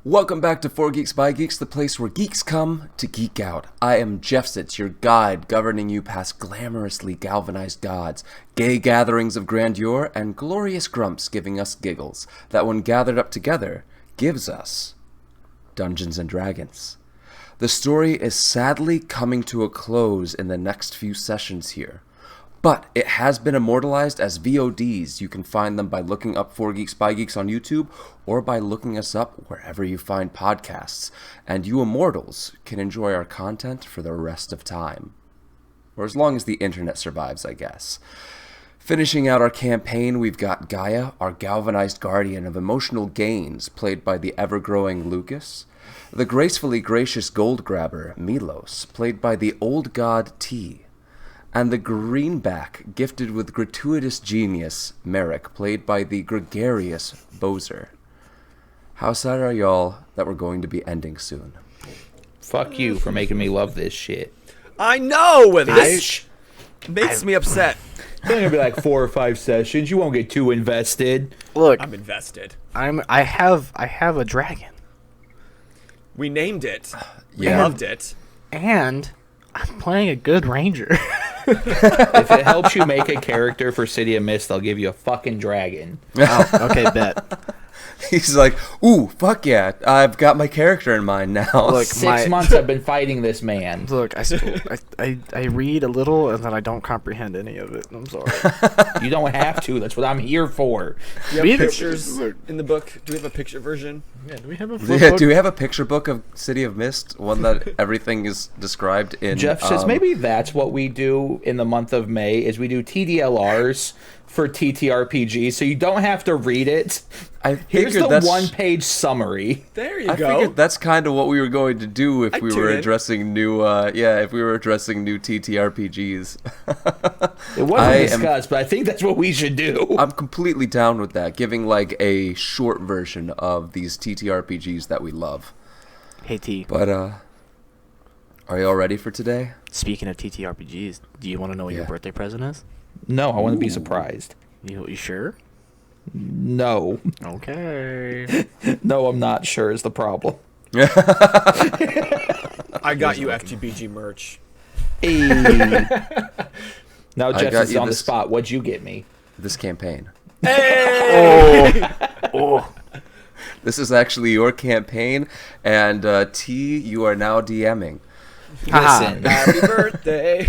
Welcome back to 4 Geeks by Geeks, the place where geeks come to geek out. I am Jeffsitz, your guide, governing you past glamorously galvanized gods, gay gatherings of grandeur, and glorious grumps giving us giggles that when gathered up together, gives us Dungeons & Dragons. The story is sadly coming to a close in the next few sessions here. But it has been immortalized as VODs. You can find them by looking up 4 Geeks by Geeks on YouTube or by looking us up wherever you find podcasts. And you immortals can enjoy our content for the rest of time. Or as long as the internet survives, I guess. Finishing out our campaign, we've got Gaia, our galvanized guardian of emotional gains, played by the ever-growing Lucas. The gracefully gracious gold grabber, Milos, played by the old god T. And the greenback, gifted with gratuitous genius, Merrick, played by the gregarious Boser. How sad are y'all that we're going to be ending soon? Fuck you for making me love this shit. I know! This makes me upset. It's only gonna be like 4 or 5 sessions. You won't get too invested. Look, I'm invested. I have a dragon. We named it. We Yeah. loved it. And I'm playing a good ranger. If it helps you make a character for City of Mist, I'll give you a fucking dragon. Oh, okay, bet. He's like, ooh, fuck yeah, I've got my character in mind now. Look, 6 months I've been fighting this man. Look, I read a little and then I don't comprehend any of it. I'm sorry. You don't have to. That's what I'm here for. Do you Me have either. pictures in the book? Do we have a picture version? Yeah, do we have a Do we have a picture book of City of Mist? One that everything is described in... Jeff says maybe that's what we do in the month of May, is we do TDLRs for TTRPG, so you don't have to read it. Here's the one-page summary. There you I go. figured that's kind of what we were going to do if I'd we tune were in. addressing new, if we were addressing new TTRPGs. It wasn't discussed, but I think that's what we should do. I'm completely down with that, giving like a short version of these TTRPGs that we love. Hey T. But, are y'all ready for today? Speaking of TTRPGs, do you want to know what your Yeah. birthday present is? No, I want to be surprised. You sure? No. Okay. No, I'm not sure is the problem. I got you FGBG merch. Hey. Now I Jeff got is you on the this- spot. What'd you get me? This campaign. Oh. This is actually your campaign, and T, you are now DMing. Listen, Happy birthday.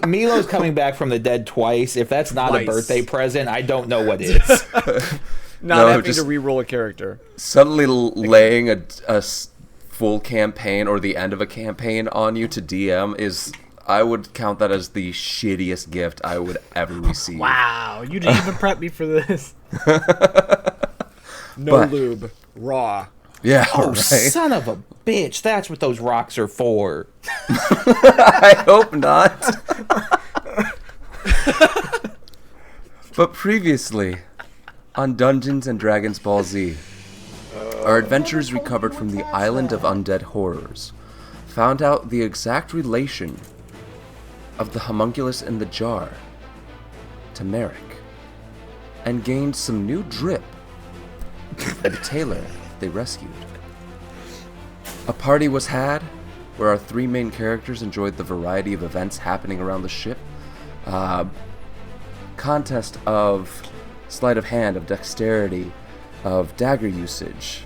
Milo's coming back from the dead twice. If that's not a Twice. birthday present, I don't know what is. Not No, having just- to re-roll a character. Suddenly laying a full campaign or the end of a campaign on you to DM is... I would count that as the shittiest gift I would ever receive. Wow, you didn't even prep me for this. No But- lube. Raw. Yeah, Oh, right? son of a bitch. That's what those rocks are for. I hope not. But previously, on Dungeons & Dragons Ball Z, our adventurers recovered from the island of undead horrors, found out the exact relation of the homunculus in the jar to Merrick, and gained some new drip for the tailor they rescued. A party was had, where our 3 main characters enjoyed the variety of events happening around the ship. Contest of sleight of hand, of dexterity, of dagger usage,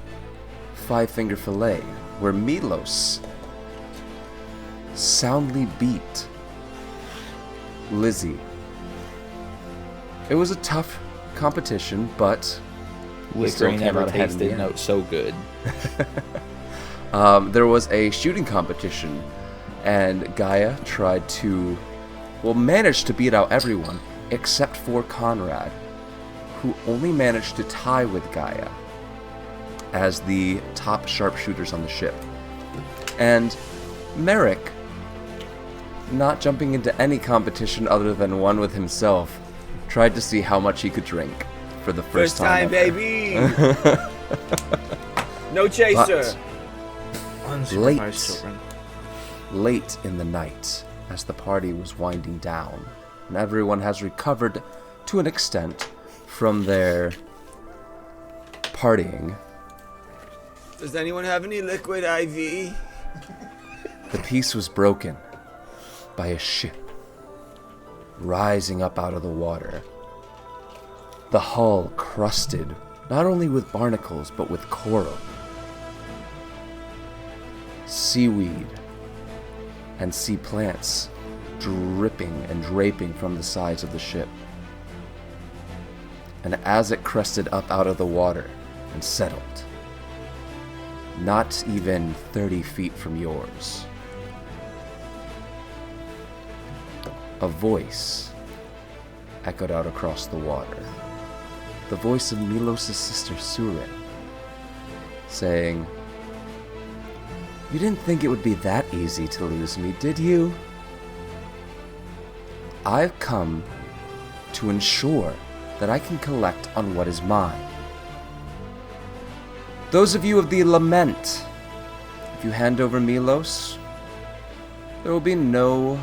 5-finger fillet, where Milos soundly beat Lizzie. It was a tough competition, but we still Liquor came never out ahead in the tasted end. no so good. There was a shooting competition, and Gaia tried to, managed to beat out everyone except for Conrad, who only managed to tie with Gaia as the top sharpshooters on the ship. And Merrick, not jumping into any competition other than one with himself, tried to see how much he could drink for the first time ever. baby. No chaser. Unsupervised children. Late in the night, as the party was winding down, and everyone has recovered to an extent from their partying, Does anyone have any liquid IV? The peace was broken by a ship rising up out of the water. The hull crusted not only with barnacles but with coral, seaweed, and sea plants dripping and draping from the sides of the ship. And as it crested up out of the water and settled, not even 30 feet from yours, a voice echoed out across the water. The voice of Milos' sister Surin, saying, "You didn't think it would be that easy to lose me, did you? I've come to ensure that I can collect on what is mine. Those of you of the Lament, if you hand over Milos, there will be no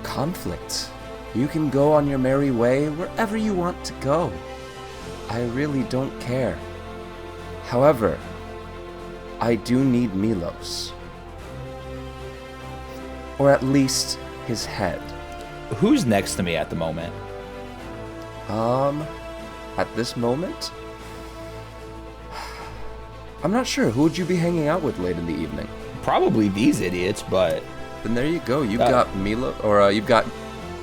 conflict. You can go on your merry way wherever you want to go. I really don't care. However, I do need Milos. Or at least his head." Who's next to me at the moment? At this moment? I'm not sure. Who would you be hanging out with late in the evening? Probably these idiots, but... Then there you go. You've got you've got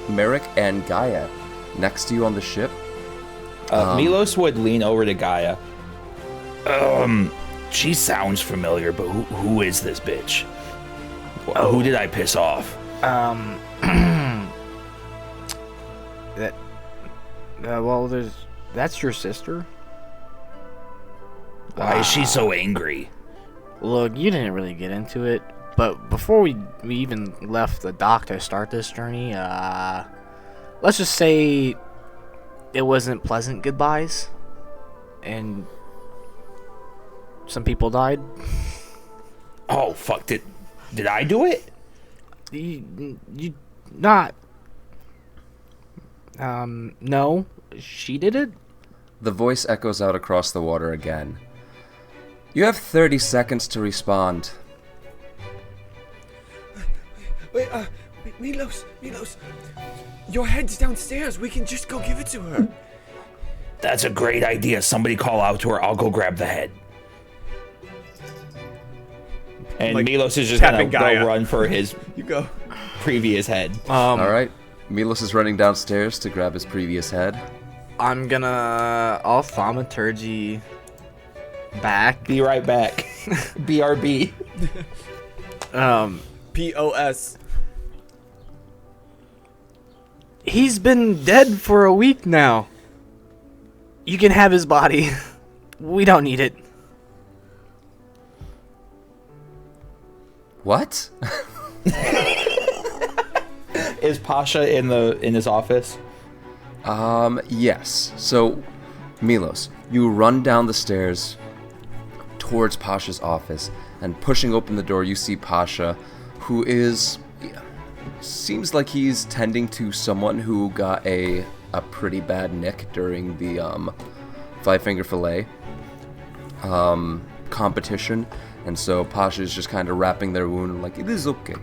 Merrick and Gaia next to you on the ship. Milos would lean over to Gaia. She sounds familiar, but who is this bitch? Who did I piss off? That's your sister? Why is she so angry? Look, you didn't really get into it, but before we even left the dock to start this journey, let's just say it wasn't pleasant goodbyes, and some people died. Oh, fuck, did I do it? You not. No, she did it? The voice echoes out across the water again. You have 30 seconds to respond. Wait, Milos, your head's downstairs. We can just go give it to her. That's a great idea. Somebody call out to her. I'll go grab the head. And like, Milos is just gonna go run for his previous head. All right. Milos is running downstairs to grab his previous head. I'll thaumaturgy back. Be right back. BRB. POS. He's been dead for a week now. You can have his body. We don't need it. What? Is Pasha in his office? Yes. So, Milos, you run down the stairs towards Pasha's office, and pushing open the door, you see Pasha, who seems like he's tending to someone who got a pretty bad nick during the Five Finger Fillet competition, and so Pasha's just kind of wrapping their wound and like, it is okay.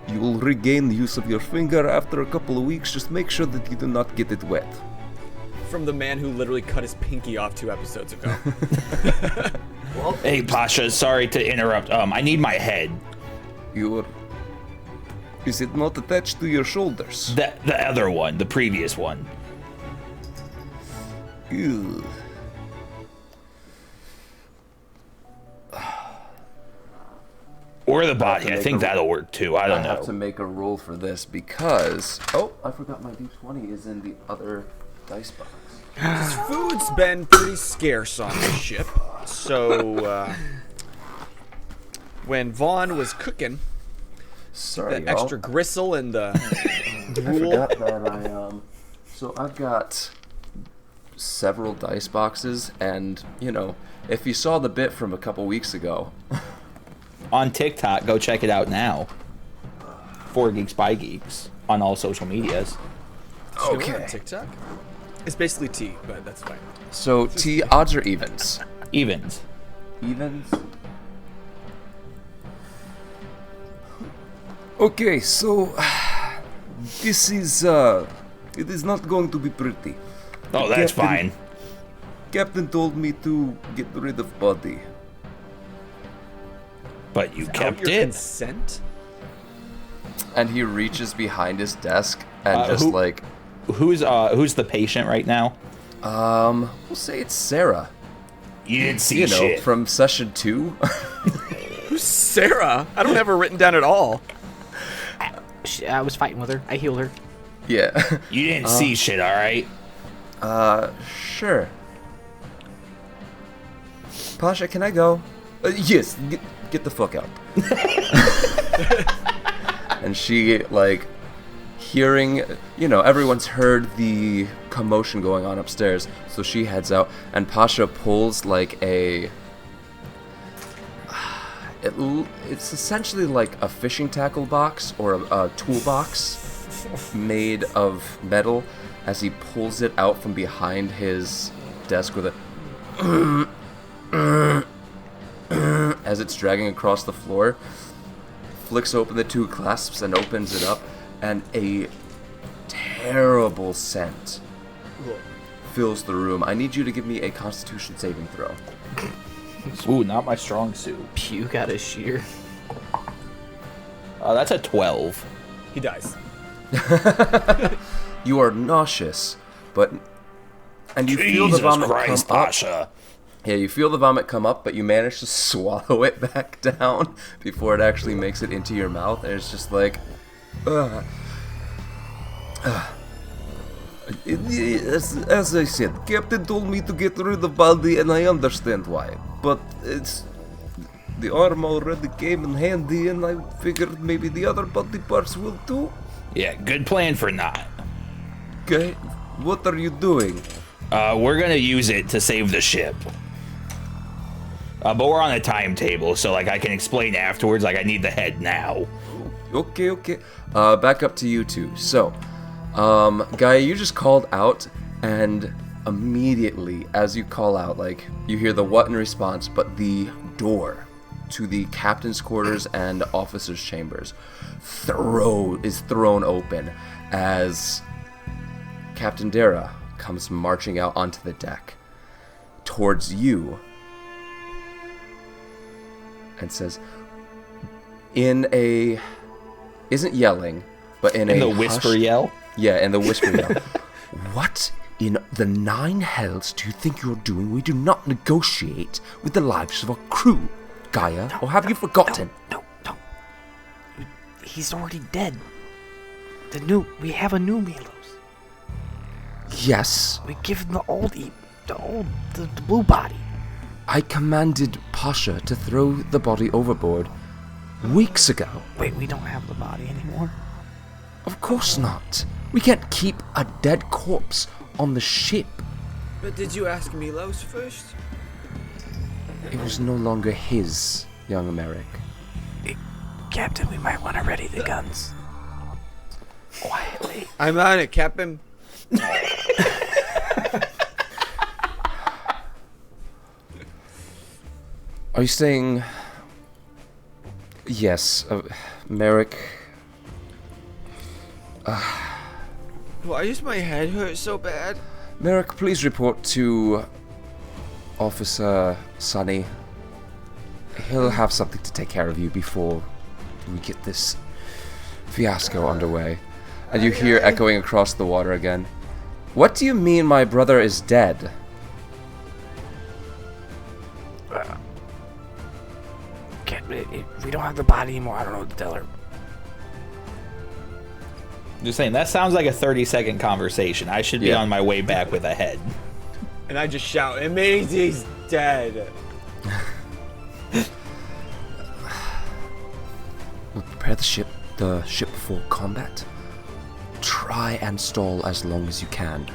You will regain the use of your finger after a couple of weeks. Just make sure that you do not get it wet. From the man who literally cut his pinky off 2 episodes ago. Well, hey, Pasha, sorry to interrupt. I need my head. Is it not attached to your shoulders? The other one, the previous one. Ew. Or the body. I think that'll work too. I don't know. I have to make a roll for this because... Oh, I forgot my D20 is in the other dice box. This food's been pretty scarce on the ship. So, when Vaughn was cooking, sorry, that extra gristle and the drool. I forgot that so I've got several dice boxes, and, you know, if you saw the bit from a couple weeks ago... On TikTok, go check it out now. 4 Geeks by Geeks on all social medias. Okay. On TikTok? It's basically T, but that's fine. So T, odds or evens? Evens. Evens. Okay, so this is it is not going to be pretty. Oh, that's fine. Captain told me to get rid of body. But you kept your it. Consent? And he reaches behind his desk and who's the patient right now? We'll say it's Sarah. You didn't see shit. From session 2. Who's Sarah? I don't have her written down at all. I was fighting with her. I healed her. Yeah. You didn't see shit, all right? Sure. Pasha, can I go? Yes, get the fuck out. And she, hearing, everyone's heard the commotion going on upstairs, so she heads out, and Pasha pulls, it's essentially like a fishing tackle box or a toolbox made of metal as he pulls it out from behind his desk with as it's dragging across the floor, flicks open the two clasps and opens it up, and a terrible scent fills the room. I need you to give me a Constitution saving throw. Ooh, not my strong suit. Puke out his shear. That's a 12. He dies. You are nauseous, and you feel the vomit come up. Yeah, you feel the vomit come up, but you manage to swallow it back down before it actually makes it into your mouth, and it's just like, As I said, Captain told me to get rid of body, and I understand why. But the arm already came in handy, and I figured maybe the other body parts will too. Yeah, good plan for not. Okay, what are you doing? We're gonna use it to save the ship. But we're on a timetable, so I can explain afterwards. I need the head now. Okay. Back up to you two. So, Gaia, you just called out, and immediately as you call out, you hear the what in response, but the door to the captain's quarters and officers' chambers is thrown open as Captain Dara comes marching out onto the deck towards you and says, isn't yelling, but in the whisper yell? Yeah, in the whisper yell. What in the nine hells do you think you're doing? We do not negotiate with the lives of our crew, Gaia, or have you forgotten? No. He's already dead. We have a new Milos. Yes. We give him the blue body. I commanded Pasha to throw the body overboard weeks ago. Wait, we don't have the body anymore? Of course not. We can't keep a dead corpse on the ship. But did you ask Milos first? It was no longer his, young Merrick. Captain, we might want to ready the guns. Quietly. I'm on it, Captain. Are you saying... Yes, Merrick... Why does my head hurt so bad? Merrick, please report to Officer Sonny. He'll have something to take care of you before we get this fiasco underway. And you hear echoing across the water again. What do you mean my brother is dead? We don't have the body anymore. I don't know what to tell her. Just saying, that sounds like a 30-second conversation. I should be on my way back with a head. And I just shout, it means he's dead. We'll prepare the ship before combat. Try and stall as long as you can.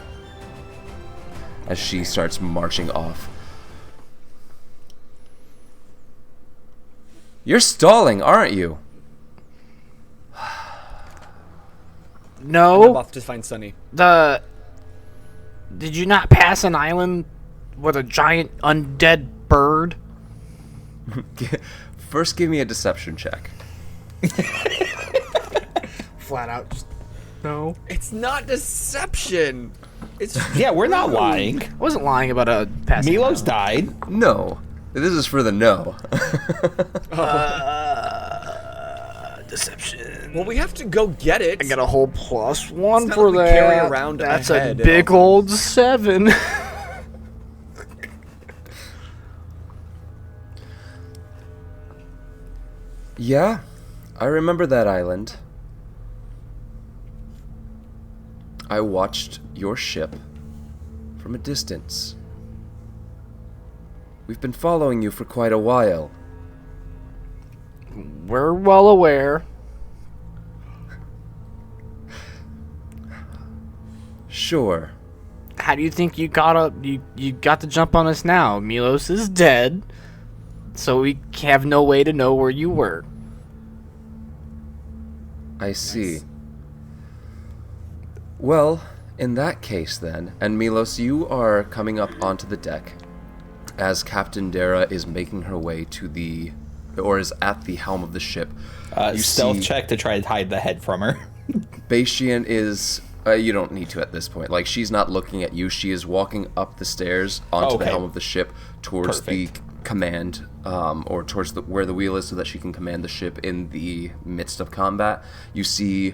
As she starts marching off. You're stalling, aren't you? I'm No. off to find Sunny. Did you not pass an island with a giant undead bird? First, give me a deception check. Flat out, just no. It's not deception. It's Yeah, we're not lying. I wasn't lying about a passing Milos island. died. No. This is for the no. Deception. Well, we have to go get it. I got a whole +1 It's not for like we that. carry around That's a a head big and all. old 7. Yeah, I remember that island. I watched your ship from a distance. We've been following you for quite a while. We're well aware. Sure. How do you think you got you got the jump on us now? Milos is dead, so we have no way to know where you were. I see. Well, in that case then, and Milos, you are coming up onto the deck as Captain Dara is making her way to the, or is at the helm of the ship. You Stealth see check to try to hide the head from her. Bastian is, you don't need to at this point. Like, she's not looking at you. She is walking up the stairs onto the Okay. helm of the ship towards the Perfect. command, or towards where the wheel is so that she can command the ship in the midst of combat. You see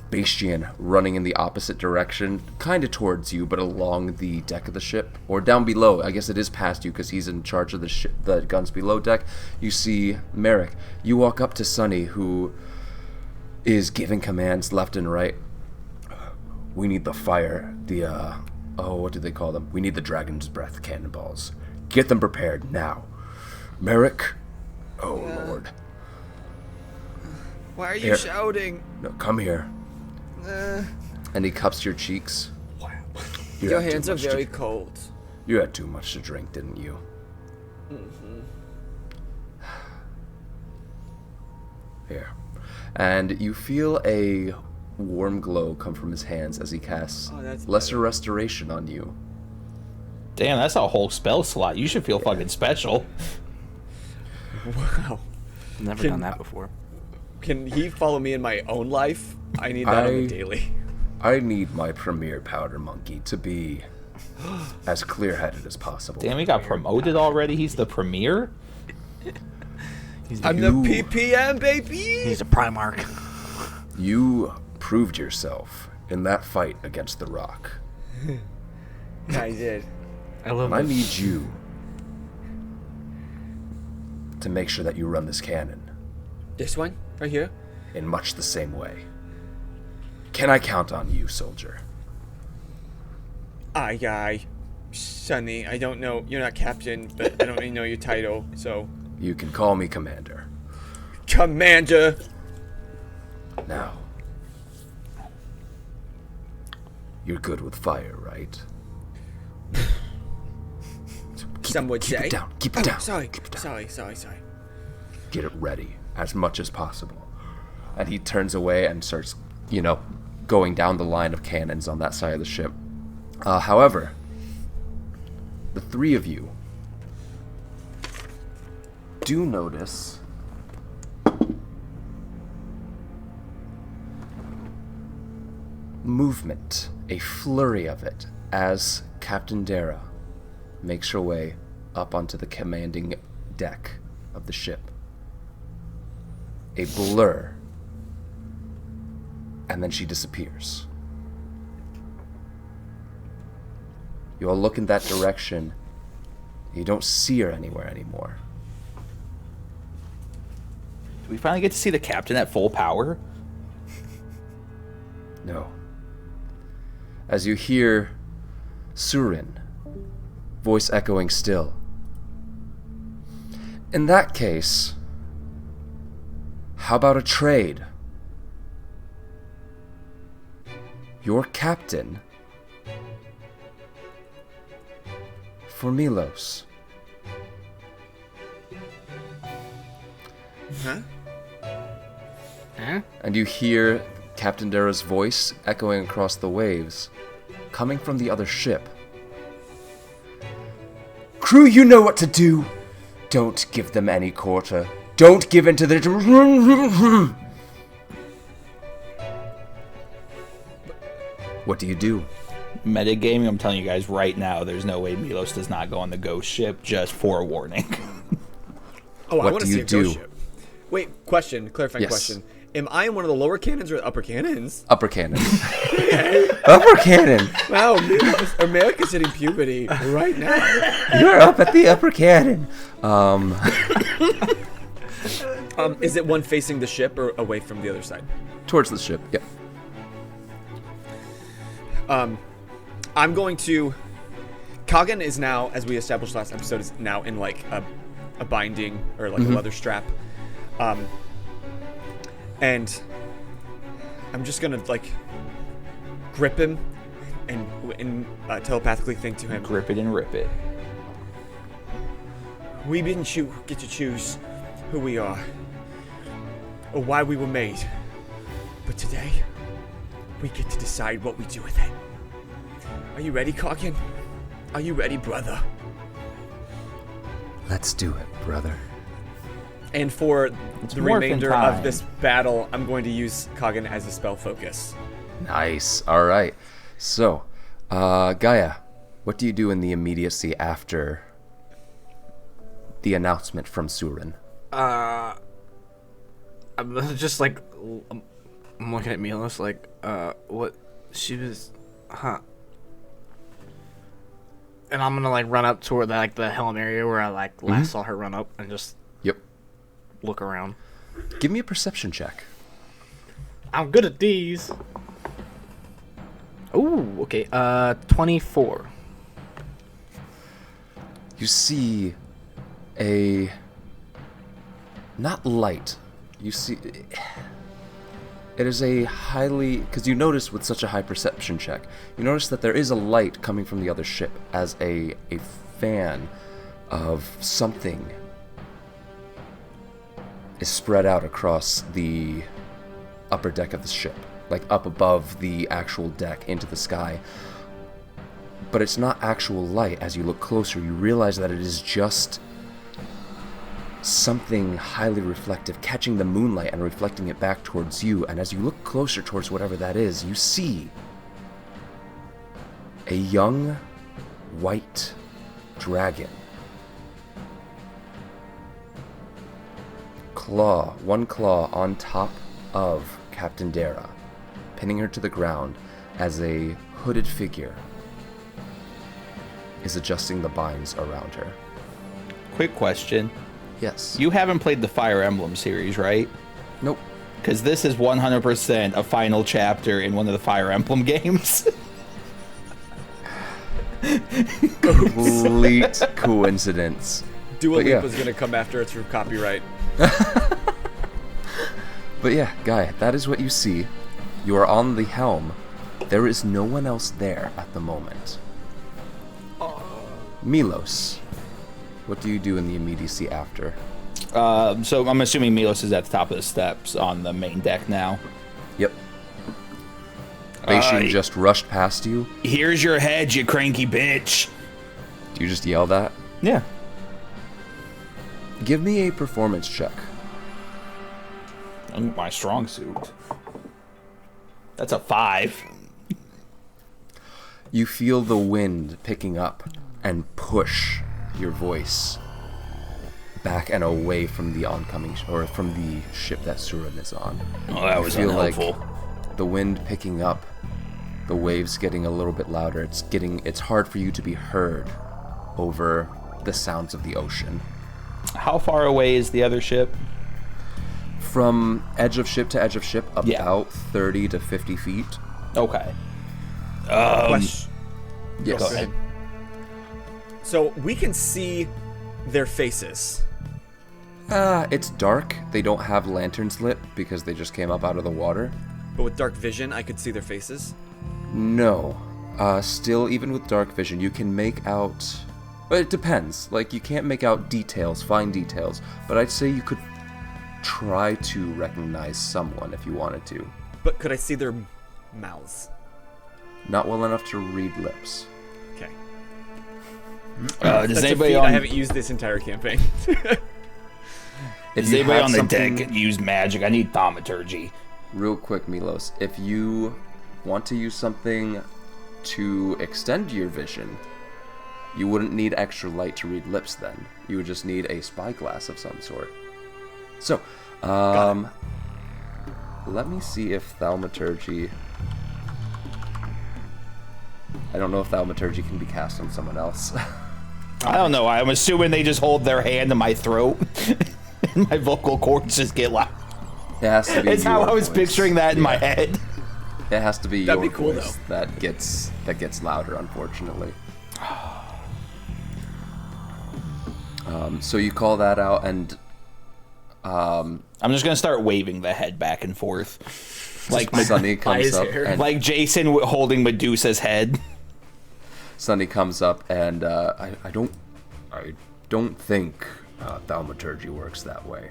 Bastian running in the opposite direction, kind of towards you, but along the deck of the ship, or down below. I guess it is past you because he's in charge of the guns below deck. You see Merrick. You walk up to Sunny, who is giving commands left and right. We need the fire, what do they call them? We need the dragon's breath cannonballs. Get them prepared now. Merrick? Oh, Lord. Why are you Here. shouting? No, come here. And he cups your cheeks. You Your had too hands are much to- very cold. You had too much to drink, didn't you? Here. And you feel a warm glow come from his hands as he casts Oh, that's Lesser Restoration on you. Damn, that's a whole spell slot. You should feel fucking special. Wow. Never Can- done that before. Can he follow me in my own life? I need that on the daily. I need my premier powder monkey to be as clear-headed as possible. Damn, he got promoted already. He's the premier. I'm the PPM, baby! He's a Primarch. You proved yourself in that fight against the Rock. I did. I love And I this. need you to make sure that you run this cannon This one? Right here? in much the same way. Can I count on you, soldier? Aye. Sonny, I don't know. You're not captain, but I don't really know your title, so. You can call me Commander. Commander! Now, you're good with fire, right? Some would keep say. it down. Keep it down. Sorry. Keep it down. Sorry. Get it ready as much as possible. And he turns away and starts, going down the line of cannons on that side of the ship. However, the three of you do notice movement, a flurry of it, as Captain Dara makes her way up onto the commanding deck of the ship. A blur, and then she disappears. You all look in that direction. You don't see her anywhere anymore. Do we finally get to see the captain at full power? No. As you hear Surin, voice echoing still. In that case, how about a trade? Your captain for Milos. Huh? Huh? And you hear Captain Dara's voice echoing across the waves, coming from the other ship. Crew, you know what to do. Don't give them any quarter. Don't give in to their... What do you do? Metagaming, I'm telling you guys right now, there's no way Milos does not go on the ghost ship, just forewarning. Oh, I What want to do see you a do? ghost ship. Wait, clarifying Yes. question. Am I in one of the lower cannons or the upper cannons? Upper cannon. Upper cannon. Wow, America's hitting puberty right now. You're up at the upper cannon. Is it one facing the ship or away from the other side? Towards the ship, yep. I'm going to... Kagan is now, as we established last episode, is now in like a binding or like a leather strap. And I'm just gonna like grip him and telepathically think to him. Grip it and rip it. We didn't get to choose who we are or why we were made. But today, we get to decide what we do with it. Are you ready, Kagan? Are you ready, brother? Let's do it, brother. And for the remainder time. of this battle, I'm going to use Kagan as a spell focus. Nice. All right. So, Gaia, what do you do in the immediacy after the announcement from Surin? I'm just like, I'm looking at Milos like, what? She was, huh? And I'm gonna like run up toward the helm area where I like last saw her run up and just Yep. look around. Give me a perception check. I'm good at these. Ooh, okay. 24. You see a... not light. You see... It is a highly... because you notice with such a high perception check, you notice that there is a light coming from the other ship as a fan of something is spread out across the upper deck of the ship, like up above the actual deck into the sky. But it's not actual light. As you look closer, you realize that it is just something highly reflective, catching the moonlight and reflecting it back towards you. And as you look closer towards whatever that is, you see a young white dragon. One claw on top of Captain Dara, pinning her to the ground as a hooded figure is adjusting the binds around her. Quick question. Yes. You haven't played the Fire Emblem series, right? Nope. Because this is 100% a final chapter in one of the Fire Emblem games. Complete coincidence. Dua But yeah. Lipa's gonna come after us for copyright. But yeah, Guy, that is what you see. You are on the helm. There is no one else there at the moment. Milos, what do you do in the immediacy after? So I'm assuming Milos is at the top of the steps on the main deck now. Yep. Beishin just rushed past you. Here's your head, you cranky bitch. Do you just yell that? Yeah. Give me a performance check. My strong suit. That's a 5. You feel the wind picking up and push your voice back and away from the oncoming, or from the ship that Surin is on. Oh, that was feel unhelpful. like the wind picking up, the waves getting a little bit louder. It's hard for you to be heard over the sounds of the ocean. How far away is the other ship? From edge of ship to edge of ship, about 30 to 50 feet. Okay. Question. Yes. Go ahead. So we can see their faces. It's dark. They don't have lanterns lit because they just came up out of the water. But with dark vision, I could see their faces. No. Still, even with dark vision, you can make out... But it depends. Like, you can't make out details, fine details. But I'd say you could try to recognize someone if you wanted to. But could I see their mouths? Not well enough to read lips. Okay. Does anybody I haven't used this entire campaign. Does anybody on the deck use magic? I need thaumaturgy. Real quick, Milos. If you want to use something to extend your vision, you wouldn't need extra light to read lips then. You would just need a spyglass of some sort. So, let me see if thaumaturgy... I don't know if thaumaturgy can be cast on someone else. I don't know. I'm assuming they just hold their hand to my throat. And my vocal cords just get loud. It has to be It's how I was voice. picturing that in my head. It has to be That'd your be cool, voice that gets louder, unfortunately. So you call that out, and I'm just gonna start waving the head back and forth, like Sunny comes up, and like Jason holding Medusa's head. Sunny comes up, and I don't think thaumaturgy works that way.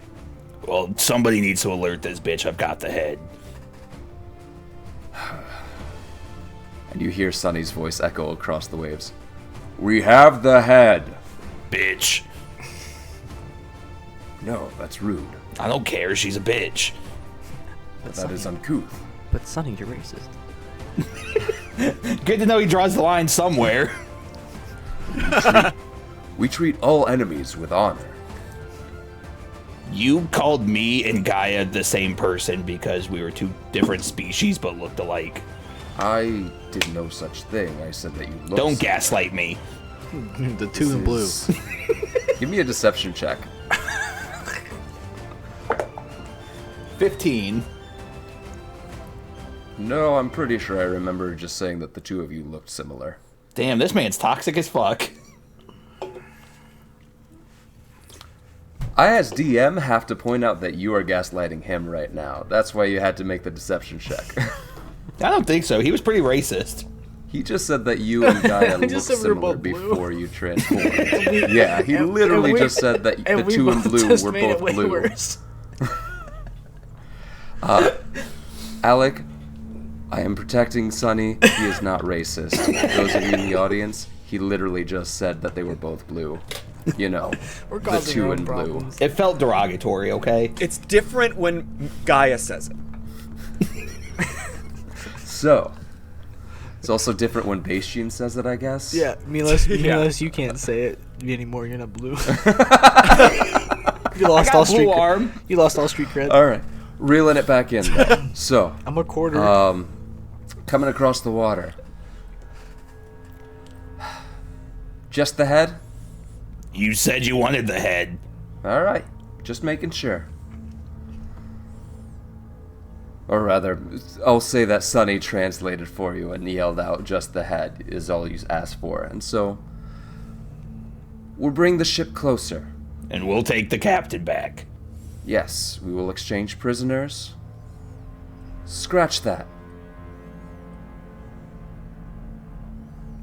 Well, somebody needs to alert this bitch. I've got the head. And you hear Sunny's voice echo across the waves. We have the head. Bitch. No, that's rude. I don't care. She's a bitch. That is uncouth. But Sonny, you're racist. Good to know he draws the line somewhere. We treat all enemies with honor. You called me and Gaia the same person because we were two different species but looked alike. I did no such thing. I said that you look Don't similar. gaslight me. The two in blue. Give me a deception check. 15. No, I'm pretty sure I remember just saying that the two of you looked similar. Damn, this man's toxic as fuck. I, as DM, have to point out that you are gaslighting him right now. That's why you had to make the deception check. I don't think so. He was pretty racist. He just said that you and Gaia looked similar before you transformed. Yeah, he literally just said that the two in blue were both blue. Alec, I am protecting Sunny. He is not racist. Those of you in the audience, he literally just said that they were both blue. You know, the two in blue. It felt derogatory, okay? It's different when Gaia says it. So, it's also different when Bastion says it, I guess. Yeah, Milos, you can't say it anymore. You're not blue. You lost all street arm. You lost all street cred. All right, reeling it back in. Then. So, I'm a quarter. coming across the water. Just the head? You said you wanted the head. All right, just making sure. Or rather, I'll say that Sunny translated for you and yelled out just the head is all you asked for. And so, we'll bring the ship closer. And we'll take the captain back. Yes, we will exchange prisoners. Scratch that.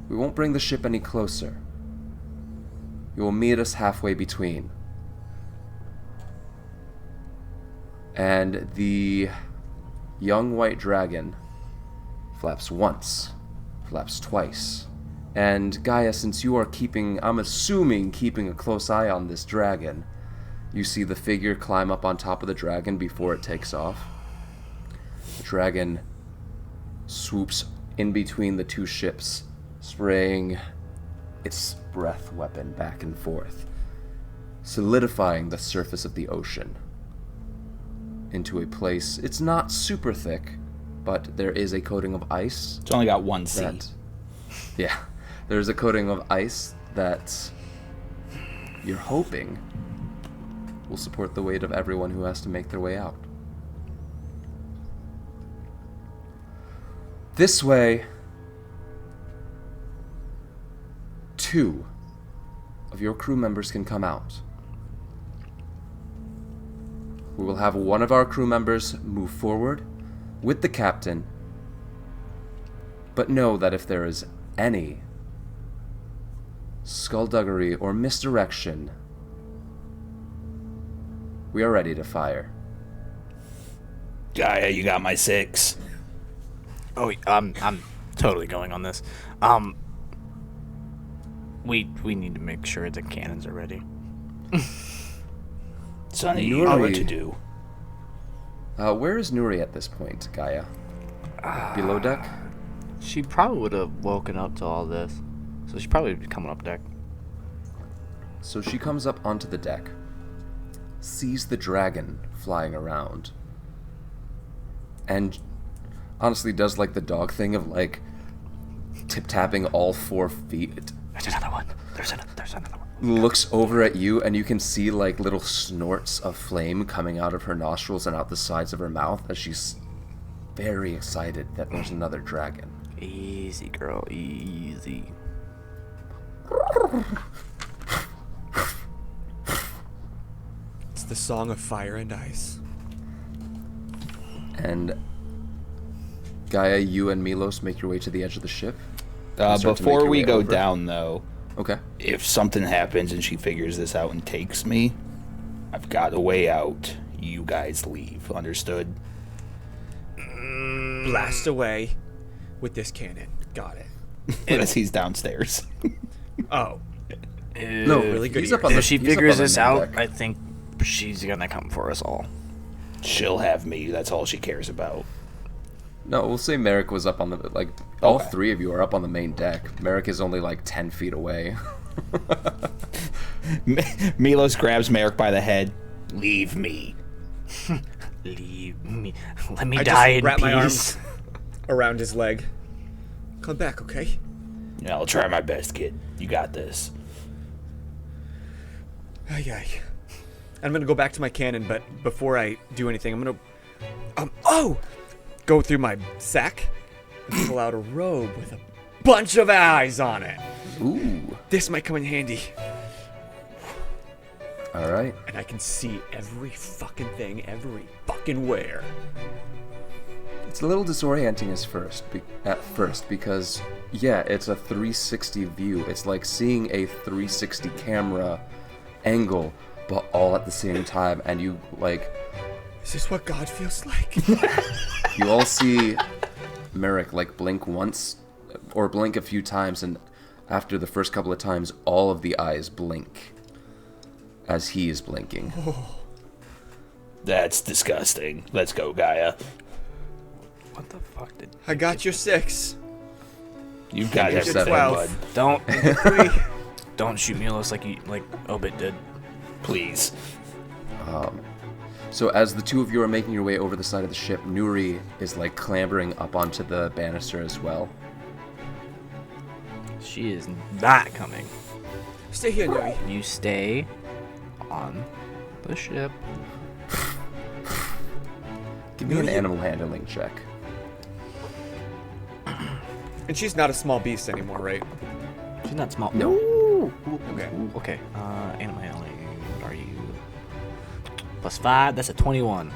We won't bring the ship any closer. You will meet us halfway between. And the young white dragon flaps once, flaps twice. And Gaia, since you are I'm assuming keeping a close eye on this dragon, you see the figure climb up on top of the dragon before it takes off. The dragon swoops in between the two ships, spraying its breath weapon back and forth, solidifying the surface of the ocean into a place. It's not super thick, but there is a coating of ice. It's only got one C. Yeah, there's a coating of ice that you're hoping will support the weight of everyone who has to make their way out. This way, 2 of your crew members can come out. We will have one of our crew members move forward with the captain, but know that if there is any skullduggery or misdirection, we are ready to fire. Gaia, you got my 6. Oh, I'm totally going on this. We need to make sure the cannons are ready. Sonny, you know what to do. Where is Nuri at this point, Gaia? Below deck? She probably would have woken up to all this. So she probably would be coming up deck. So she comes up onto the deck, sees the dragon flying around, and honestly does like the dog thing of like tip-tapping all 4 feet. There's another one. There's another one. Looks over at you, and you can see like little snorts of flame coming out of her nostrils and out the sides of her mouth as she's very excited that there's another dragon. Easy, girl. Easy. It's the song of fire and ice. And Gaia, you and Milos make your way to the edge of the ship. Before we go down, though, okay. If something happens and she figures this out and takes me, I've got a way out. You guys leave. Understood? Blast away with this cannon. Got it. As he's downstairs. Oh. No, really good. If she figures this out, I think she's gonna come for us all. She'll have me. That's all she cares about. No, we'll say Merrick was up on the, like, all 3 of you are up on the main deck. Merrick is only like 10 feet away. Milos grabs Merrick by the head. Leave me. Leave me. Let me die in wrap peace. my arms around his leg. Come back, okay? Yeah, I'll try my best, kid. You got this. Ay, ay. I'm gonna go back to my cannon, but before I do anything, I'm gonna go through my sack and pull out a robe with a bunch of eyes on it. Ooh. This might come in handy. All right. And I can see every fucking thing, every fucking where. It's a little disorienting at first because, yeah, it's a 360 view. It's like seeing a 360 camera angle, but all at the same time, and you, like... Is this what God feels like? You all see Merrick, like, blink once, or blink a few times, and after the first couple of times, all of the eyes blink as he is blinking. Oh. That's disgusting. Let's go, Gaia. What the fuck did... I got your 6. You've got You're everything, 12. bud. Don't shoot Milos like Obit did. Please. So as the 2 of you are making your way over the side of the ship, Nuri is like clambering up onto the banister as well. She is not coming. Stay here, Nuri. You stay on the ship. Give me an animal handling check. And she's not a small beast anymore, right? She's not small. No. Okay. Okay. Animal handling. What are you? +5. That's a 21.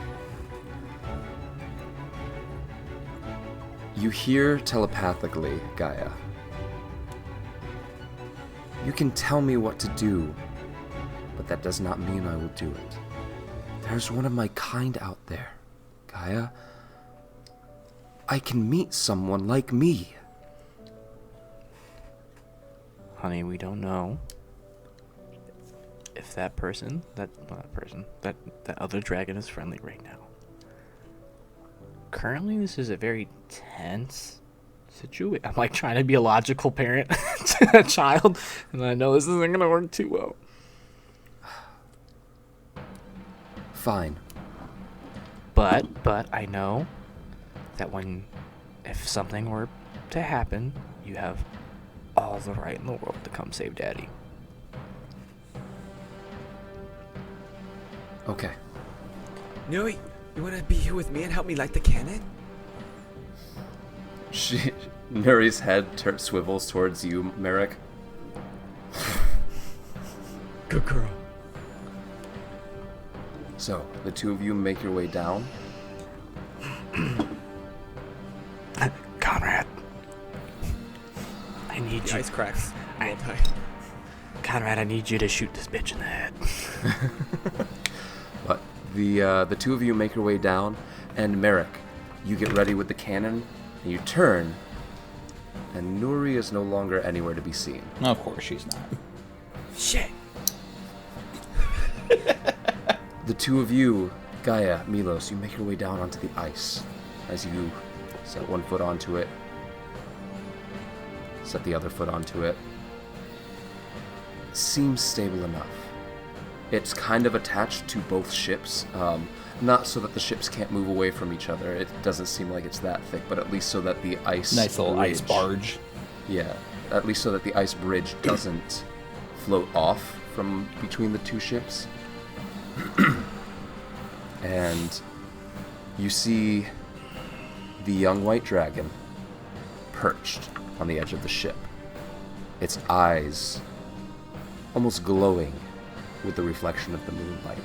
You hear telepathically, Gaia. You can tell me what to do, but that does not mean I will do it. There's one of my kind out there, Gaia. I can meet someone like me. Honey, we don't know if that other dragon is friendly right now. Currently, this is a very tense situation. I'm like trying to be a logical parent to a child, and I know this isn't gonna work too well. Fine. But I know that if something were to happen, you have all the right in the world to come save Daddy. Okay. Nuri, you wanna be here with me and help me light the cannon? Nuri's head swivels towards you, Merrick. Good girl. So, the 2 of you make your way down. Conrad, I need The you. ice cracks. Conrad, I need you to shoot this bitch in the head. But the 2 of you make your way down, and Merrick, you get ready with the cannon, and you turn, and Nuri is no longer anywhere to be seen. Of course she's not. Shit. The two of you, Gaia, Milos, you make your way down onto the ice as you set one foot onto it, set the other foot onto it. Seems stable enough. It's kind of attached to both ships, not so that the ships can't move away from each other. It doesn't seem like it's that thick, but at least so that the ice Nice little bridge, ice barge. Yeah, at least so that the ice bridge doesn't float off from between the two ships. And you see the young white dragon perched on the edge of the ship, its eyes almost glowing with the reflection of the moonlight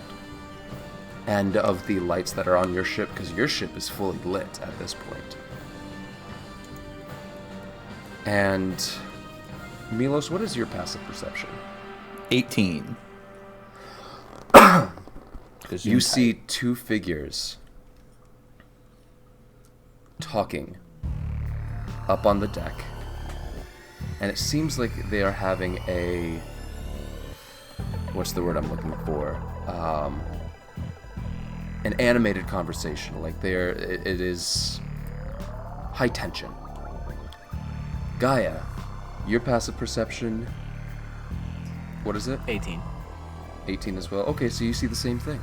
and of the lights that are on your ship, because your ship is fully lit at this point. And Milos, what is your passive perception? 18. You see two figures talking up on the deck, and it seems like they are having a, what's the word I'm looking for? An animated conversation. Like it is high tension. Gaia, your passive perception, what is it? 18. 18 as well. Okay, so you see the same thing.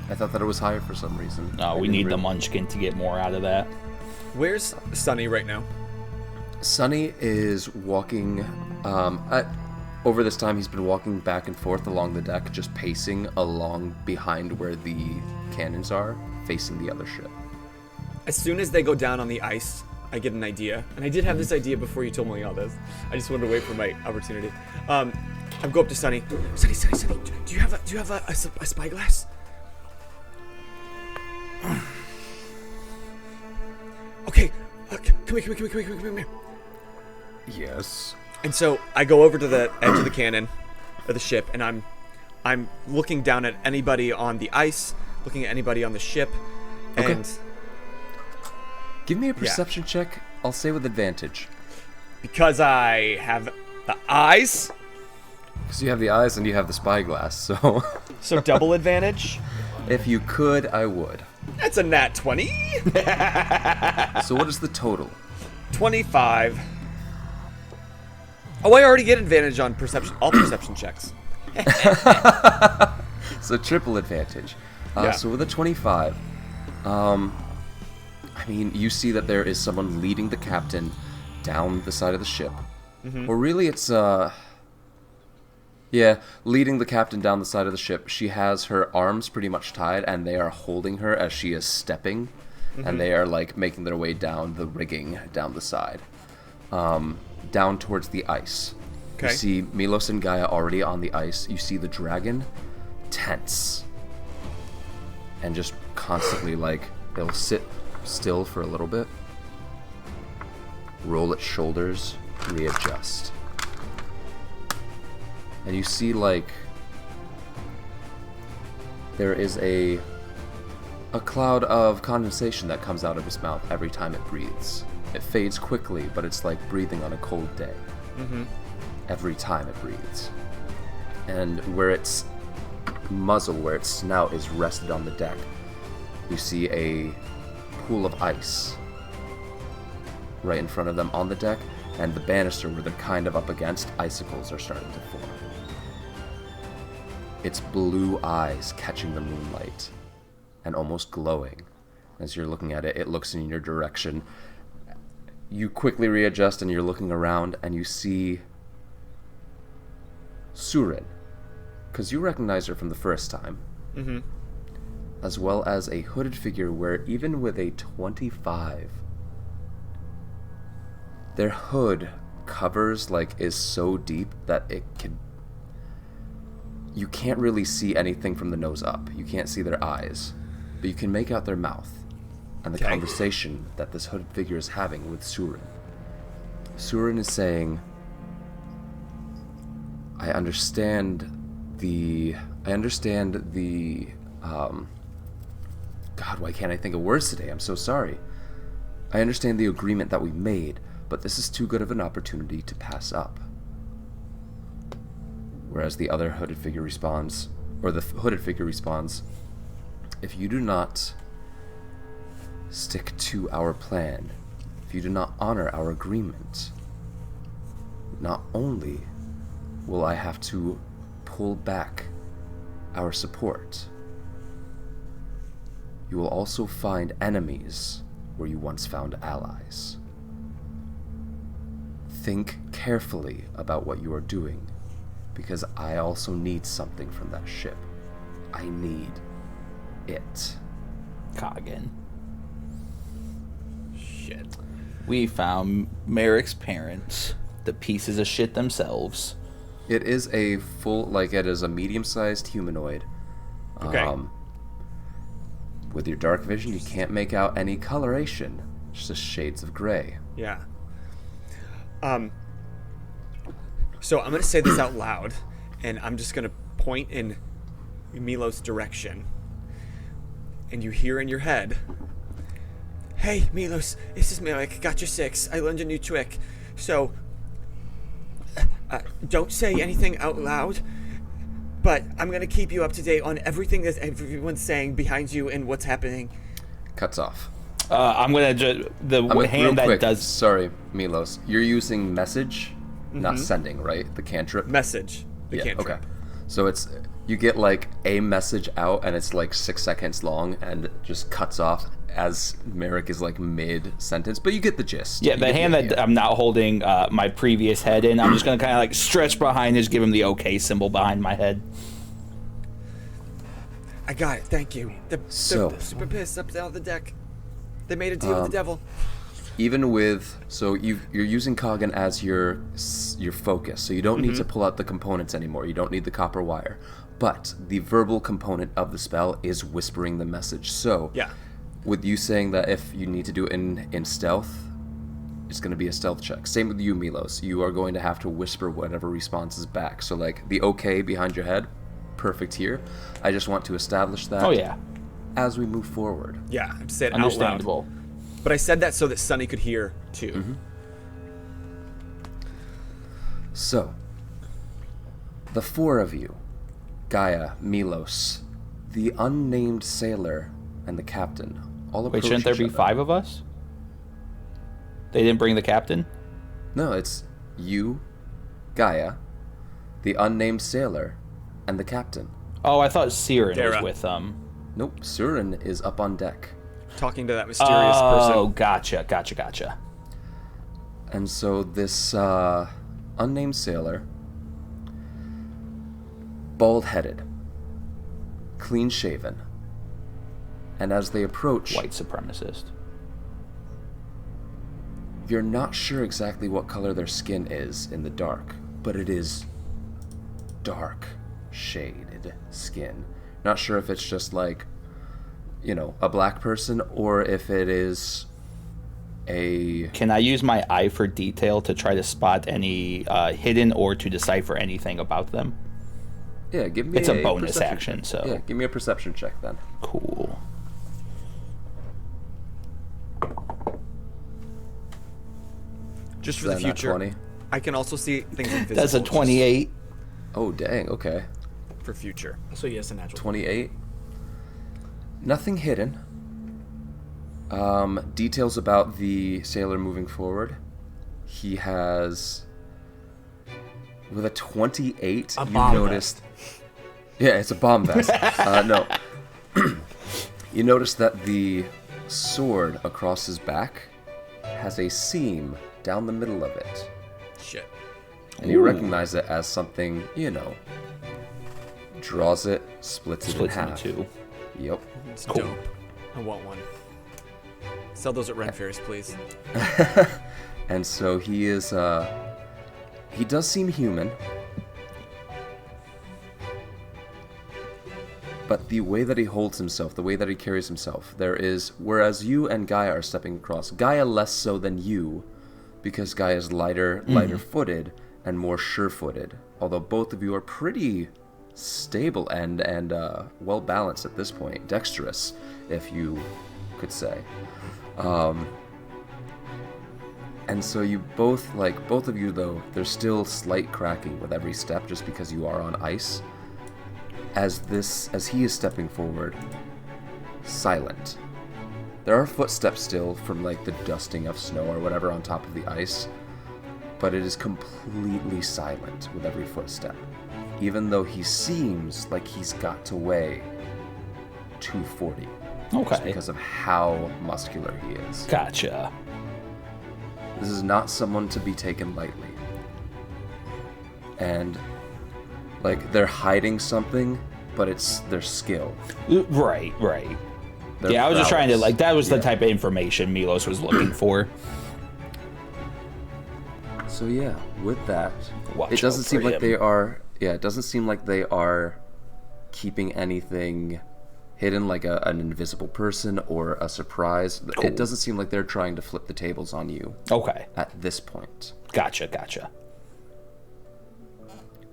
I thought that it was higher for some reason. No, we need the Munchkin to get more out of that. Where's Sunny right now? Sunny is walking. Over this time, he's been walking back and forth along the deck, just pacing along behind where the cannons are, facing the other ship. As soon as they go down on the ice, I get an idea. And I did have this idea before you told me all this. I just wanted to wait for my opportunity. I go up to Sunny. Sunny, do you have a spyglass? Okay, come here. Yes. And so I go over to the edge of the cannon, of the ship, and I'm looking down at anybody on the ice, looking at anybody on the ship, and okay. Give me a perception check. I'll say with advantage. Because I have the eyes. Because you have the eyes and you have the spyglass, so. So double advantage. If you could, I would. That's a nat 20. So what is the total? 25. Oh, I already get advantage on perception, all perception checks. So triple advantage. Yeah. So with a 25, I mean, you see that there is someone leading the captain down the side of the ship. Mm-hmm. Or really it's, leading the captain down the side of the ship. She has her arms pretty much tied, and they are holding her as she is stepping. Mm-hmm. And they are, like, making their way down the rigging down the side. Down towards the ice. Okay. You see Milos and Gaia already on the ice. You see the dragon tense. And just constantly, like, it'll sit still for a little bit. Roll its shoulders. Readjust. And you see, like, there is a cloud of condensation that comes out of his mouth every time it breathes. It fades quickly, but it's like breathing on a cold day. Mm-hmm. Every time it breathes. And where its muzzle, where its snout is rested on the deck, you see a pool of ice right in front of them on the deck, and the banister where they're kind of up against, icicles are starting to form. Its blue eyes catching the moonlight and almost glowing. As you're looking at it, it looks in your direction. You quickly readjust and you're looking around and you see Surin, because you recognize her from the first time. Mm-hmm. As well as a hooded figure where even with a 25, their hood covers, like, is so deep that you can't really see anything from the nose up. You can't see their eyes, but you can make out their mouth and the conversation that this hooded figure is having with Surin. Surin is saying, I understand the God, why can't I think of words today? I'm so sorry. I understand the agreement that we made, but this is too good of an opportunity to pass up. Whereas the other hooded figure responds, if you do not stick to our plan, if you do not honor our agreement, not only will I have to pull back our support, you will also find enemies where you once found allies. Think carefully about what you are doing, because I also need something from that ship. I need it. Coggin. Shit. We found Merrick's parents, the pieces of shit themselves. It is a it is a medium-sized humanoid. Okay. With your dark vision, you can't make out any coloration, just shades of gray. Yeah. So I'm gonna say this out loud, and I'm just gonna point in Milos' direction. And you hear in your head, "Hey, Milos, this is Merrick. Got your 6. I learned a new trick. So, don't say anything out loud, but I'm gonna keep you up to date on everything that everyone's saying behind you and what's happening." Cuts off. I'm gonna hand that quick, does. Sorry, Milos. You're using message, not sending, right? The cantrip. Message. The cantrip. Okay. So you get a message out, and it's 6 seconds long, and it just cuts off as Merrick is mid sentence, but you get the gist. Yeah, the hand that I'm not holding my previous head in, I'm just gonna kind of stretch behind, just give him the OK symbol behind my head. I got it. Thank you. They're super pissed up there on the deck. They made a deal with the devil. Even with you're using Coggin as your focus, so you don't need to pull out the components anymore. You don't need the copper wire, but the verbal component of the spell is whispering the message. So Yeah. with you saying that if you need to do it in stealth, it's going to be a stealth check. Same with you, Milos. You are going to have to whisper whatever response is back. So the OK behind your head, perfect here. I just want to establish that. Oh yeah. As we move forward. Yeah, I say it out Understandable. loud. But I said that so that Sunny could hear too. So, the 4 of you, Gaia, Milos, the unnamed sailor, and the captain, all approach Wait, shouldn't there each be other. 5 of us? They didn't bring the captain? No, it's you, Gaia, the unnamed sailor, and the captain. Oh, I thought Siren was Dara. with them. Nope, Surin is up on deck. Talking to that mysterious person. Oh, gotcha. And so this unnamed sailor, bald-headed, clean-shaven, and as they approach, White supremacist. you're not sure exactly what color their skin is in the dark, but it is dark shaded skin. Not sure if it's just a black person or if it is a... Can I use my eye for detail to try to spot any hidden or to decipher anything about them? Yeah, give me It's a bonus perception action, check. so... Yeah, give me a perception check then. Cool. Just for Is the that not future. 20? I can also see things invisible. That's a 28. Oh, dang, okay. just for future. So yes, a natural. 28. Nothing hidden. Details about the sailor moving forward. He has... With a 28, A you bomb noticed... Yeah, it's a bomb vest. No. You notice that the sword across his back has a seam down the middle of it. Shit. And you Ooh. recognize it as something, draws it, splits it in Splits half. into 2. Yep. It's Cool. dope. I want one. Sell those at Ren Fairs, please. And so he is, he does seem human. But the way that he holds himself, the way that he carries himself, whereas you and Gaia are stepping across, Gaia less so than you, because Gaia is lighter-footed and more sure-footed. Although both of you are pretty stable and well-balanced at this point. Dexterous, if you could say. And And so you both of you though, there's still slight cracking with every step just because you are on ice. As he is stepping forward, silent. There are footsteps still from like the dusting of snow or whatever on top of the ice, but it is completely silent with every footstep. Even though he seems like he's got to weigh 240. Okay. Just because of how muscular he is. Gotcha. This is not someone to be taken lightly. And, like, they're hiding something, but it's their skill. Right. Yeah, I was just trying to, like, that was the type of information Milos was looking for. So, yeah, with that, Watch it doesn't out seem for like him. they are, it doesn't seem like they are keeping anything hidden, like an invisible person or a surprise. Cool. It doesn't seem like they're trying to flip the tables on you. Okay. At this point. Gotcha.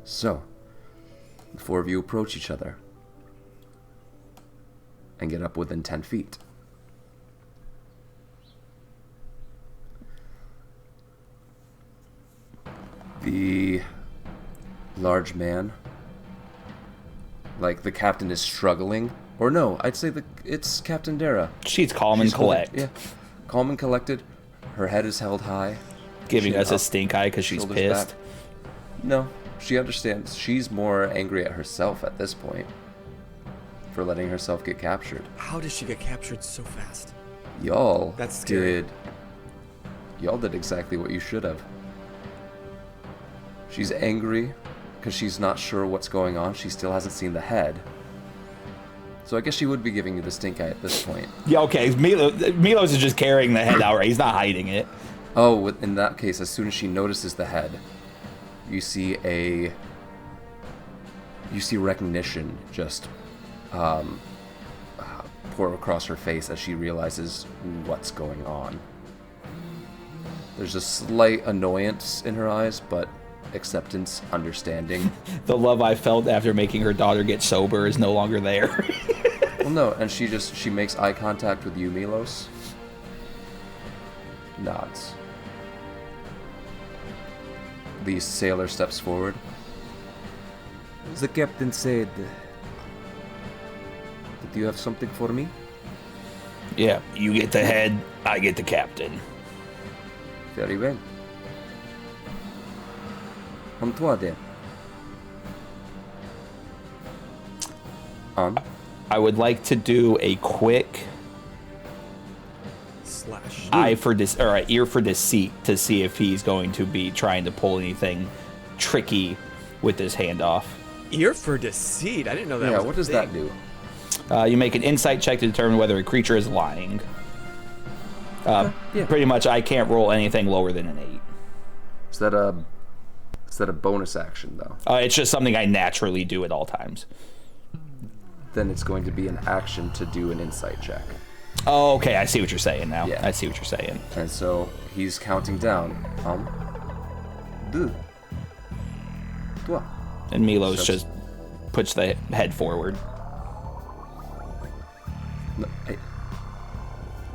So, the four of you approach each other and get up within 10 feet. The large man, like the captain is struggling, or no, I'd say it's Captain Dara. She's calm and collect. Calm and collected. Her head is held high. Giving us a stink eye because she's pissed. Back. No, she understands. She's more angry at herself at this point for letting herself get captured. How did she get captured so fast? Y'all That's scary. did exactly what you should have. She's angry because she's not sure what's going on. She still hasn't seen the head. So I guess she would be giving you the stink eye at this point. Yeah, okay. Milos is just carrying the head out, right? He's not hiding it. Oh, in that case, as soon as she notices the head, you see recognition just pour across her face as she realizes what's going on. There's a slight annoyance in her eyes, but acceptance, understanding. The love I felt after making her daughter get sober is no longer there. Well, no, and she makes eye contact with you, Milos. Nods. The sailor steps forward. The captain said that you have something for me? Yeah, you get the head, I get the captain. Very well. On toi, then. I would like to do a quick ear for deceit to see if he's going to be trying to pull anything tricky with his hand off. Ear for deceit? I didn't know that. Yeah, what does that do? You make an insight check to determine whether a creature is lying. Pretty much, I can't roll anything lower than an 8. Is that a bonus action, though? It's just something I naturally do at all times. Then it's going to be an action to do an insight check. Oh, okay, I see what you're saying now. Yeah. I see what you're saying. And so he's counting down. Deux. Toi. And Milos just puts the head forward. No,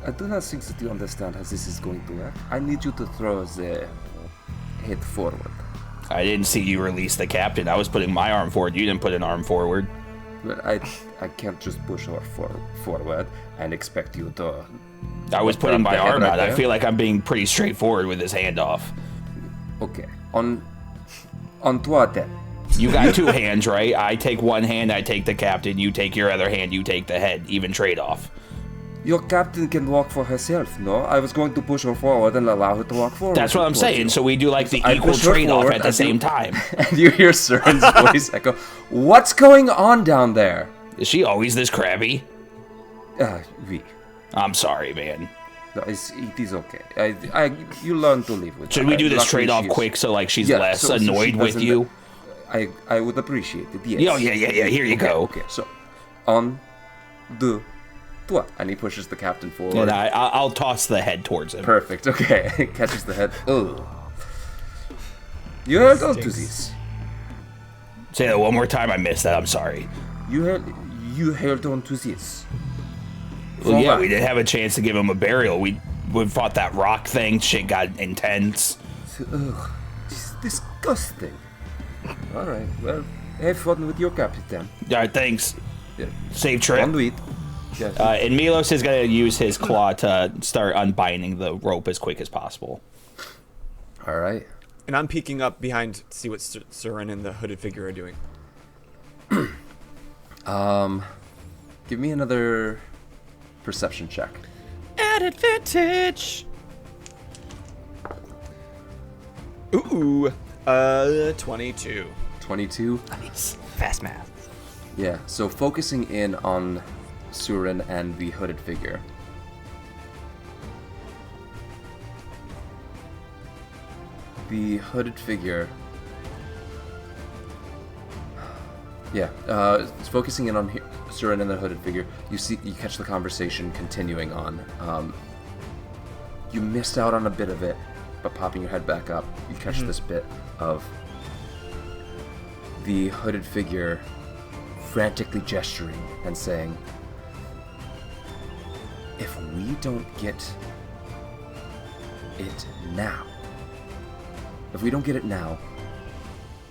I do not think that you understand how this is going to work. I need you to throw the head forward. I didn't see you release the captain. I was putting my arm forward. You didn't put an arm forward. But I can't just push her forward and expect you to... I was putting my arm out. Right I feel like I'm being pretty straightforward with his hand off. Okay. On toi, then. You got 2 hands, right? I take one hand, I take the captain. You take your other hand, you take the head. Even trade-off. Your captain can walk for herself, no? I was going to push her forward and allow her to walk forward. That's what I'm saying. So we do like the equal trade-off at the same time. And you hear Søren's voice echo, "What's going on down there?" Is she always this crabby? Oui. I'm sorry, man. No, it is okay. You learn to live with Should her. we do this Luckily trade-off she's- quick so like she's Yeah, less so she annoyed with doesn't- you? I would appreciate it, yes. Oh, yeah. Here you go. Okay, so, on deux, toi. And he pushes the captain forward. And I'll toss the head towards him. Perfect, okay. Catches the head. Ugh. You held on to this. Say that one more time. I missed that. I'm sorry. You held on to this. Well, yeah, For we didn't have a chance to give him a burial. We we fought that rock thing. Shit got intense. Ugh, this is disgusting. All right, well, have fun with your captain. All right, thanks. Yeah. Safe trip. Conduit. Yeah. And Milos is going to use his claw to start unbinding the rope as quick as possible. All right. And I'm peeking up behind to see what Surin and the hooded figure are doing. Give me another perception check. At advantage. Ooh, 22. 22. Nice. Fast math. Yeah. So focusing in on Surin and the hooded figure. The hooded figure. Yeah, focusing in on Surin and the hooded figure, you catch the conversation continuing on. You missed out on a bit of it, but popping your head back up, you catch this bit of the hooded figure frantically gesturing and saying, "If we don't get it now,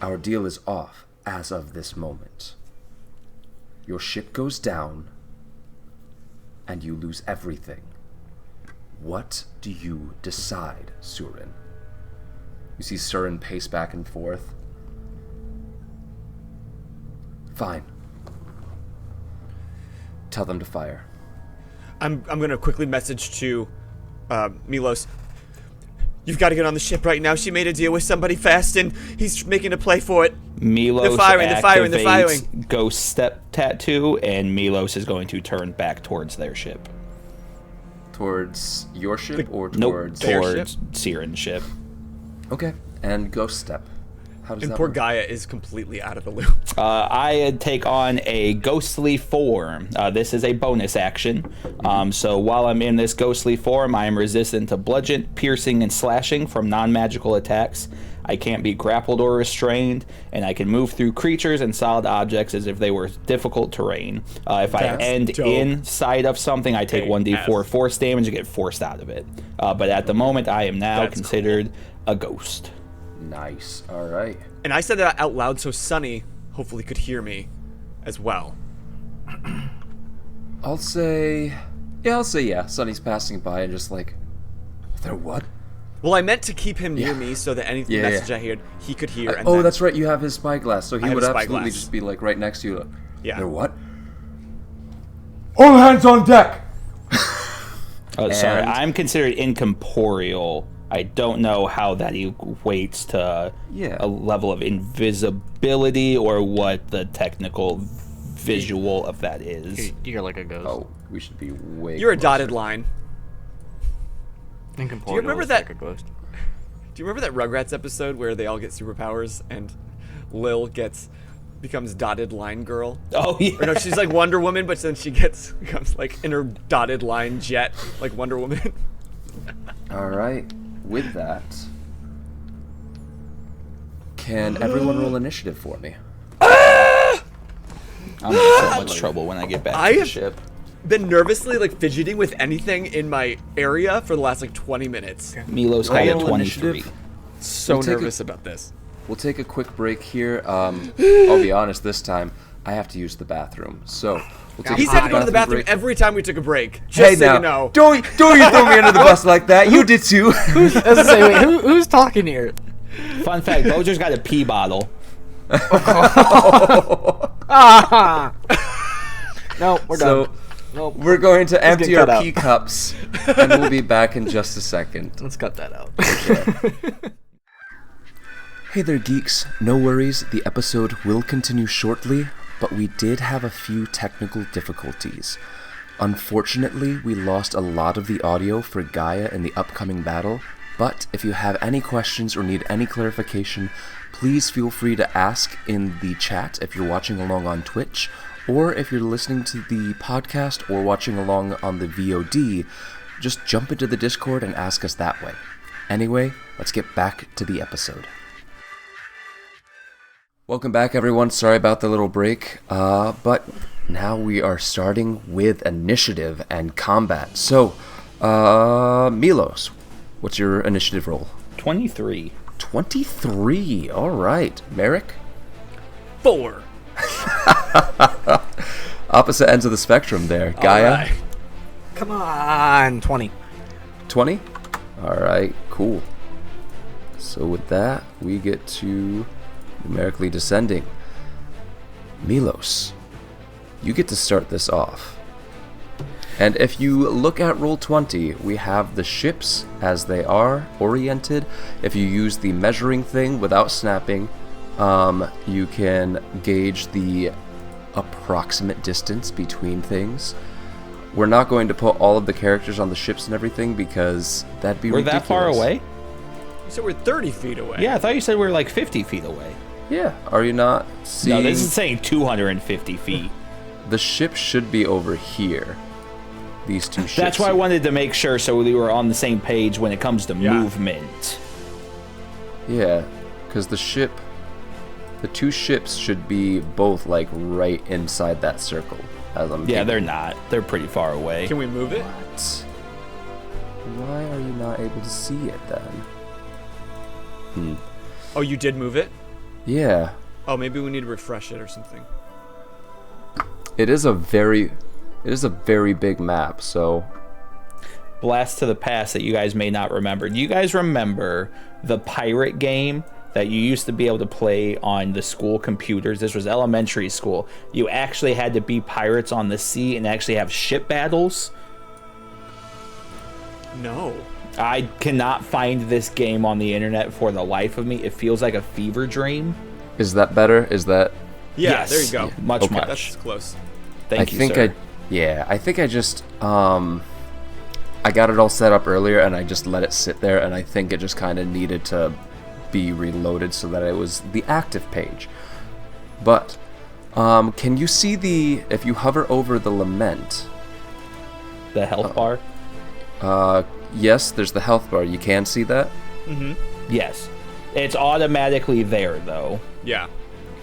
our deal is off as of this moment. Your ship goes down, and you lose everything. What do you decide, Surin?" You see Surin pace back and forth. "Fine. Tell them to fire." I'm gonna quickly message to Milos. You've got to get on the ship right now. She made a deal with somebody fast, and he's making a play for it. Milos they're firing. Ghost Step Tattoo, and Milos is going to turn back towards their ship. Towards your ship or towards... Nope, towards Siren's ship. Okay, and Ghost Step. How does And that poor work? Gaia is completely out of the loop. I take on a ghostly form. This is a bonus action. So while I'm in this ghostly form, I am resistant to bludgeon, piercing, and slashing from non-magical attacks. I can't be grappled or restrained, and I can move through creatures and solid objects as if they were difficult terrain. If I end inside of something, I take 1d4 force damage and get forced out of it. But at the moment, I am now considered a ghost. Nice. All right. And I said that out loud so Sunny hopefully could hear me as well. I'll say yeah. Sonny's passing by and just like, "They're what?" Well, I meant to keep him near me so that any message I heard, he could hear. And oh, that's right. You have his spyglass, so he would absolutely spyglass. just be like right next to you. Yeah. "They're what?" "All hands on deck!" Oh, sorry. I'm considered incorporeal. I don't know how that equates to a level of invisibility or what the technical visual of that is. You're like a ghost. Oh, we should be way You're a closer. dotted line. Incorporeal. Do you remember is that? like a ghost. Do you remember that Rugrats episode where they all get superpowers and Lil becomes dotted line girl? Oh yeah. Or no, she's like Wonder Woman, but then she becomes like in her dotted line jet like Wonder Woman. All right. With that, can everyone roll initiative for me? I'm in so much trouble when I get back to the ship. Been nervously like fidgeting with anything in my area for the last like 20 minutes. Milos got a 23. Initiative. So nervous about this. We'll take a quick break here. I'll be honest, this time I have to use the bathroom. So we'll take He's a had quick to go to the bathroom break. every time we took a break. Just Hey so now, you know. don't you throw me under the bus like that. You did too. Who's talking here? Fun fact, Boser's got a pee bottle. No, we're done. Nope. We're going to empty our pee cups, and we'll be back in just a second. Let's cut that out. Okay. Hey there, geeks. No worries, the episode will continue shortly, but we did have a few technical difficulties. Unfortunately, we lost a lot of the audio for Gaia in the upcoming battle, but if you have any questions or need any clarification, please feel free to ask in the chat if you're watching along on Twitch, or if you're listening to the podcast or watching along on the VOD, just jump into the Discord and ask us that way. Anyway, let's get back to the episode. Welcome back, everyone. Sorry about the little break, but now we are starting with initiative and combat. So, Milos, what's your initiative roll? 23. 23. All right. Merrick? 4. Opposite ends of the spectrum there. Gaia? All right. Come on, 20. 20? All right, cool. So with that, we get to numerically descending. Milos, you get to start this off. And if you look at roll 20, we have the ships as they are oriented. If you use the measuring thing without snapping, you can gauge the approximate distance between things. We're not going to put all of the characters on the ships and everything because that'd be ridiculous. We're that far away? You said we're 30 feet away. Yeah, I thought you said we were like 50 feet away. Yeah, are you not seeing? No, this is saying 250 feet. The ship should be over here. These two ships. That's why I wanted to make sure so we were on the same page when it comes to Yeah. movement. Yeah, because the two ships should be both like right inside that circle. As I'm Yeah, thinking. they're not. They're pretty far away. Can we move it? What? Why are you not able to see it then? Oh, you did move it? Yeah, Oh, maybe we need to refresh it or something. it is a very big map. So Blast to the past that you guys may not remember. Do you guys remember the pirate game that you used to be able to play on the school computers? This was elementary school. You actually had to be pirates on the sea and actually have ship battles. No. I cannot find this game on the internet for the life of me. It feels like a fever dream. is that better? Is that? Yeah, Yes. there you go. Much, Okay. much. That's close. Thank you, sir. I think I just I got it all set up earlier and I just let it sit there, and I think it just kind of needed to be reloaded so that it was the active page. But can you see if you hover over the lament? The health bar? Yes, there's the health bar. You can see that? Yes. It's automatically there, though. Yeah.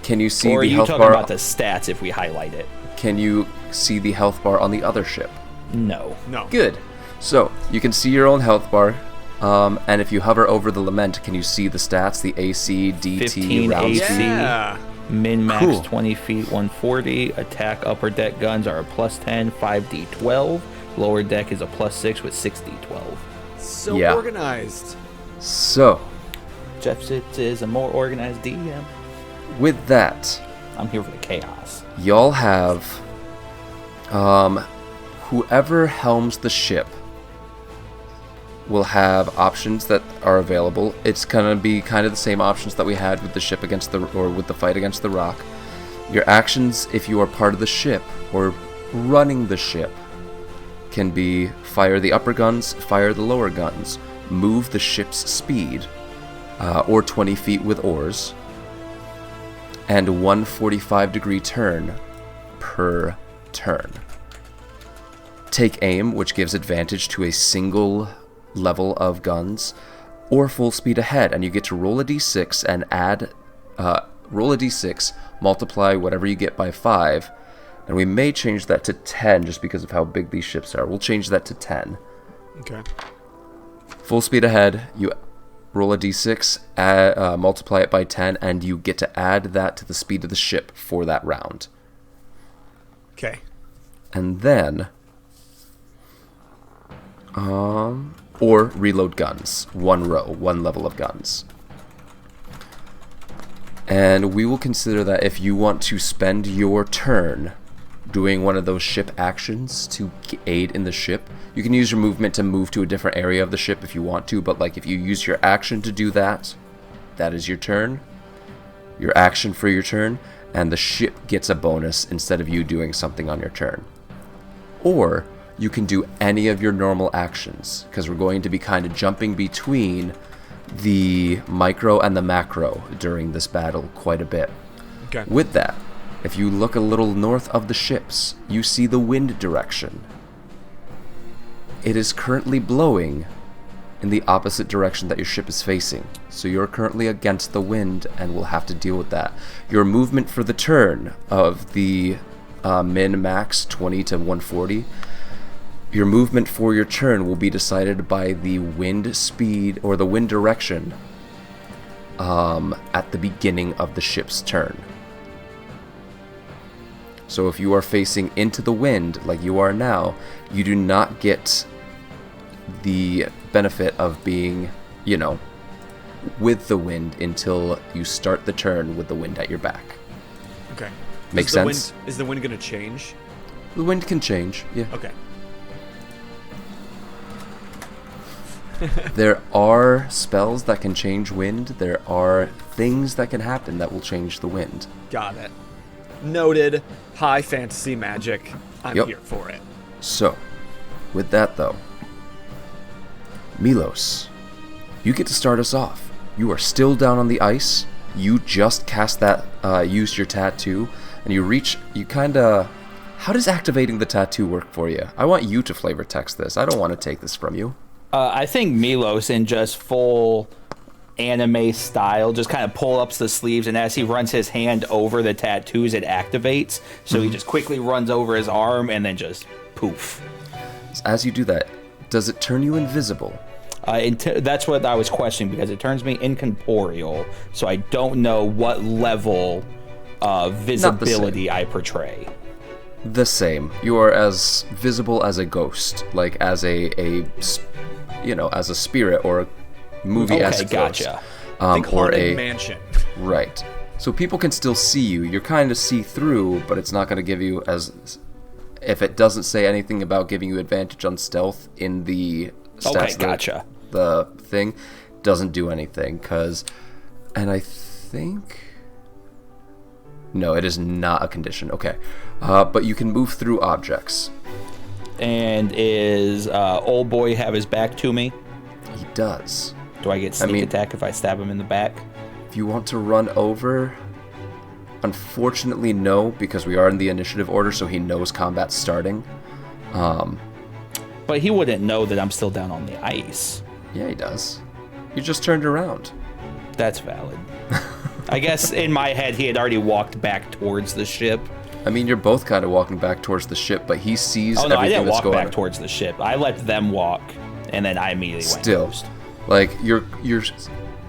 Can you see Or are the you health talking bar? about the stats if we highlight it? Can you see the health bar on the other ship? No. No. Good. So you can see your own health bar. And if you hover over the lament, can you see the stats? The AC, DT, 15 round AC. speed. Yeah. Min max Cool. 20 feet, 140. Attack upper deck guns are a plus 10, 5d12. Lower deck is a plus 6 with 6d12. So Yeah. organized. So Jeff Sitz is a more organized DM. with that, I'm here for the chaos. y'all have whoever helms the ship will have options that are available. It's gonna be kind of the same options that we had with the ship with the fight against the rock. Your actions, if you are part of the ship or running the ship, can be fire the upper guns, fire the lower guns, move the ship's speed, or 20 feet with oars, and 145-degree turn per turn. Take aim, which gives advantage to a single level of guns, or full speed ahead, and you get to roll a d6 and roll a d6, multiply whatever you get by 5, and we may change that to 10 just because of how big these ships are. We'll change that to 10. Okay. Full speed ahead, you roll a d6, multiply it by 10, and you get to add that to the speed of the ship for that round. Okay. And then, or reload guns. One row, one level of guns. And we will consider that if you want to spend your turn doing one of those ship actions to aid in the ship, you can use your movement to move to a different area of the ship if you want to, but like if you use your action to do that, that is your turn, your action for your turn, and the ship gets a bonus instead of you doing something on your turn. Or you can do any of your normal actions, because we're going to be kind of jumping between the micro and the macro during this battle quite a bit. Okay. With that, if you look a little north of the ships, you see the wind direction. It is currently blowing in the opposite direction that your ship is facing. So you're currently against the wind and will have to deal with that. Your movement for the turn of the min max 20 to 140 Your movement for your turn will be decided by the wind speed or the wind direction at the beginning of the ship's turn. So if you are facing into the wind like you are now, you do not get the benefit of being, with the wind until you start the turn with the wind at your back. Okay. Makes sense? Is the wind going to change? The wind can change, yeah. Okay. There are spells that can change wind. There are things that can happen that will change the wind. Got it. Noted. High fantasy magic. I'm here for it. So, with that though, Milos, you get to start us off. You are still down on the ice. You just cast that, used your tattoo, and how does activating the tattoo work for you? I want you to flavor text this. I don't want to take this from you. I think Milos, in just full anime style, just kind of pull up the sleeves, and as he runs his hand over the tattoos, it activates. So he just quickly runs over his arm, and then just poof. As you do that, does it turn you invisible? That's what I was questioning, because it turns me incorporeal, so I don't know what level of visibility I portray. The same. You are as visible as a ghost, like as a as a spirit or a movie-esque ghost. Gotcha. Think Haunted Mansion. Right. So people can still see you. You're kind of see-through, but it's not going to give you as... If it doesn't say anything about giving you advantage on stealth in the stats, okay, gotcha. The thing doesn't do anything, because... And I think... No, it is not a condition. Okay. But you can move through objects. And is old boy have his back to me? He does. Do I get sneak attack if I stab him in the back? If you want to run over... Unfortunately, no, because we are in the initiative order, so he knows combat's starting. But he wouldn't know that I'm still down on the ice. Yeah, he does. You just turned around. That's valid. I guess in my head he had already walked back towards the ship. I mean, you're both kind of walking back towards the ship, but he sees everything that's going on. I didn't walk back towards the ship. I let them walk, and then I immediately went toast. Like, you're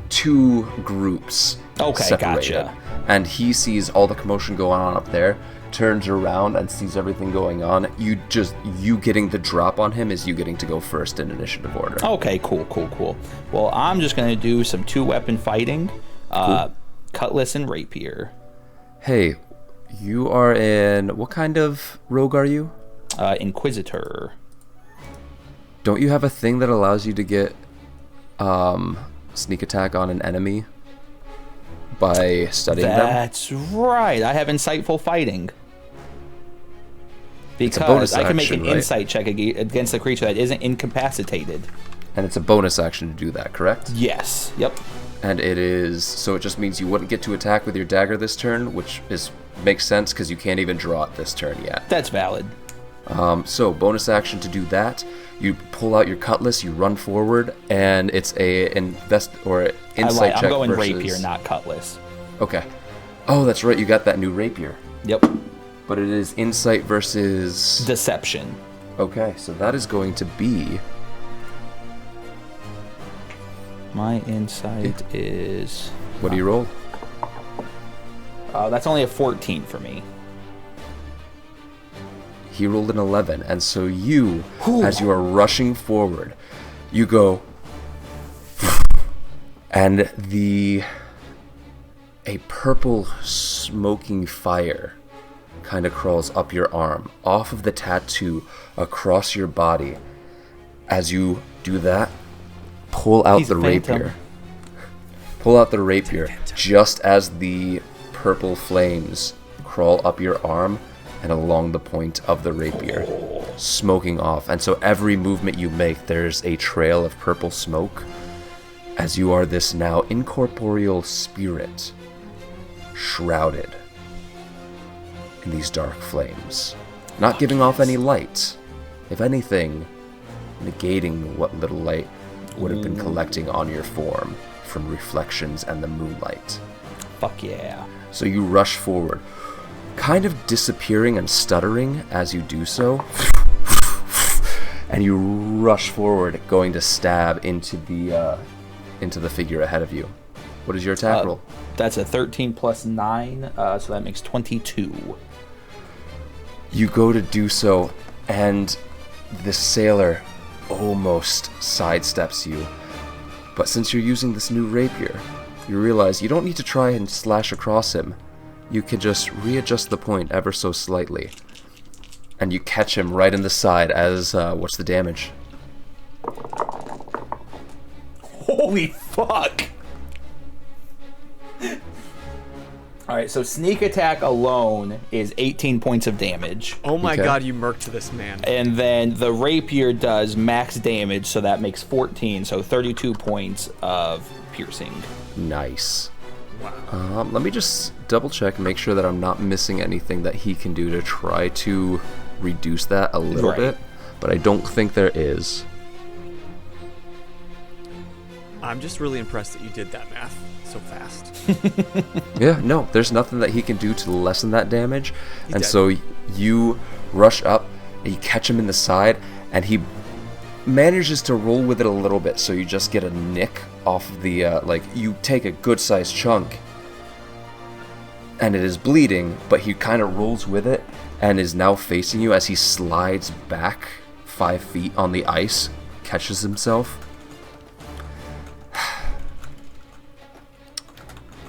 two groups separated. Gotcha. And he sees all the commotion going on up there, turns around and sees everything going on. You getting the drop on him is you getting to go first in initiative order. Okay, cool. Well, I'm just going to do some 2-weapon fighting. Cool. Cutlass and rapier. Hey, you are in... What kind of rogue are you? Inquisitor. Don't you have a thing that allows you to get sneak attack on an enemy by studying them? That's right. I have insightful fighting. Because I can make an insight check against a creature that isn't incapacitated. And it's a bonus action to do that, correct? Yes. Yep. And it is... So it just means you wouldn't get to attack with your dagger this turn, which makes sense because you can't even draw it this turn yet. That's valid. So bonus action to do that. You pull out your cutlass, you run forward, and it's insight check. I'm going versus... rapier, not cutlass. Okay. Oh, that's right. You got that new rapier. Yep. But it is insight versus... Deception. Okay, so that is going to be... My insight is... What do you roll? That's only a 14 for me. He rolled an 11, and so you, as you are rushing forward, you go... And a purple smoking fire kind of crawls up your arm, off of the tattoo, across your body. As you do that, pull out the rapier. Pull out the rapier just as the purple flames crawl up your arm and along the point of the rapier, smoking off. And so every movement you make, there's a trail of purple smoke as you are this now incorporeal spirit shrouded in these dark flames, not giving off any light. If anything, negating what little light would have been collecting on your form from reflections and the moonlight. Fuck yeah. So you rush forward, kind of disappearing and stuttering as you do so. and you rush forward, going to stab into the figure ahead of you. What is your attack roll? That's a 13 plus 9, so that makes 22. You go to do so, and the sailor almost sidesteps you. But since you're using this new rapier, you realize you don't need to try and slash across him. You can just readjust the point ever so slightly. And you catch him right in the side as, what's the damage? Holy fuck! Alright, so sneak attack alone is 18 points of damage. Oh my god, you murked this man. And then the rapier does max damage, so that makes 14, so 32 points of piercing. Nice. Wow. Let me just double check and make sure that I'm not missing anything that he can do to try to reduce that a little bit, but I don't think there is. I'm just really impressed that you did that math so fast. Yeah, no, there's nothing that he can do to lessen that damage. So you rush up, and you catch him in the side, and he manages to roll with it a little bit, so you just get a nick off the, you take a good-sized chunk, and it is bleeding, but he kind of rolls with it, and is now facing you as he slides back 5 feet on the ice, catches himself.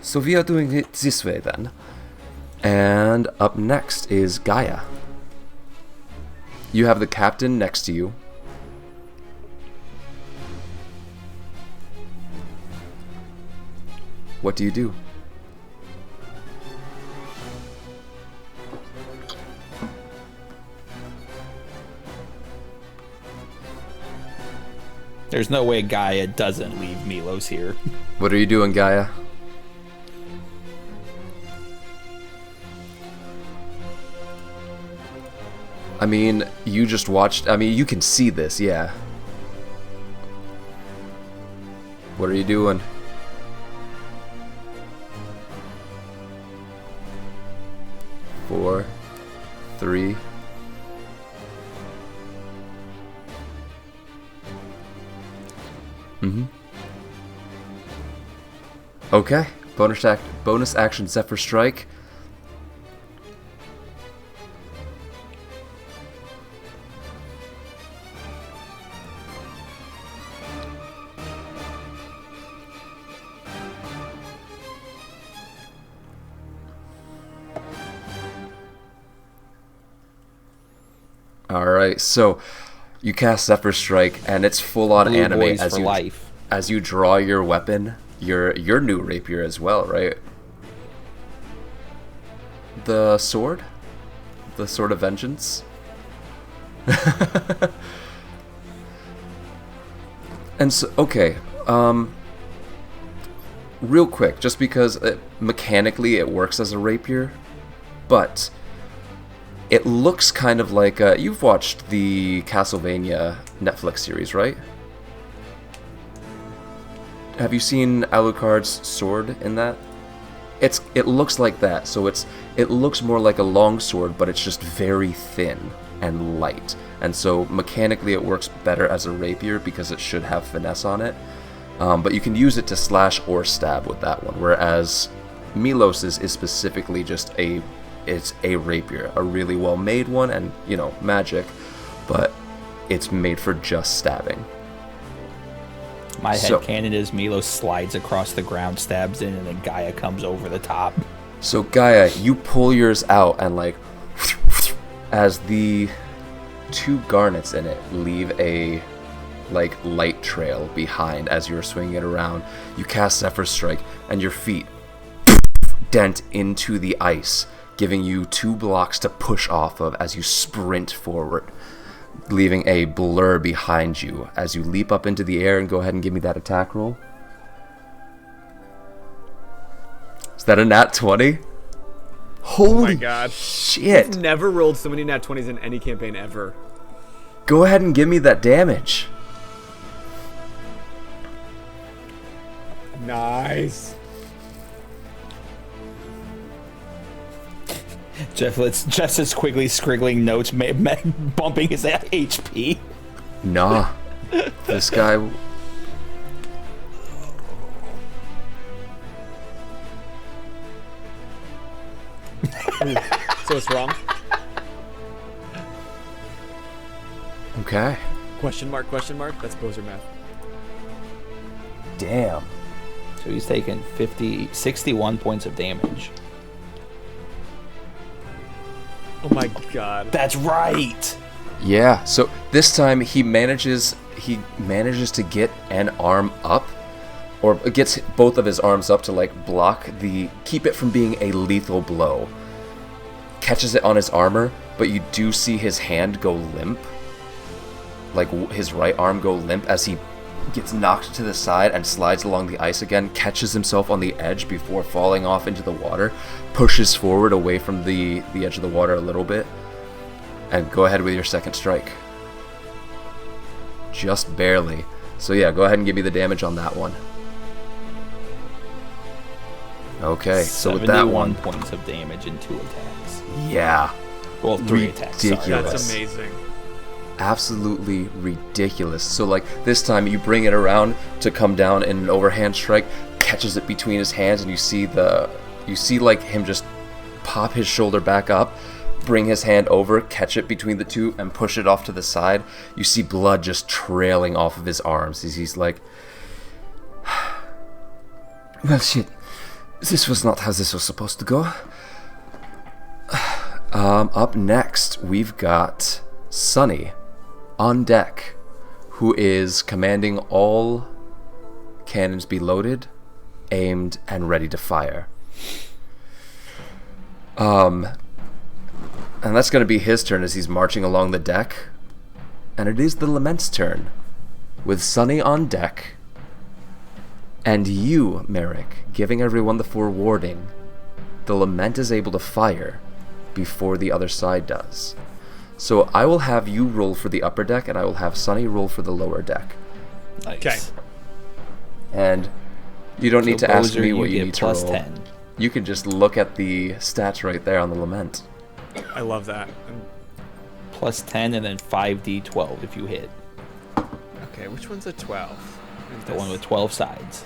So we are doing it this way then. And up next is Gaia. You have the captain next to you. What do you do? There's no way Gaia doesn't leave Milos here. What are you doing, Gaia? I mean, you just watched... I mean, you can see this, yeah. What are you doing? Four, three. Okay. Bonus action Zephyr Strike. Alright, so you cast Zephyr Strike, and it's full-on Blue anime boys as for you life. As you draw your weapon, your new rapier as well, right? The sword? The Sword of Vengeance? And so, okay, real quick, just because mechanically it works as a rapier, but it looks kind of like, you've watched the Castlevania Netflix series, right? Have you seen Alucard's sword in that? It looks like that, so it looks more like a long sword, but it's just very thin and light. And so mechanically it works better as a rapier because it should have finesse on it. But you can use it to slash or stab with that one, whereas Milos's is specifically just it's a rapier, a really well made one, and magic, but it's made for just stabbing. My headcanon is Milos slides across the ground, stabs in, and then Gaia comes over the top. So Gaia, you pull yours out, and as the two garnets in it leave a light trail behind as you're swinging it around, you cast Zephyr Strike, and your feet dent into the ice, giving you 2 blocks to push off of as you sprint forward, leaving a blur behind you as you leap up into the air. And go ahead and give me that attack roll. Is that a nat 20? Holy oh my god. Shit. I've never rolled so many nat 20s in any campaign ever. Go ahead and give me that damage. Nice. Jeff is quickly scriggling notes, bumping his HP. Nah. This guy... So it's wrong? Okay. Question mark, question mark? That's Boser math. Damn. So he's taken 61 points of damage. Oh my god. That's right! Yeah, so this time he manages to get an arm up, or gets both of his arms up to like keep it from being a lethal blow. Catches it on his armor, but you do see his hand go limp. Like his right arm go limp as he gets knocked to the side and slides along the ice again, catches himself on the edge before falling off into the water, pushes forward away from the edge of the water a little bit, and go ahead with your second strike. Just barely. So yeah, go ahead and give me the damage on that one. Okay, so with that one... 71 points of damage in 2 attacks. Yeah. Well, 3 attacks. Sorry. That's amazing. Absolutely ridiculous. So like this time you bring it around to come down in an overhand strike, catches it between his hands, and you see like him just pop his shoulder back up, bring his hand over, catch it between the two, and push it off to the side. You see blood just trailing off of his arms. He's like, well, shit, this was not how this was supposed to go. Up next, we've got Sunny on deck, who is commanding all cannons be loaded, aimed, and ready to fire. And that's going to be his turn as he's marching along the deck. And it is the Lament's turn, with Sunny on deck, and you, Merrick, giving everyone the forewarning. The Lament is able to fire before the other side does. So I will have you roll for the upper deck, and I will have Sunny roll for the lower deck. Nice. Okay. And you don't need to ask me what you need to roll. +10. You can just look at the stats right there on the Lament. I love that. +10 and then 5d12 if you hit. Okay, which one's a 12? The one with 12 sides.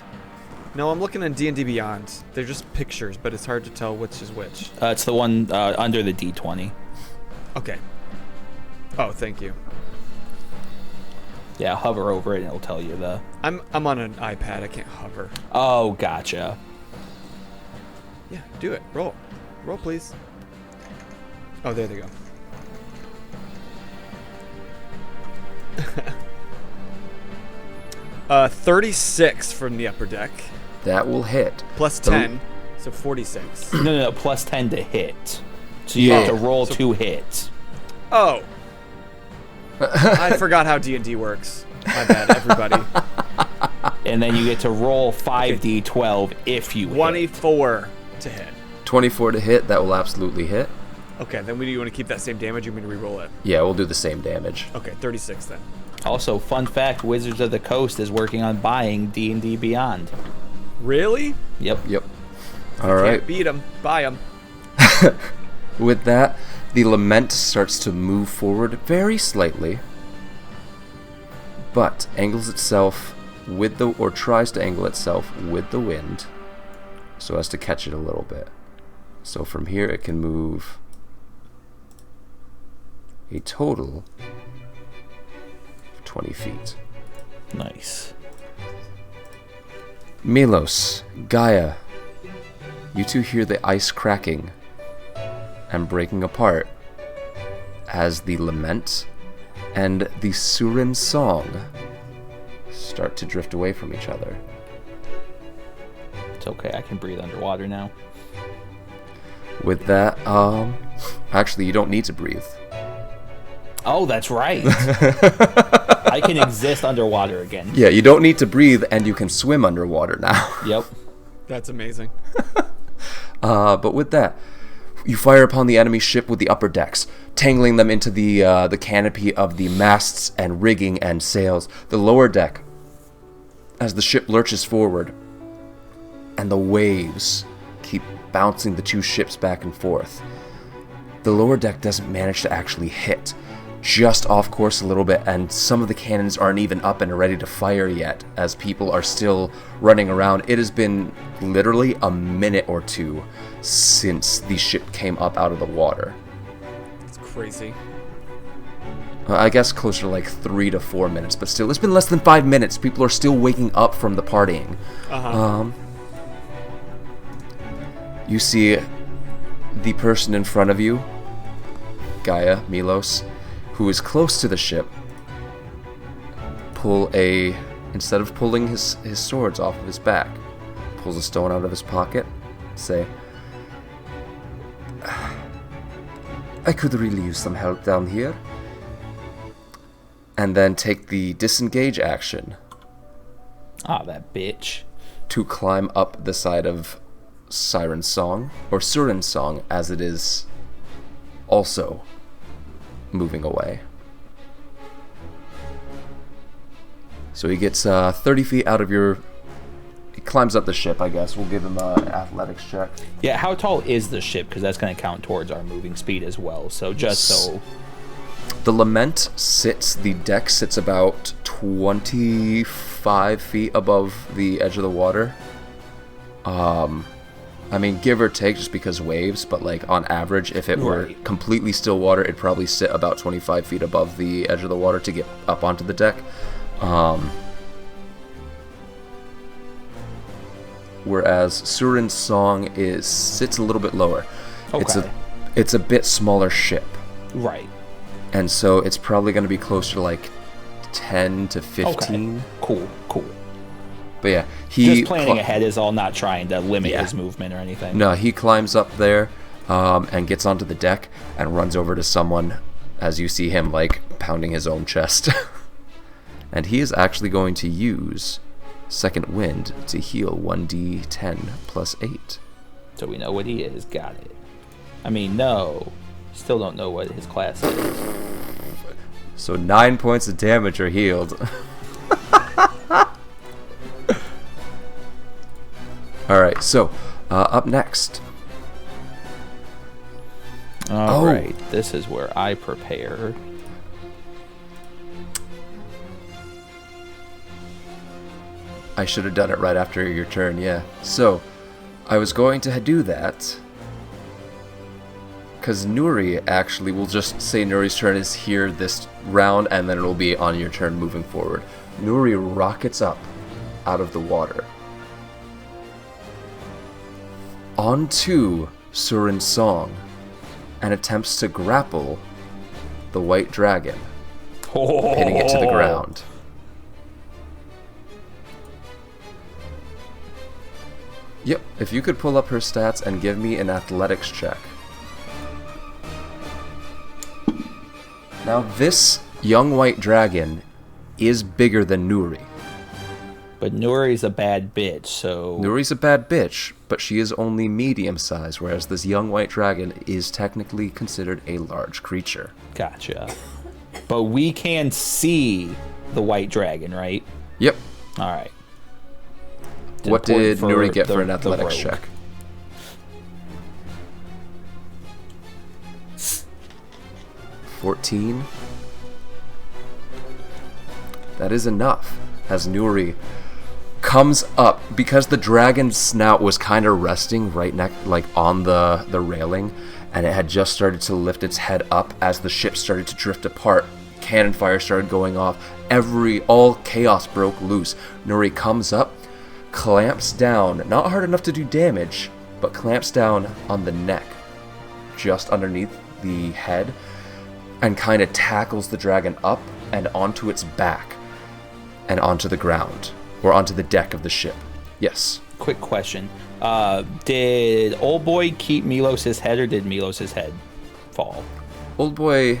No, I'm looking at D&D Beyond. They're just pictures, but it's hard to tell which is which. It's the one under the d20. Okay. Oh, thank you. Yeah, hover over it and it'll tell you the... I'm on an iPad. I can't hover. Oh, gotcha. Yeah, do it. Roll. Roll, please. Oh, there they go. 36 from the upper deck. That will hit. Plus 10, so 46. No, +10 to hit. So you have to roll 2 hits. Oh. I forgot how D&D works. My bad, everybody. And then you get to roll 5d12 if you 24 to hit. 24 to hit, that will absolutely hit. Okay, then you want to keep that same damage? You want me to re-roll it? Yeah, we'll do the same damage. Okay, 36 then. Also, fun fact, Wizards of the Coast is working on buying D&D Beyond. Really? Yep. All right. Can't beat them. Buy them. With that, the Lament starts to move forward very slightly, but angles itself tries to angle itself with the wind so as to catch it a little bit. So from here it can move a total of 20 feet. Nice. Milos, Gaia, you two hear the ice cracking and breaking apart as the Lament and the Surin song start to drift away from each other. It's okay, I can breathe underwater now. With that, actually you don't need to breathe. Oh, that's right. I can exist underwater again. Yeah, you don't need to breathe, and you can swim underwater now. Yep. That's amazing. But with that, you fire upon the enemy ship with the upper decks, tangling them into the canopy of the masts and rigging and sails. The lower deck, as the ship lurches forward, and the waves keep bouncing the two ships back and forth. The lower deck doesn't manage to actually hit, just off course a little bit, and some of the cannons aren't even up and ready to fire yet, as people are still running around. It has been literally a minute or two since the ship came up out of the water. It's crazy. I guess closer to like 3 to 4 minutes, but still, it's been less than 5 minutes. People are still waking up from the partying. You see the person in front of you, Gaia, Milos, who is close to the ship, instead of pulling his swords off of his back, pulls a stone out of his pocket, say, I could really use some help down here. And then take the disengage action. Ah, that bitch. To climb up the side of Siren's Song, or Surin's Song, as it is also moving away. So he gets 30 feet out of your... He climbs up the ship, I guess. We'll give him an athletics check. Yeah, how tall is the ship? Because that's going to count towards our moving speed as well. So just so... The Lament the deck sits about 25 feet above the edge of the water. I mean, give or take, just because waves, but like on average, if it were completely still water, it'd probably sit about 25 feet above the edge of the water to get up onto the deck. Whereas Surin's Song sits a little bit lower. Okay. It's a bit smaller ship. Right. And so it's probably going to be closer to like 10 to 15. Okay. Cool. But yeah, just planning ahead is all, not trying to limit his movement or anything. No, he climbs up there and gets onto the deck and runs over to someone, as you see him like pounding his own chest. And he is actually going to use Second Wind to heal 1d10 plus 8. So we know what he is. Got it. I mean, no. Still don't know what his class is. So 9 points of damage are healed. Alright, so up next. Alright, this is where I prepare. I should have done it right after your turn, yeah. So, I was going to do that, because Nuri actually, we'll just say Nuri's turn is here this round, and then it'll be on your turn moving forward. Nuri rockets up out of the water onto Surin's Song and attempts to grapple the white dragon, pinning it to the ground. Yep, if you could pull up her stats and give me an athletics check. Now this young white dragon is bigger than Nuri. But Nuri's a bad bitch, so... Nuri's a bad bitch, but she is only medium-sized, whereas this young white dragon is technically considered a large creature. Gotcha. But we can see the white dragon, right? Yep. Alright. What did Nuri get for an athletics check? $14. That is enough, as Nuri comes up, because the dragon's snout was kind of resting right on the railing, and it had just started to lift its head up as the ship started to drift apart. Cannon fire started going off. All chaos broke loose. Nuri comes up, clamps down, not hard enough to do damage, but clamps down on the neck, just underneath the head, and kind of tackles the dragon up and onto its back and onto the ground, or onto the deck of the ship. Yes. Quick question. Did Old Boy keep Milos' head, or did Milos' head fall? Old Boy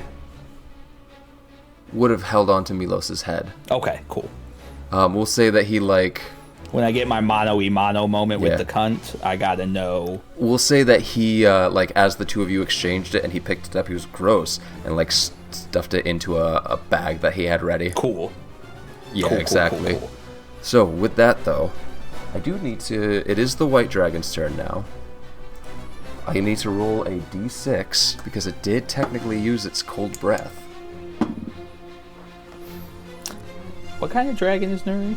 would have held on to Milos' head. Okay, cool. We'll say that he, when I get my mano-y-mano moment with the cunt, I gotta know. We'll say that he, as the two of you exchanged it and he picked it up, he was gross and, stuffed it into a bag that he had ready. Cool. Yeah, cool, exactly. Cool. So, with that, though, I do need to... It is the white dragon's turn now. I need to roll a d6, because it did technically use its cold breath. What kind of dragon is Nuri?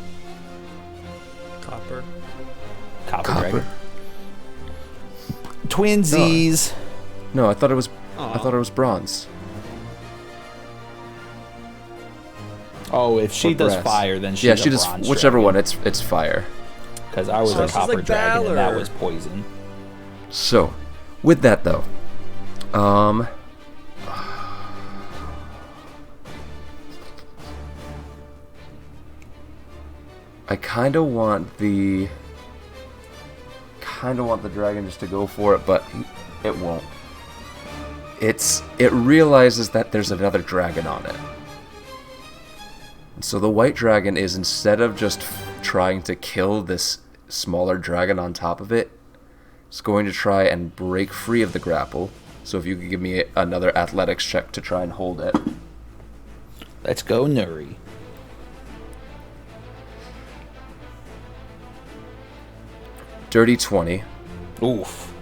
Copper. Copper dragon. Twinsies. No, I thought it was. I thought it was bronze. Oh, if she does fire, then she's she does whichever dragon. one. It's fire. Because I was a copper like dragon, and that was poison. So, with that though, I kind of want the dragon just to go for it, but it won't. It realizes that there's another dragon on it. So the white dragon is, instead of just trying to kill this smaller dragon on top of it, it's going to try and break free of the grapple. So if you could give me another athletics check to try and hold it. Let's go, Nuri. Dirty 20. Oof.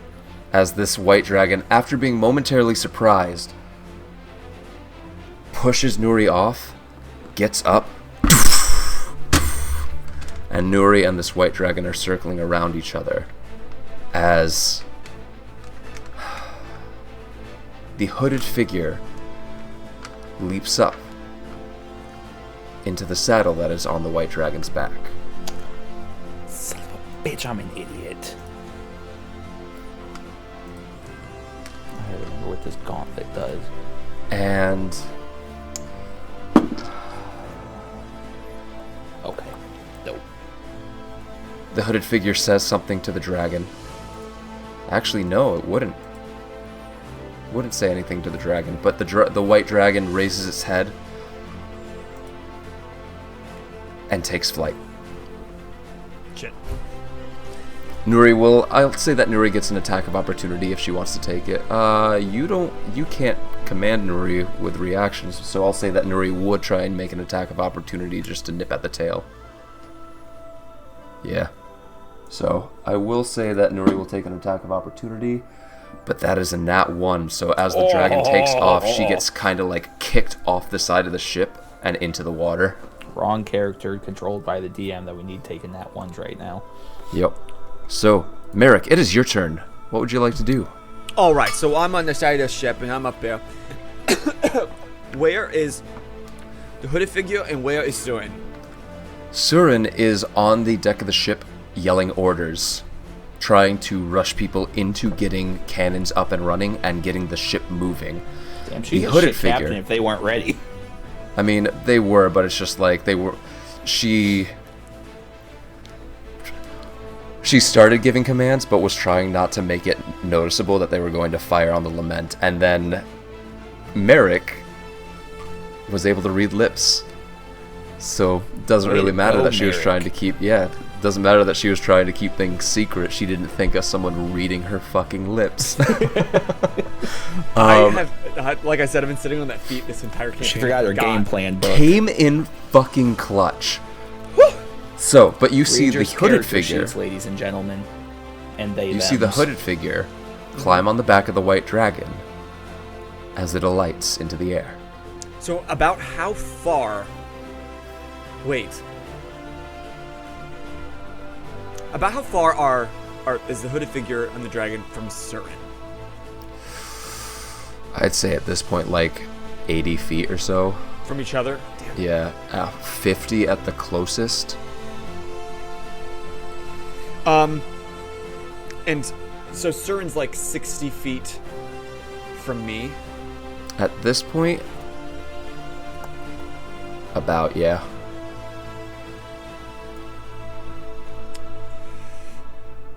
As this white dragon, after being momentarily surprised, pushes Nuri off, gets up, and Nuri and this white dragon are circling around each other as the hooded figure leaps up into the saddle that is on the white dragon's back. Son of a bitch, I'm an idiot. I don't remember what this gauntlet does. And okay. Nope. The hooded figure says something to the dragon. Actually, no, it wouldn't. Wouldn't say anything to the dragon, but the white dragon raises its head and takes flight. Shit. I'll say that Nuri gets an attack of opportunity if she wants to take it. You can't command Nuri with reactions, so I'll say that Nuri would try and make an attack of opportunity just to nip at the tail. Yeah. So, I will say that Nuri will take an attack of opportunity, but that is a nat 1, so as the dragon takes off, she gets kind of like kicked off the side of the ship and into the water. Wrong character controlled by the DM that we need taking nat 1s right now. Yep. So, Merrick, it is your turn. What would you like to do? Alright, so I'm on the side of the ship and I'm up there. Where is the hooded figure and where is Surin? Surin is on the deck of the ship yelling orders, trying to rush people into getting cannons up and running and getting the ship moving. Damn, she's a shit captain if they weren't ready. I mean, they were, but it's just like she started giving commands, but was trying not to make it noticeable that they were going to fire on the lament. And then Merrick was able to read lips. So it doesn't really matter that she was trying to keep... Yeah, it doesn't matter that she was trying to keep things secret. She didn't think of someone reading her fucking lips. Like I said, I've been sitting on that feet this entire campaign. She forgot her game plan book. Came in fucking clutch. So, but you see the hooded figure, sheets, ladies and gentlemen, and they. You see the hooded figure climb on the back of the white dragon as it alights into the air. So, about how far? Wait. About how far is the hooded figure and the dragon from Surin? I'd say at this point, like 80 feet or so. From each other? Damn. Yeah, 50 at the closest. And so Surin's like 60 feet from me. At this point, about, yeah.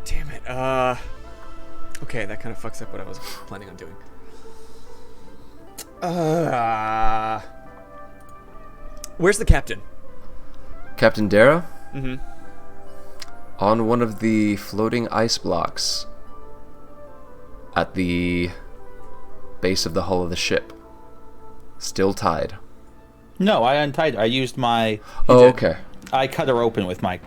Damn it. Okay, that kind of fucks up what I was planning on doing. Where's the captain? Captain Dara? Mm-hmm. On one of the floating ice blocks at the base of the hull of the ship. Still tied. No, I untied her. I used my... Oh, okay. I cut her open with my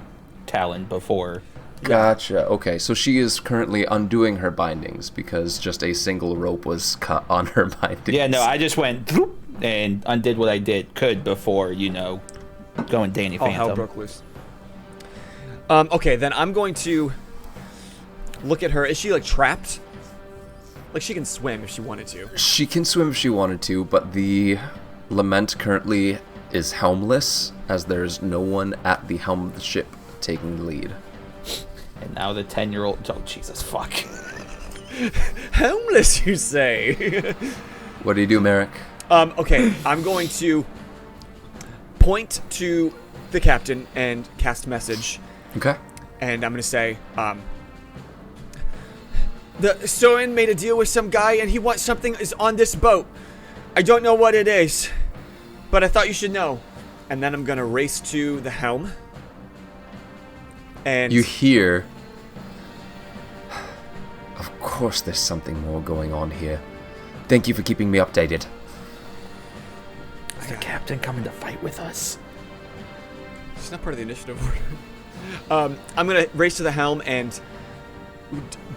talon before. Gotcha. Okay, so she is currently undoing her bindings because just a single rope was cut on her bindings. Yeah, no, I just went and undid what I could before, Going Danny Phantom. Oh, hell broke loose. Okay, then I'm going to look at her. Is she, like, trapped? Like, she can swim if she wanted to. She can swim if she wanted to, but the Lament currently is helmless, as there's no one at the helm of the ship taking the lead. And now the 10-year-old... Oh, Jesus, fuck. Helmless, you say? What do you do, Merrick? Okay, I'm going to point to the captain and cast message. Okay. And I'm going to say, the Soren made a deal with some guy and he wants something is on this boat. I don't know what it is, but I thought you should know. And then I'm going to race to the helm. And you hear... Of course there's something more going on here. Thank you for keeping me updated. Is the captain coming to fight with us? It's not part of the initiative order. I'm going to race to the helm, and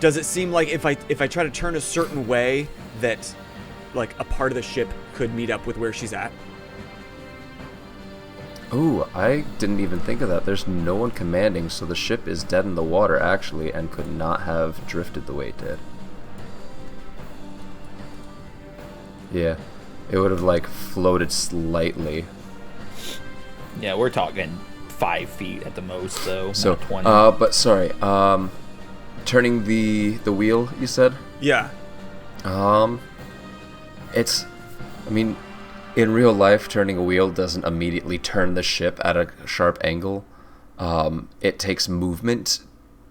does it seem like if I try to turn a certain way that like a part of the ship could meet up with where she's at? Oh, I didn't even think of that. There's no one commanding, so the ship is dead in the water, actually, and could not have drifted the way it did. Yeah, it would have, like, floated slightly. Yeah, we're talking 5 feet at the most, though. So, not 20. but sorry, turning the wheel, you said? Yeah. It's, I mean, in real life, turning a wheel doesn't immediately turn the ship at a sharp angle. It takes movement,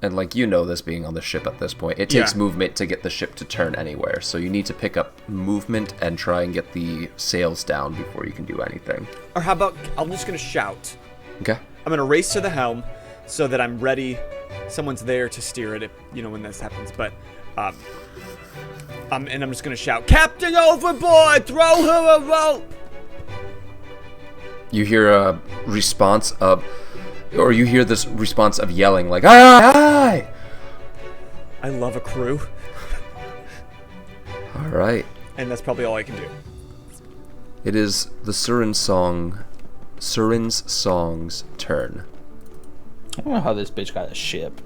and like you know this being on the ship at this point, it takes movement to get the ship to turn anywhere. So you need to pick up movement and try and get the sails down before you can do anything. Or how about, I'm just going to shout. Okay. I'm going to race to the helm so that I'm ready. Someone's there to steer it, if, you know, when this happens. But, and I'm just going to shout, "Captain overboard! Throw her a rope!" You hear a response of, or you hear this response of yelling, like, "Aye, aye!" I love a crew. All right. And that's probably all I can do. It is the Surin's song's turn. I don't know how this bitch got a ship.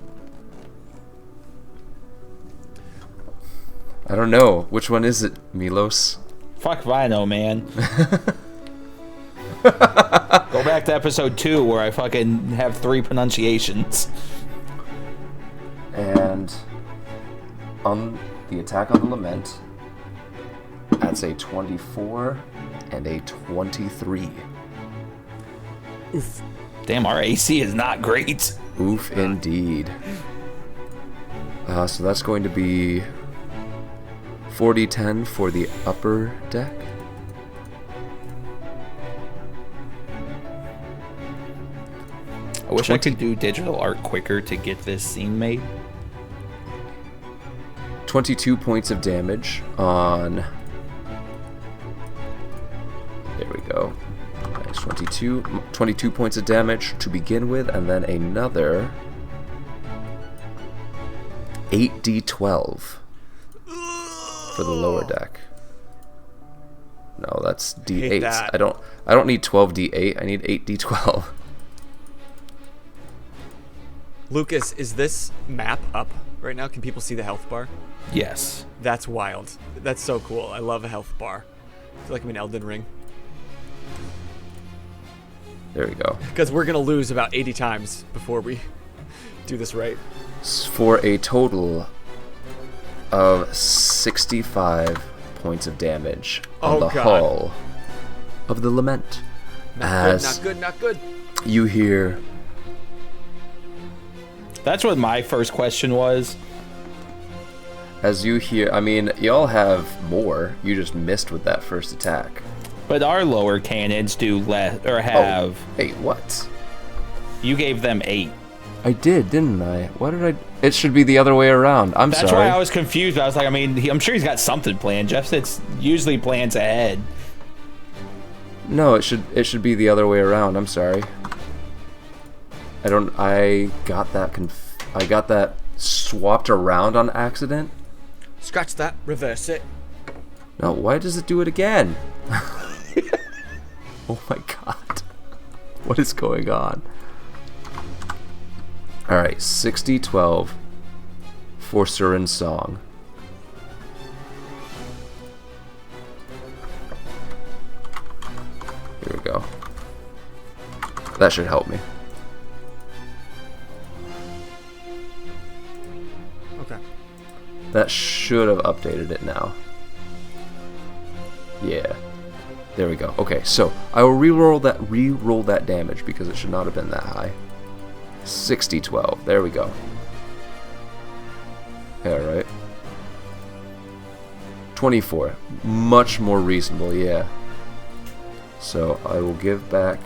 I don't know. Which one is it, Milos? Fuck if I know, man. Go back to episode 2 where I fucking have 3 pronunciations. And on the attack on the Lament, that's a 24 and a 23. Oof. Damn, our AC is not great. Oof, indeed. So that's going to be 40-10 for the upper deck. I wish I could do digital art quicker to get this scene made. 22 points of damage on... There we go. Nice, 22 points of damage to begin with, and then another 8d12 for the lower deck. No, that's d8. That. I don't need 12d8. I need 8d12. Lucas, is this map up right now? Can people see the health bar? Yes. That's wild. That's so cool. I love a health bar. I feel like I'm in Elden Ring. There we go. Because we're going to lose about 80 times before we do this right. For a total of 65 points of damage on the hull of the Lament. Not good, not good. You hear... That's what my first question was. As you hear... I mean, y'all have more. You just missed with that first attack. But our lower cannons do less, or have... Oh, hey, what? You gave them 8. I did, didn't I? What did I... It should be the other way around. I'm sorry. That's why I was confused. I was like, I mean, I'm sure he's got something planned. Jeff said usually plans ahead. No, it should be the other way around. I'm sorry. I got that swapped around on accident. Scratch that. Reverse it. No, why does it do it again? Oh my god. What is going on? Alright, 60-12 for Surin's song. Here we go. That should help me. Okay. That should have updated it now. Yeah. There we go. Okay, so I will re-roll that damage because it should not have been that high. 60-12. There we go. Alright. 24. Much more reasonable, yeah. So I will give back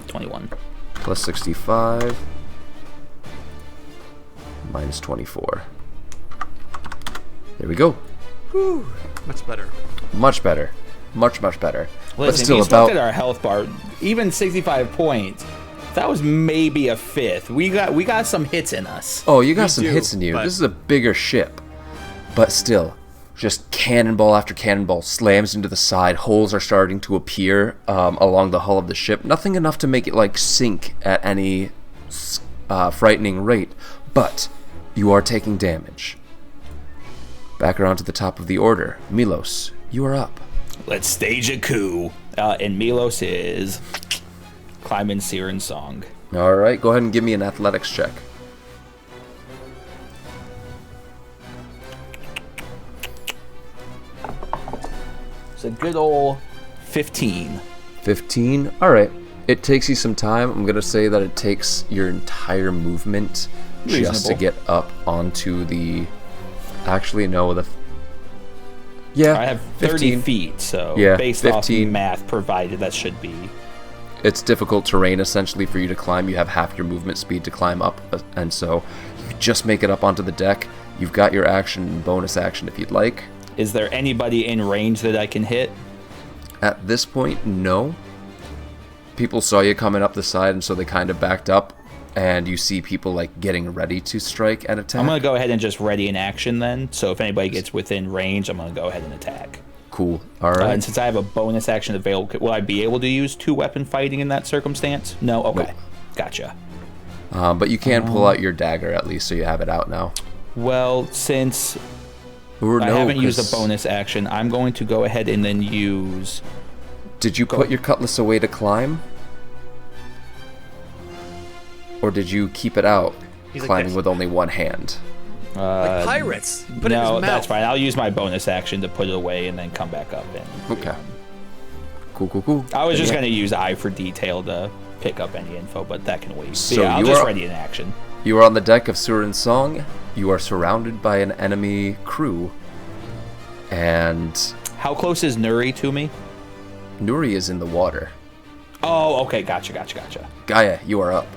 21. plus 65 minus 24. There we go. Whew. Much better. Much better. Much better. Listen, but still, if you about looked at our health bar, even 65 points, that was maybe a fifth. We got some hits in us. Oh, you got We some do, hits in you. but- This is a bigger ship. But still, just cannonball after cannonball slams into the side. Holes are starting to appear along the hull of the ship. Nothing enough to make it like sink at any frightening rate. But you are taking damage. Back around to the top of the order. Milos, you are up. Let's stage a coup. And Milos is climbing Siren's song. All right, go ahead and give me an athletics check. It's a good old 15. 15. All right. It takes you some time. I'm going to say that it takes your entire movement just to Reasonable. get up onto the... Actually, no. Yeah, I have 30 15. feet, so Yeah, based 15. off math provided, that should be. It's difficult terrain, essentially, for you to climb. You have half your movement speed to climb up, and so you just make it up onto the deck. You've got your action and bonus action if you'd like. Is there anybody in range that I can hit? At this point, no. People saw you coming up the side, and so they kind of backed up, and you see people like getting ready to strike and attack. I'm going to go ahead and just ready an action then. So if anybody gets within range, I'm going to go ahead and attack. Cool. All right. And since I have a bonus action available, will I be able to use 2-weapon fighting in that circumstance? No? Okay. Nope. Gotcha. But you can pull out your dagger at least, so you have it out now. Well, since Or I no, haven't used 'cause- a bonus action, I'm going to go ahead and then use... Did you put your cutlass away to climb? Or did you keep it out, He's like climbing this. with only one hand? Like pirates. Put it in his No, mouth. that's fine. I'll use my bonus action to put it away and then come back up. And Okay. Cool. I was just Yeah. going to use eye for detail to pick up any info, but that can wait. So yeah, I'll you just are- ready an action. You are on the deck of Surin's Song. You are surrounded by an enemy crew. And How close is Nuri to me? Nuri is in the water. Oh, okay. Gotcha. Gaia, you are up.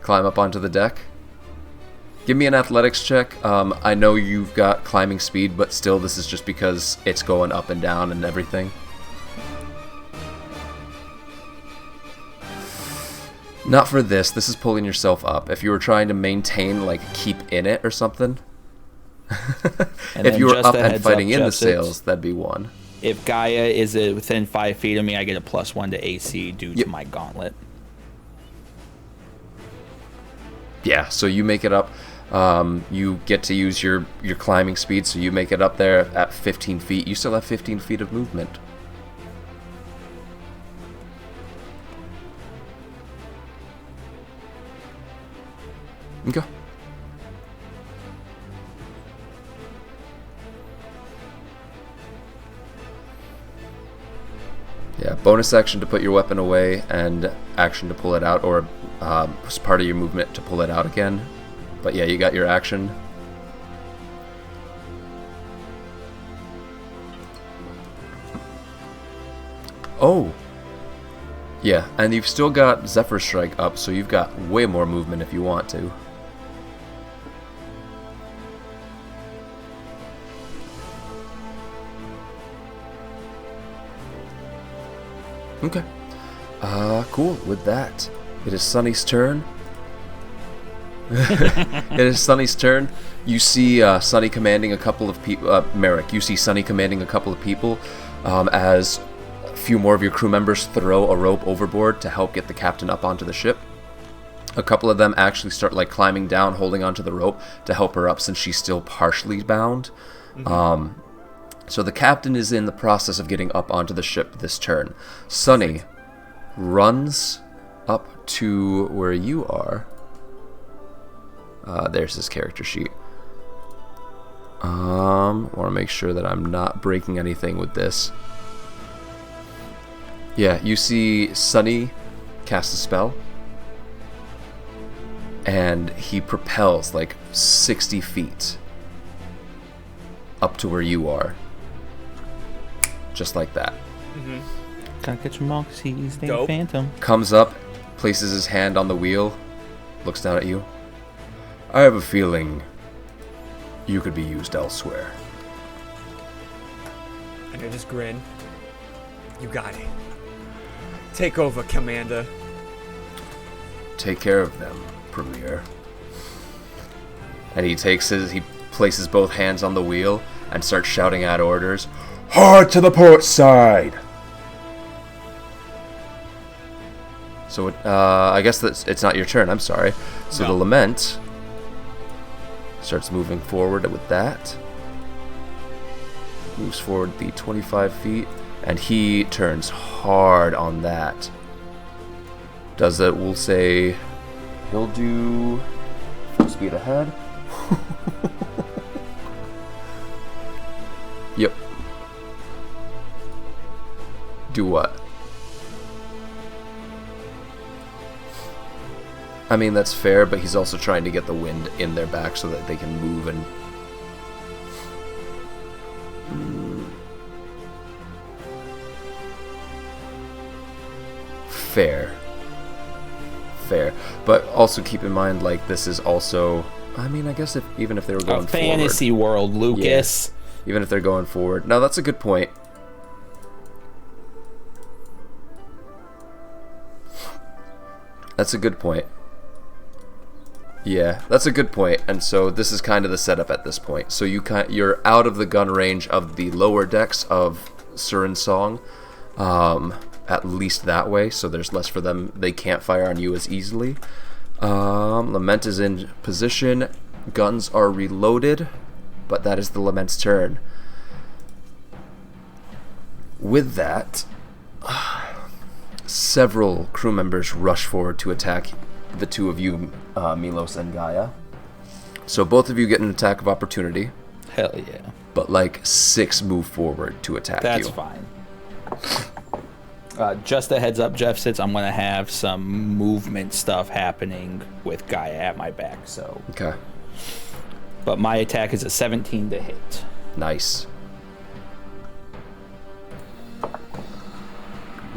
Climb up onto the deck. Give me an athletics check. I know you've got climbing speed, but still, this is just because it's going up and down and everything. Not for this. This is pulling yourself up. If you were trying to maintain, like, keep in it or something. And If then you were just up a and heads fighting up, in the Jeff, sails, that'd be 1. If Gaia is within 5 feet of me, I get a +1 to AC due Yep. to my gauntlet. Yeah, so you make it up. You get to use your climbing speed, so you make it up there at 15 feet. You still have 15 feet of movement. Okay. Yeah, bonus action to put your weapon away, and action to pull it out, or as part of your movement to pull it out again. But yeah, you got your action. Oh! Yeah, and you've still got Zephyr Strike up, so you've got way more movement if you want to. Okay. Cool. With that, it is Sunny's turn. It is Sunny's turn. You see Sunny commanding a couple of people. Merrick, you see Sunny commanding a couple of people as a few more of your crew members throw a rope overboard to help get the captain up onto the ship. A couple of them actually start like climbing down, holding onto the rope to help her up since she's still partially bound. Mm-hmm. So the captain is in the process of getting up onto the ship this turn. Sunny runs up to where you are. There's his character sheet. Want to make sure that I'm not breaking anything with this. Yeah, you see Sunny cast a spell. And he propels like 60 feet up to where you are. Just like that. Mm-hmm. Gotta catch them all because he's the phantom. Comes up, places his hand on the wheel, looks down at you. I have a feeling you could be used elsewhere. And I just grin. You got it. Take over, Commander. Take care of them, Premier. And he places both hands on the wheel and starts shouting out orders. Hard to the port side! So, I guess it's not your turn, I'm sorry. So no. The Lament starts moving forward with that. Moves forward the 25 feet, and he turns hard on that. Does it, we'll say, he'll do full speed ahead. Yep. Do what? I mean, that's fair, but he's also trying to get the wind in their back so that they can move and... Fair. But also keep in mind, like, this is also... I mean, I guess even if they were going a fantasy forward, world, Lucas. Yeah, even if they're going forward. No, that's a good point. That's a good point. Yeah, that's a good point. And so this is kind of the setup at this point. So you're out of the gun range of the lower decks of Surin's Song, at least that way. So there's less for them. They can't fire on you as easily. Lament is in position. Guns are reloaded, but that is the Lament's turn. With that, several crew members rush forward to attack the two of you, Milos and Gaia. So both of you get an attack of opportunity. Hell yeah. But like 6 move forward to attack you. That's fine. Just a heads up, Jeff, since I'm going to have some movement stuff happening with Gaia at my back, so... Okay. But my attack is a 17 to hit. Nice.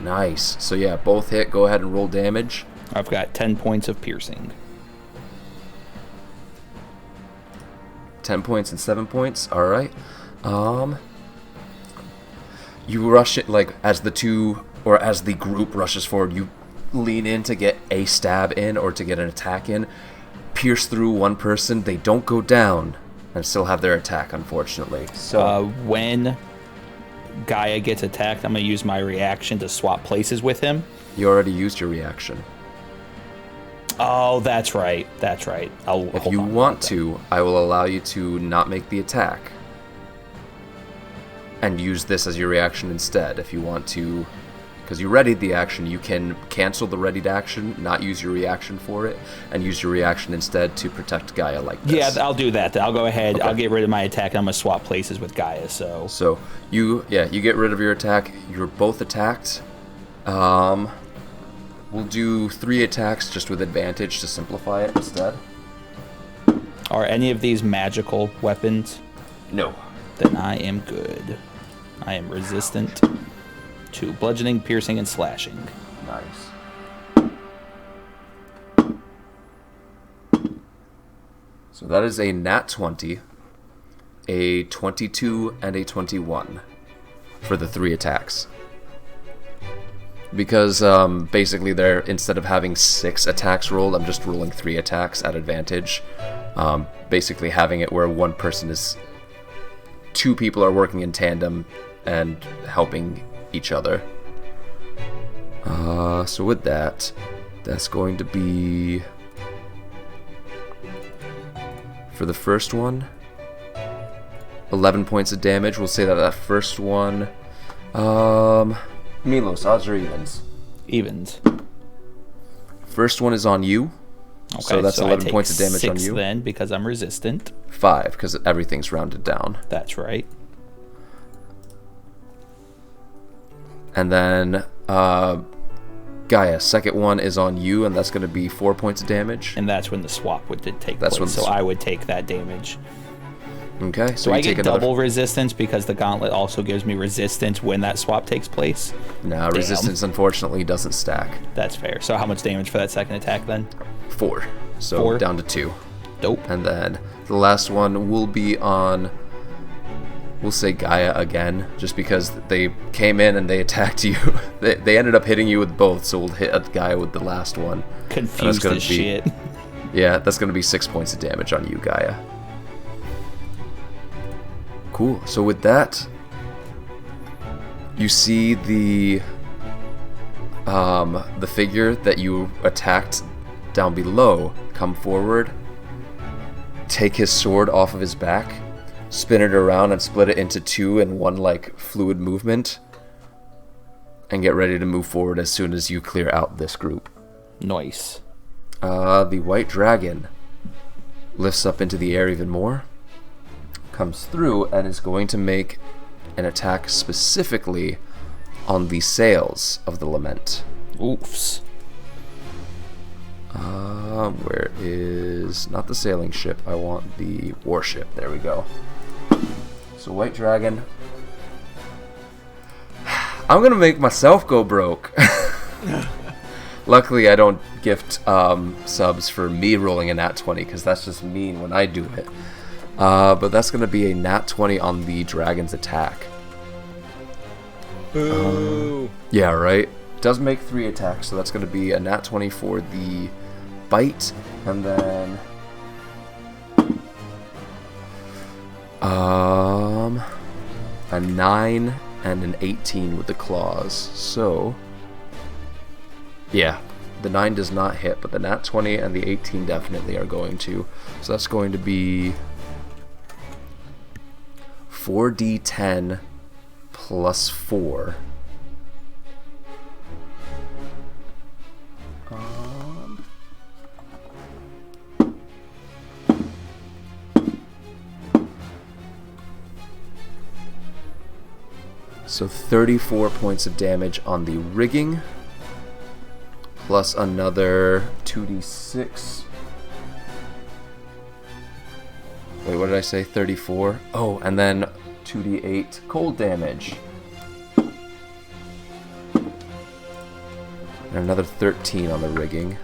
Nice. So yeah, both hit. Go ahead and roll damage. I've got 10 points of piercing. 10 points and 7 points. All right. You rush it, like, as the group rushes forward, you lean in to get a stab in or to get an attack in. Pierce through one person. They don't go down and still have their attack, unfortunately. So when Gaia gets attacked, I'm going to use my reaction to swap places with him. You already used your reaction. Oh, that's right. That's right. If you want to, I will allow you to not make the attack and use this as your reaction instead. If you want to, because you readied the action, you can cancel the readied action, not use your reaction for it, and use your reaction instead to protect Gaia like this. Yeah, I'll do that. I'll go ahead. Okay. I'll get rid of my attack. I'm going to swap places with Gaia, So you get rid of your attack. You're both attacked. We'll do 3 attacks just with advantage to simplify it instead. Are any of these magical weapons? No. Then I am good. I am resistant to bludgeoning, piercing, and slashing. Nice. So that is a nat 20, a 22, and a 21 for the 3 attacks. Because basically they're, instead of having 6 attacks rolled, I'm just rolling 3 attacks at advantage. Basically having it where 2 people are working in tandem and helping each other. So with that, that's going to be, for the first one, 11 points of damage. We'll say that first one, Milos, odds or evens? Evens. First one is on you. Okay, so that's 11 points of damage 6 on you. Then, because I'm resistant. 5, because everything's rounded down. That's right. And then Gaia, second one is on you, and that's going to be 4 points of damage. And that's when the swap would take place. So I would take that damage. Okay. So I get double resistance because the gauntlet also gives me resistance when that swap takes place. No, resistance unfortunately doesn't stack. That's fair. So how much damage for that second attack then? 4. So 4. Down to 2. Dope. And then the last one will be on, we'll say Gaia again, just because they came in and they attacked you. they ended up hitting you with both, so we'll hit Gaia with the last one. Confused as shit. Yeah, that's going to be 6 points of damage on you, Gaia. Cool. So with that, you see the figure that you attacked down below come forward, take his sword off of his back, spin it around and split it into 2 in one like fluid movement, and get ready to move forward as soon as you clear out this group. Nice. The white dragon lifts up into the air even more, comes through, and is going to make an attack specifically on the sails of the Lament. Oofs. Where is, not the sailing ship, I want the warship. There we go. So white dragon. I'm gonna make myself go broke. Luckily I don't gift subs for me rolling a nat 20, because that's just mean when I do it. But that's gonna be a nat 20 on the dragon's attack. Boo! Yeah, right? Does make 3 attacks, so that's gonna be a nat 20 for the bite, and then a 9 and an 18 with the claws. So yeah, the 9 does not hit, but the nat 20 and the 18 definitely are going to. So that's going to be 4d10 plus 4. So 34 points of damage on the rigging, plus another 2d6. Wait, what did I say? 34? Oh, and then 2d8 cold damage. And another 13 on the rigging.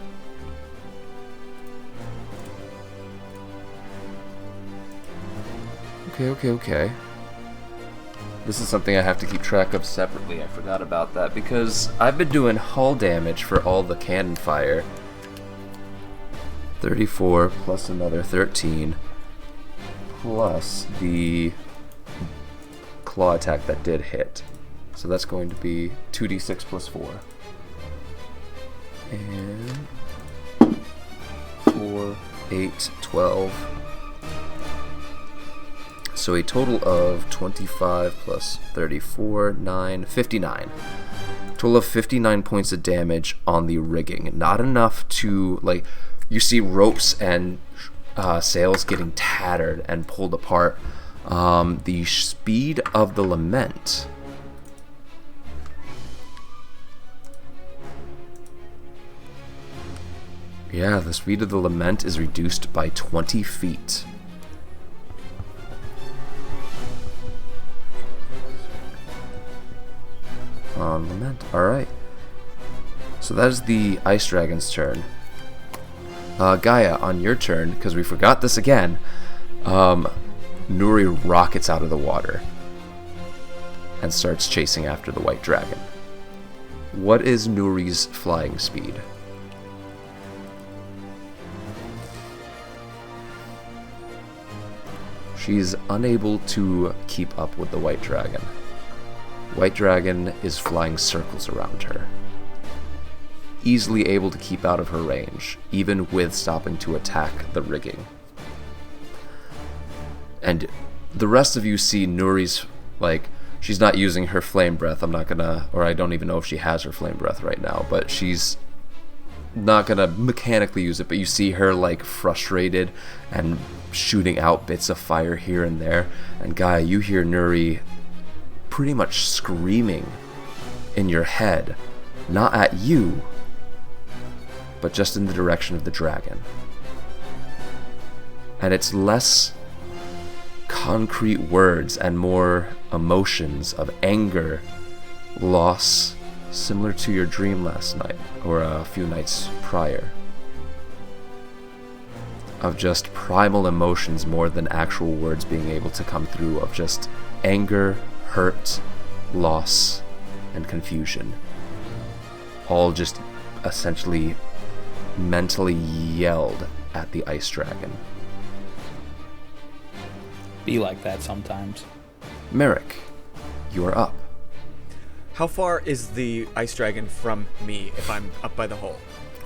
Okay. This is something I have to keep track of separately. I forgot about that because I've been doing hull damage for all the cannon fire. 34 plus another 13 plus the claw attack that did hit. So that's going to be 2d6 plus 4. And 4, 8, 12. So a total of 25 plus 34, 9, 59. Total of 59 points of damage on the rigging. Not enough to, like, you see ropes and sails getting tattered and pulled apart. The speed of the Lament. Yeah, the speed of the Lament is reduced by 20 feet. Lament. Alright. So that is the Ice Dragon's turn. Gaia, on your turn, because we forgot this again, Nuri rockets out of the water and starts chasing after the White Dragon. what is Nuri's flying speed? She's unable to keep up with the white dragon. White dragon is flying circles around her, easily able to keep out of her range, even with stopping to attack the rigging. And the rest of you see Nuri's, like, she's not using her flame breath. I'm not gonna, or I don't even know if she has her flame breath right now, but she's not gonna mechanically use it, but you see her, like, frustrated and shooting out bits of fire here and there. And Gaia, you hear Nuri pretty much screaming in your head, not at you, but just in the direction of the dragon. And it's less concrete words and more emotions of anger, loss, similar to your dream last night or a few nights prior, of just primal emotions more than actual words being able to come through, of just anger, hurt, loss, and confusion, all just essentially mentally yelled at the ice dragon. Be like that sometimes. Merrick, you are up. How far is the ice dragon from me if I'm up by the hole?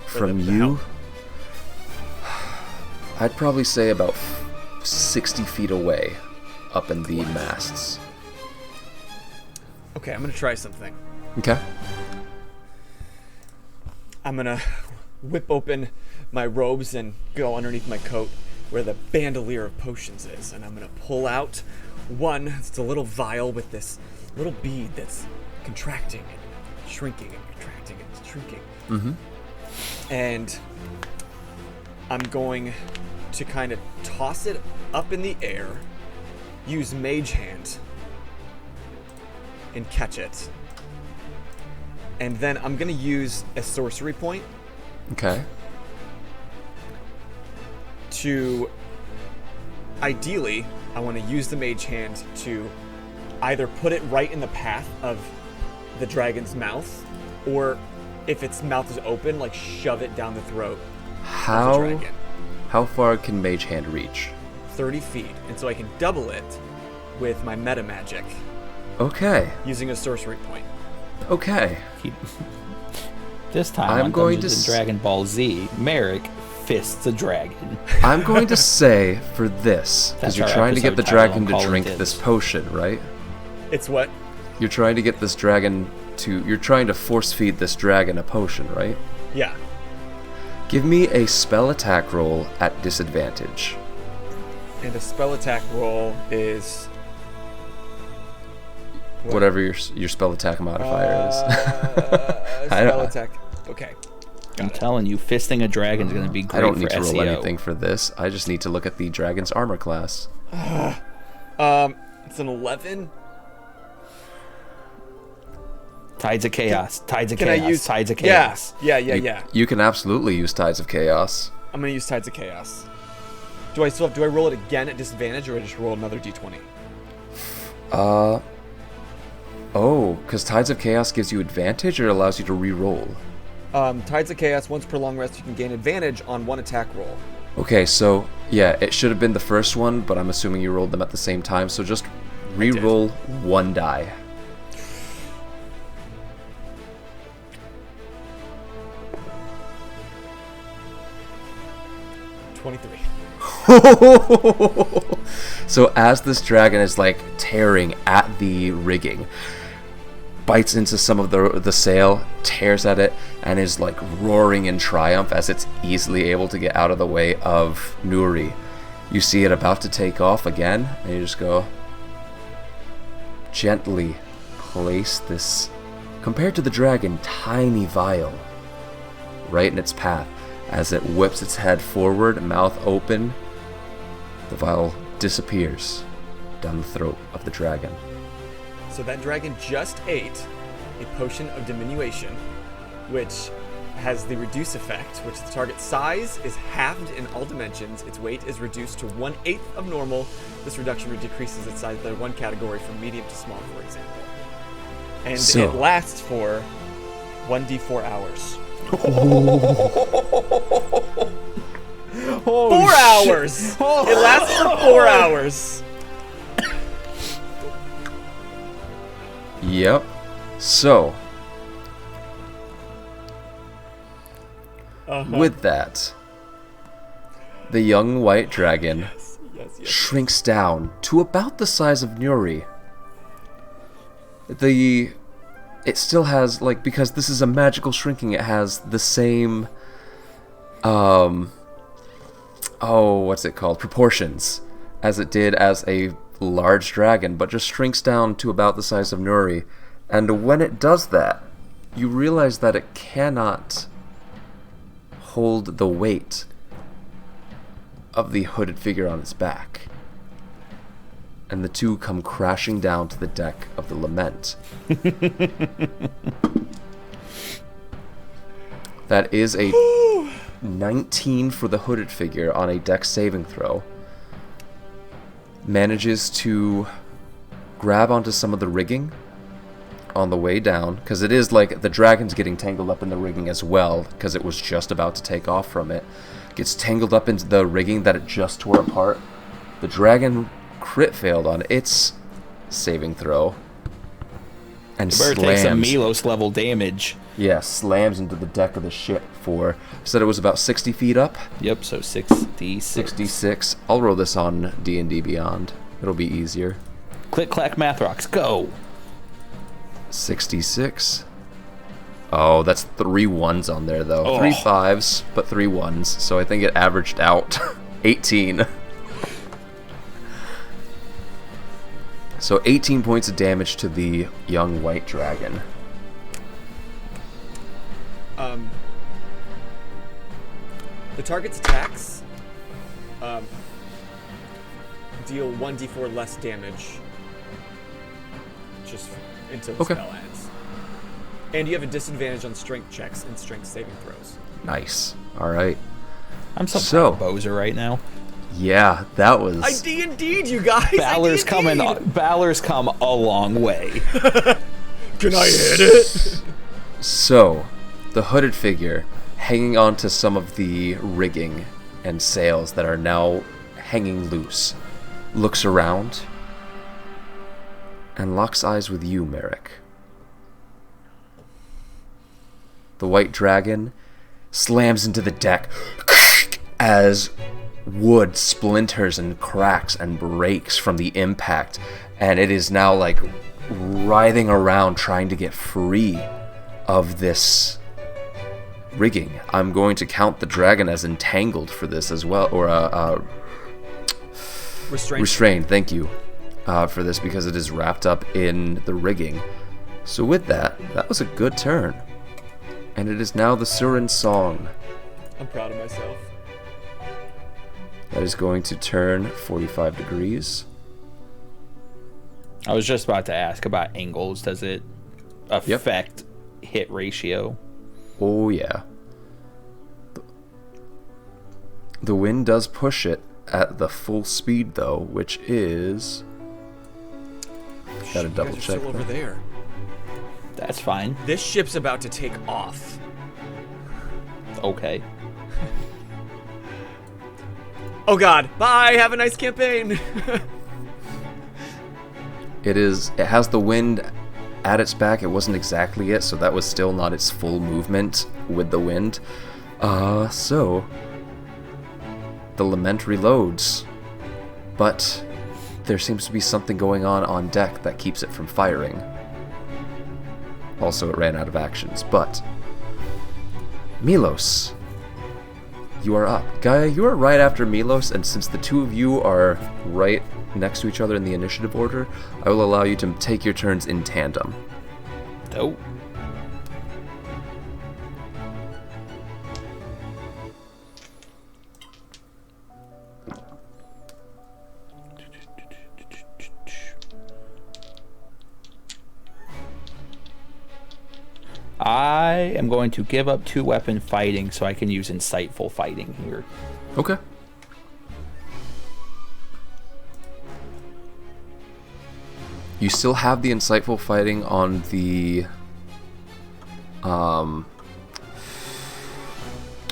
From you? I'd probably say about 60 feet away, up in the masts. Okay, I'm gonna try something. Okay. I'm gonna whip open my robes and go underneath my coat where the bandolier of potions is, and I'm gonna pull out one. It's a little vial with this little bead that's contracting and shrinking and contracting and shrinking. Mm-hmm. And I'm going to kind of toss it up in the air, use Mage Hand, and catch it. And then I'm gonna use a sorcery point. Okay. To, ideally, I want to use the Mage Hand to either put it right in the path of the dragon's mouth, or if its mouth is open, like shove it down the throat of the dragon. How far can Mage Hand reach? 30 feet, and so I can double it with my meta magic. Okay. Using a sorcery point. Okay. This time I'm on going Dungeons to and Dragon Ball Z, Merrick fists a dragon. I'm going to say for this, because you're trying to get the dragon to drink this potion, right? It's what? You're trying to get this dragon to... You're trying to force feed this dragon a potion, right? Yeah. Give me a spell attack roll at disadvantage. And a spell attack roll is... what? Whatever your spell attack modifier is. Spell attack. Okay. I'm telling you, fisting a dragon is going to be great for SEO. I don't need to roll anything for this. I just need to look at the dragon's armor class. It's an 11. Tides of Chaos. Tides of Can Chaos. I use Tides of Chaos. Yeah. You can absolutely use Tides of Chaos. I'm gonna use Tides of Chaos. Do I roll it again at disadvantage, or I just roll another d20? Because Tides of Chaos gives you advantage or allows you to re-roll? Tides of Chaos, once per long rest, you can gain advantage on one attack roll. Okay, so, yeah, it should have been the first one, but I'm assuming you rolled them at the same time, so just re-roll one die. So as this dragon is, like, tearing at the rigging, bites into some of the sail, tears at it, and is like roaring in triumph as it's easily able to get out of the way of Nuri. You see it about to take off again, and you just go, gently place this, compared to the dragon, tiny vial right in its path. As it whips its head forward, mouth open, the vial disappears down the throat of the dragon. So that dragon just ate a potion of diminution, which has the reduce effect, which the target size is halved in all dimensions. Its weight is reduced to 1/8 of normal. This reduction decreases its size by one category from medium to small, for example. And it lasts for 1d4 hours. 4 hours! It lasts for 4 hours. Yep. So, with that, the young white dragon shrinks down to about the size of Nuri. It still has, like, because this is a magical shrinking, it has the same, what's it called? Proportions as it did as a large dragon, but just shrinks down to about the size of Nuri. And when it does that, you realize that it cannot hold the weight of the hooded figure on its back. And the two come crashing down to the deck of the Lament. That is a 19 for the hooded figure on a dex saving throw. Manages to grab onto some of the rigging on the way down, because it is like the dragon's getting tangled up in the rigging as well, because it was just about to take off from it. Gets tangled up into the rigging that it just tore apart. The dragon crit failed on its saving throw and slams. Takes some Milos level damage. Yeah, slams into the deck of the ship for, said it was about 60 feet up. Yep, so 66. 66. I'll roll this on D&D Beyond. It'll be easier. Click, clack, math rocks, go! 66. Oh, that's 3 1s on there, though. Oh. 3 5s, but 3 1s. So I think it averaged out 18. So 18 points of damage to the young white dragon. The target's attacks deal 1d4 less damage just until the spell ends. And you have a disadvantage on strength checks and strength saving throws. Nice. All right. I'm so proud of Boser right now. Yeah, that was... I D&D'd, you guys! Balor's come a long way. Can I hit it? So, the hooded figure, hanging on to some of the rigging and sails that are now hanging loose, looks around and locks eyes with you, Merrick. The white dragon slams into the deck as wood splinters and cracks and breaks from the impact, and it is now like writhing around trying to get free of this rigging. I'm going to count the dragon as entangled for this as well, or restrained, thank you, for this, because it is wrapped up in the rigging. So with that was a good turn. And it is now the Surin song. I'm proud of myself. That is going to turn 45 degrees. I was just about to ask about angles. Does it affect hit ratio? Oh, yeah. The wind does push it at the full speed, though, which is... Gotta double check. Still over there. That's fine. This ship's about to take off. Okay. Oh god. Bye. Have a nice campaign. It has the wind at its back. It wasn't exactly it, so that was still not its full movement with the wind. So the Lament reloads, but there seems to be something going on deck that keeps it from firing. Also, it ran out of actions, but... Milos, you are up. Gaia, you are right after Milos, and since the two of you are right next to each other in the initiative order, I will allow you to take your turns in tandem. Dope. I am going to give up 2-weapon fighting so I can use insightful fighting here. Okay. You still have the insightful fighting on the on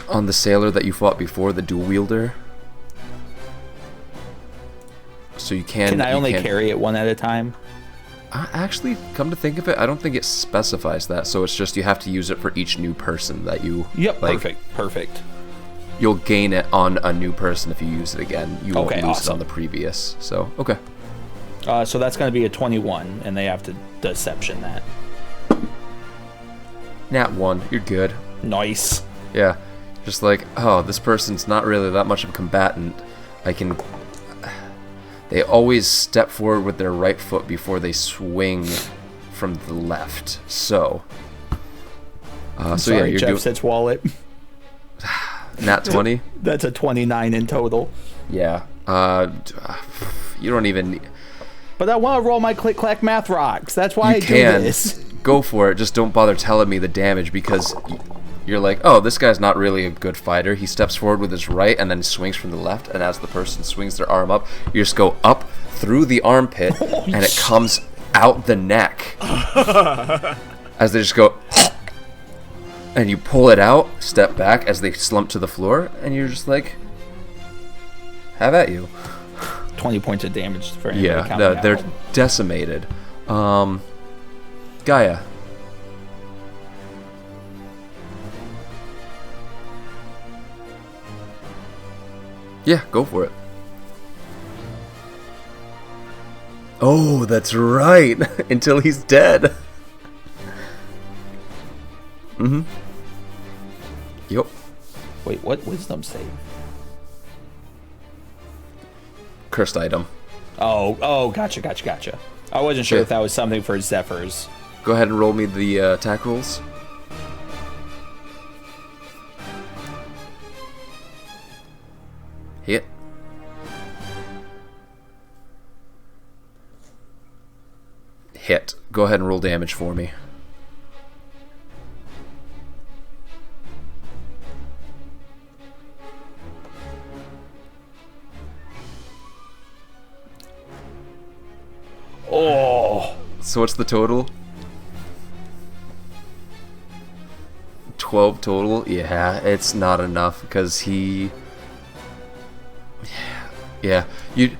the sailor that you fought before, the dual wielder. So you can. Can I only carry it one at a time? Actually, come to think of it, I don't think it specifies that. So it's just you have to use it for each new person that you. Yep. Like, perfect. You'll gain it on a new person if you use it again. You won't lose awesome. it on the previous. So okay. So that's going to be a 21, and they have to deception that. Nat 1, you're good. Nice. Yeah, just like, oh, this person's not really that much of a combatant. They always step forward with their right foot before they swing from the left. So, Sorry, Jeff sits wallet. Nat 20. That's a 29 in total. Yeah. You don't even. But I want to roll my click-clack math rocks. That's why I do this. Go for it. Just don't bother telling me the damage, because you're like, oh, this guy's not really a good fighter. He steps forward with his right and then swings from the left, and as the person swings their arm up, you just go up through the armpit, and it comes out the neck. As they just go, and you pull it out, step back as they slump to the floor, and you're just like, have at you. 20 points of damage for anybody counting no, they're out. decimated. Gaia. Yeah, go for it. Oh, that's right. Until he's dead. Mm-hmm. Yep. Wait, what wisdom save? Cursed item. Oh, gotcha. I wasn't sure if that was something for Zephyrs. Go ahead and roll me the attack rolls. Hit. Hit. Go ahead and roll damage for me. Oh. So what's the total? 12 total? Yeah, it's not enough because he... Yeah, you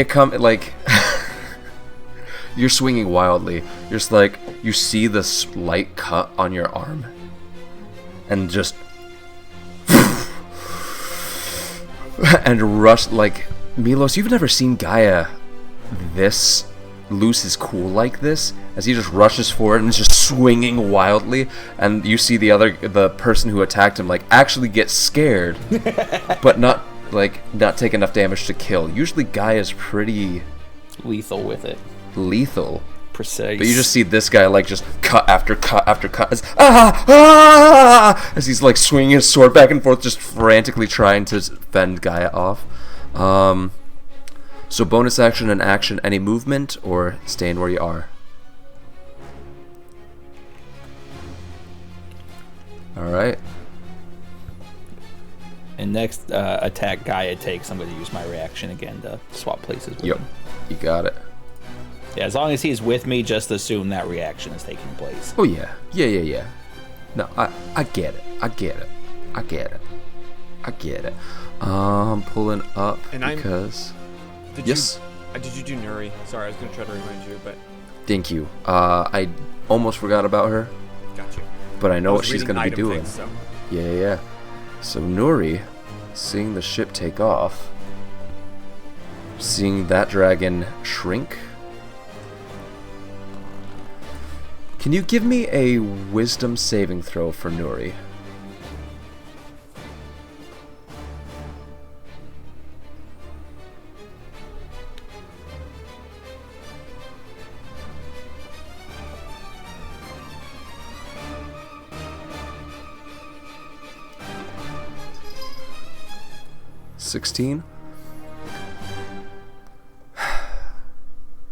come, like... You're swinging wildly. You're just like, you see this slight cut on your arm. And just... and rush, like... Milos, you've never seen Gaia this... lose his cool like this, as he just rushes forward and is just swinging wildly, and you see the person who attacked him like actually get scared, but not take enough damage to kill. Usually Guy is pretty lethal with it. Lethal. Precise. But you just see this guy like just cut after cut after cut as he's like swinging his sword back and forth, just frantically trying to fend Gaia off. So bonus action and action, any movement, or staying where you are? Alright. And next attack Gaia takes, I'm going to use my reaction again to swap places with him. You got it. Yeah, as long as he's with me, just assume that reaction is taking place. Oh yeah. Yeah. No, I get it. Pulling up because... Did you do Nuri? Sorry, I was going to try to remind you, but... Thank you. I almost forgot about her. Got you. But I know what she's going to be doing. Things, so. Yeah. So Nuri, seeing the ship take off, seeing that dragon shrink. Can you give me a wisdom saving throw for Nuri?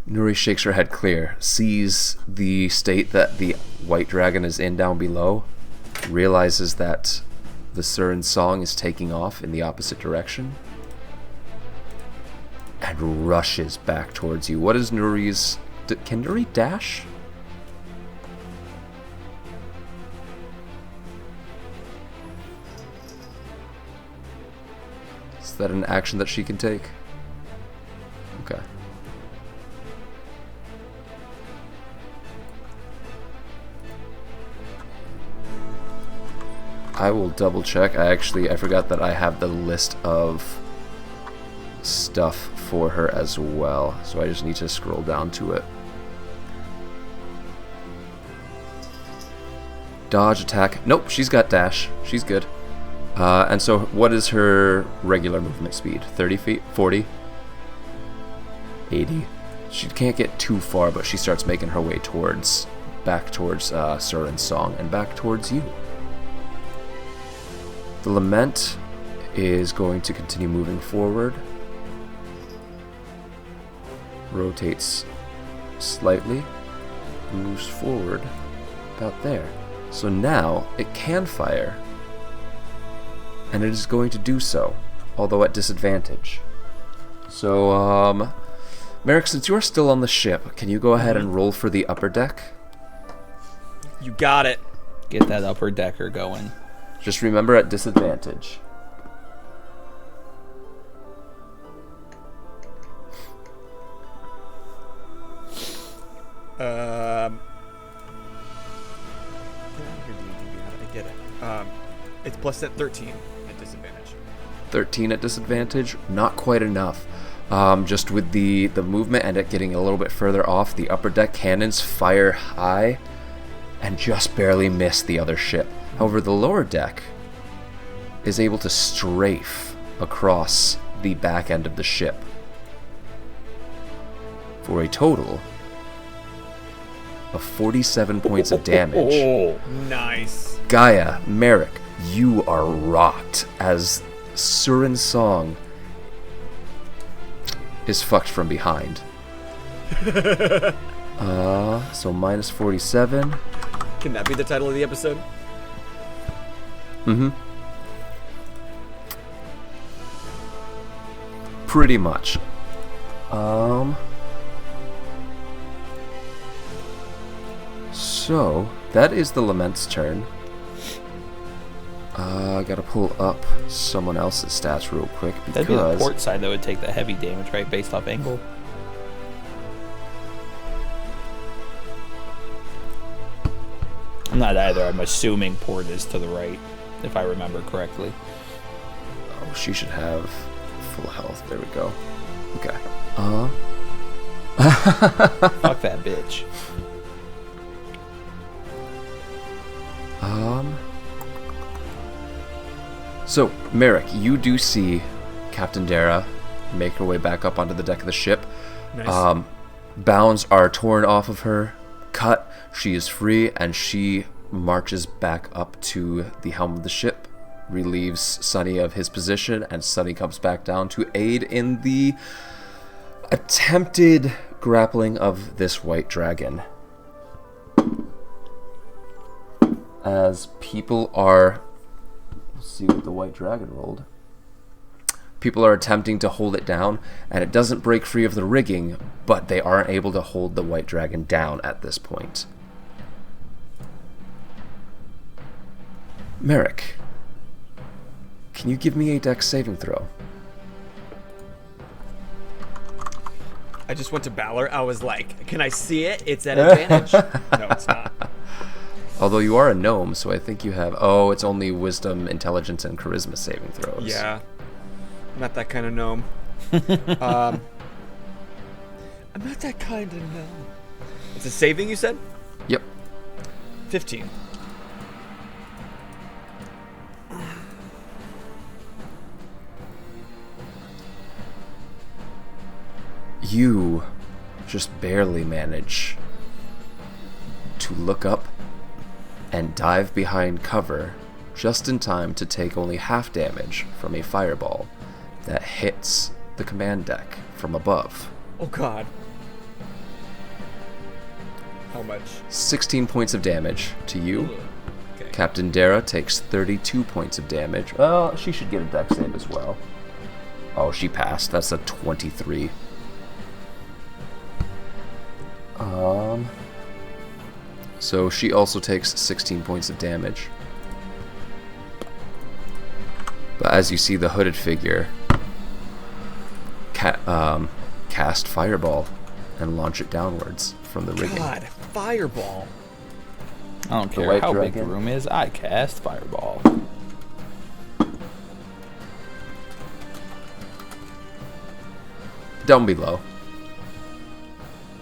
Nuri shakes her head clear, sees the state that the white dragon is in down below, realizes that the Surin song is taking off in the opposite direction, and rushes back towards you. What is Nuri's... Can Nuri dash? Is that an action that she can take? Okay. I will double check. I forgot that I have the list of stuff for her as well, so I just need to scroll down to it. Dodge, attack. Nope, she's got dash. She's good. And so what is her regular movement speed? 30 feet? 40? 80? She can't get too far, but she starts making her way back towards Surin's song and back towards you. The Lament is going to continue moving forward. Rotates slightly. Moves forward about there. So now it can fire. And it is going to do so, although at disadvantage. So, Merrick, since you are still on the ship, can you go ahead and roll for the upper deck? You got it. Get that upper decker going. Just remember at disadvantage. How did I get it? It's plus at 13 at disadvantage. 13 at disadvantage? Not quite enough. Just with the movement and it getting a little bit further off, the upper deck cannons fire high and just barely miss the other ship. However, the lower deck is able to strafe across the back end of the ship for a total of 47 points of damage. Oh, nice. Gaia, Merrick, you are rocked as Surin's song is fucked from behind. So minus 47. Can that be the title of the episode? Mm-hmm. Pretty much. So, that is the Lament's turn. I gotta pull up someone else's stats real quick because... That'd be the port side that would take the heavy damage, right, based off angle? I'm not either. I'm assuming port is to the right, if I remember correctly. Oh, she should have full health. There we go. Okay. Fuck that bitch. So, Merrick, you do see Captain Dara make her way back up onto the deck of the ship. Nice. Bounds are torn off of her, cut. She is free, and she marches back up to the helm of the ship, relieves Sunny of his position, and Sunny comes back down to aid in the attempted grappling of this white dragon. As people are... Let's see what the white dragon rolled. People are attempting to hold it down, and it doesn't break free of the rigging, but they aren't able to hold the white dragon down at this point. Merrick, can you give me a dex saving throw? I just went to Balor. I was like, can I see it? It's at advantage. No, it's not. Although you are a gnome, so I think you have... Oh, it's only wisdom, intelligence, and charisma saving throws. Yeah. I'm not that kind of gnome. I'm not that kind of gnome. It's a saving, you said? Yep. 15. You just barely manage to look up and dive behind cover just in time to take only half damage from a fireball that hits the command deck from above. Oh god. How much? 16 points of damage to you. Okay. Captain Dara takes 32 points of damage. Well, she should get a dex save as well. Oh, she passed. That's a 23. So she also takes 16 points of damage. But as you see the hooded figure cast Fireball and launch it downwards from the rigging. God, Fireball. I don't care how big the room is. I cast Fireball. Down below.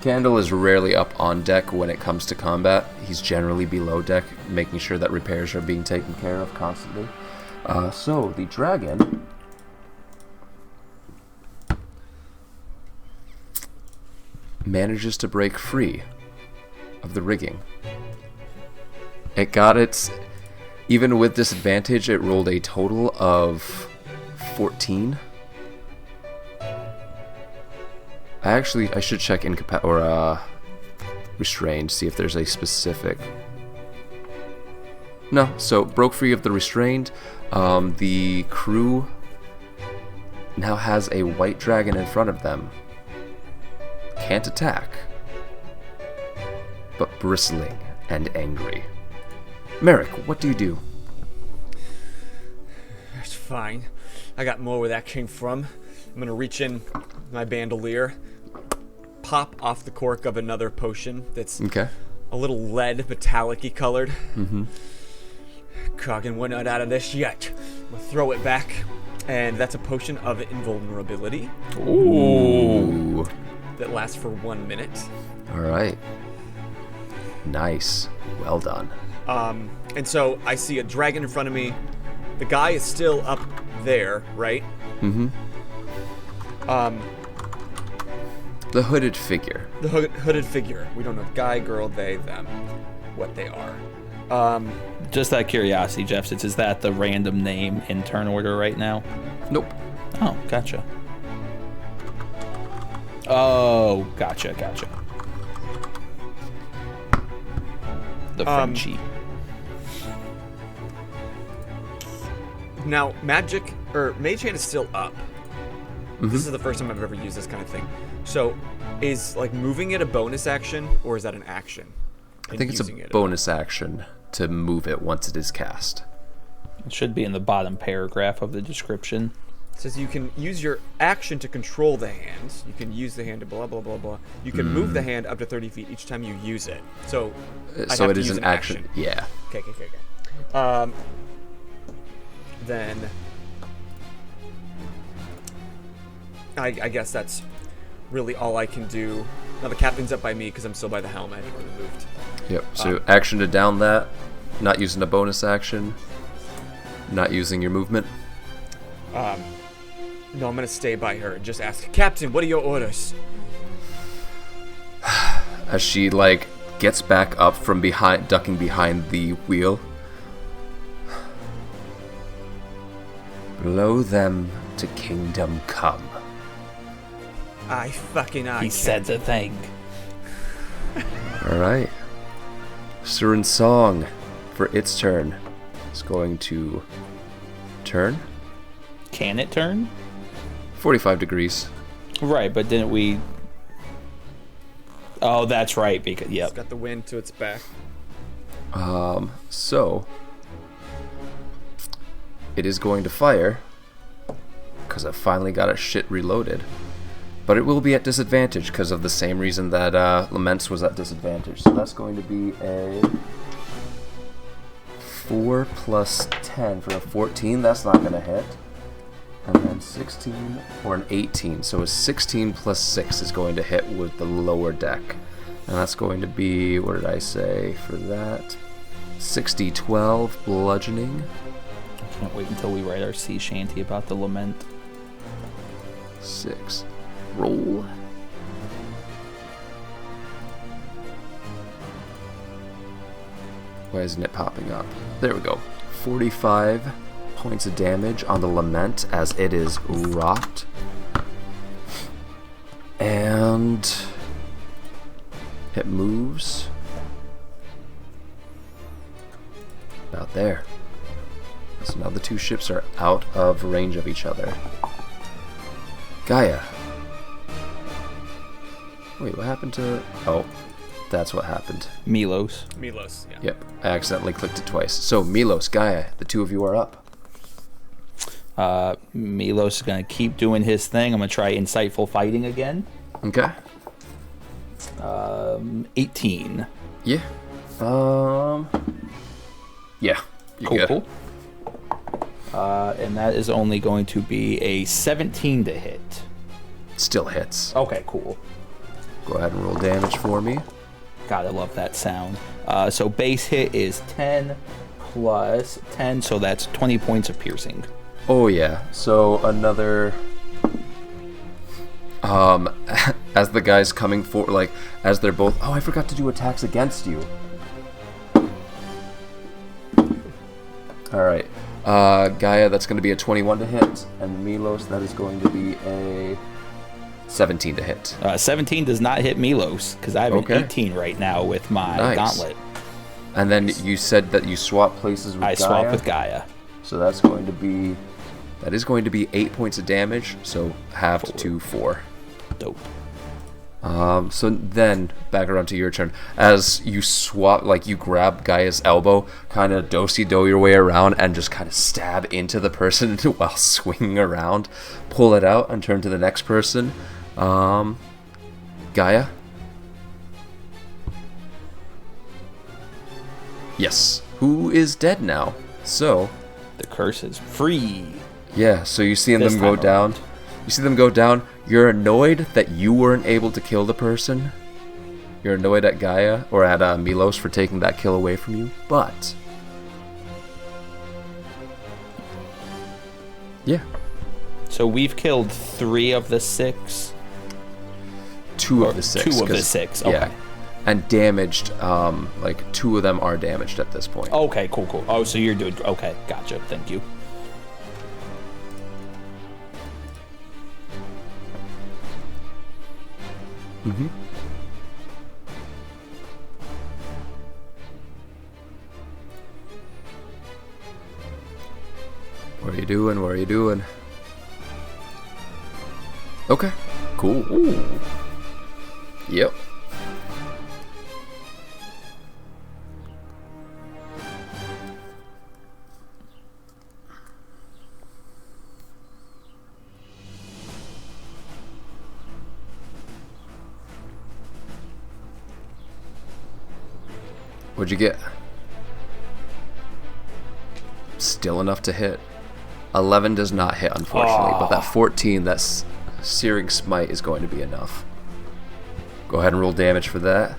Candle is rarely up on deck when it comes to combat. He's generally below deck, making sure that repairs are being taken care of constantly. So, the dragon manages to break free of the rigging. It got its... Even with disadvantage, it rolled a total of 14. I should check restrained, see if there's a specific... No, so broke free of the restrained. The crew now has a white dragon in front of them. Can't attack, but bristling and angry. Merrick, what do you do? That's fine. I got more where that came from. I'm gonna reach in my bandolier, pop off the cork of another potion that's a little lead, metallic-y colored. Coggin, we're not out of this yet. I'm gonna throw it back, and that's a potion of invulnerability. Ooh. That lasts for 1 minute. All right. Nice. Well done. And so I see a dragon in front of me. The guy is still up there, right? The hooded figure. The hooded figure. We don't know guy, girl, they, them, what they are. Just out of curiosity, Jeff, is that the random name in turn order right now? Nope. Oh, gotcha. Oh, gotcha. The Frenchie. Now, mage hand is still up. This is the first time I've ever used this kind of thing. So, is like moving it a bonus action, or is that an action? I think it's a bonus action to move it once it is cast. It should be in the bottom paragraph of the description. It says you can use your action to control the hand. You can use the hand to blah, blah, blah, blah. You can move the hand up to 30 feet each time you use it. So, it is an action. Yeah. Okay. Then, I guess that's really all I can do. Now the captain's up by me because I'm still by the helm. I haven't really moved. Yep. So action to down that, not using a bonus action, not using your movement. No, I'm gonna stay by her and just ask, Captain, what are your orders? As she gets back up from behind, ducking behind the wheel. Blow them to kingdom come. He said the thing. All right. Surin Song, for its turn, is going to turn. Can it turn? 45 degrees. Right, but didn't we... Oh, that's right, because... Yep. It's got the wind to its back. So... It is going to fire, because I finally got its shit reloaded. But it will be at disadvantage because of the same reason that Laments was at disadvantage. So that's going to be a 4 plus 10 for a 14. That's not going to hit. And then 16 or an 18. So a 16 plus 6 is going to hit with the lower deck. And that's going to be, what did I say for that? 60-12 bludgeoning. I can't wait until we write our sea shanty about the lament. 6. Roll. Why isn't it popping up? There we go. 45 points of damage on the lament as it is rocked. And it moves about there. So now the two ships are out of range of each other. Gaia. Wait, what happened to... Oh, that's what happened. Milos, yeah. Yep, I accidentally clicked it twice. So, Milos, Gaia, the two of you are up. Milos is going to keep doing his thing. I'm going to try insightful fighting again. Okay. 18. Yeah. Yeah. Cool. And that is only going to be a 17 to hit. Still hits. Okay, cool. Go ahead and roll damage for me. God, I love that sound. So base hit is 10 plus 10, so that's 20 points of piercing. Oh yeah. So another as the guy's coming for, like, as they're both, I forgot to do attacks against you. Alright. Gaia, that's going to be a 21 to hit, and Milos, that is going to be a 17 to hit. 17 does not hit Milos, because I have an 18 right now with my gauntlet. And then you said that you swap places with Gaia? I swap with Gaia. So that is going to be 8 points of damage, so halved to 4. Dope. So then, back around to your turn. As you swap, like, you grab Gaia's elbow, kind of do-si-do your way around, and just kind of stab into the person while swinging around. Pull it out and turn to the next person. Gaia? Yes. Who is dead now? So... the curse is free. Yeah, so you see them go down. You see them go down. You're annoyed that you weren't able to kill the person. You're annoyed at Gaia, or at Milos, for taking that kill away from you. But... yeah. So we've killed 3 of the 6? 2 of the 6. 2 of the 6, okay. Yeah. And damaged, like, 2 of them are damaged at this point. Okay, cool. Oh, so you're doing... okay, gotcha. Thank you. Mm-hmm. What are you doing? Okay, cool. Ooh. Yep. What'd you get? Still enough to hit. 11 does not hit, unfortunately, but that 14, that Searing Smite is going to be enough. Go ahead and roll damage for that.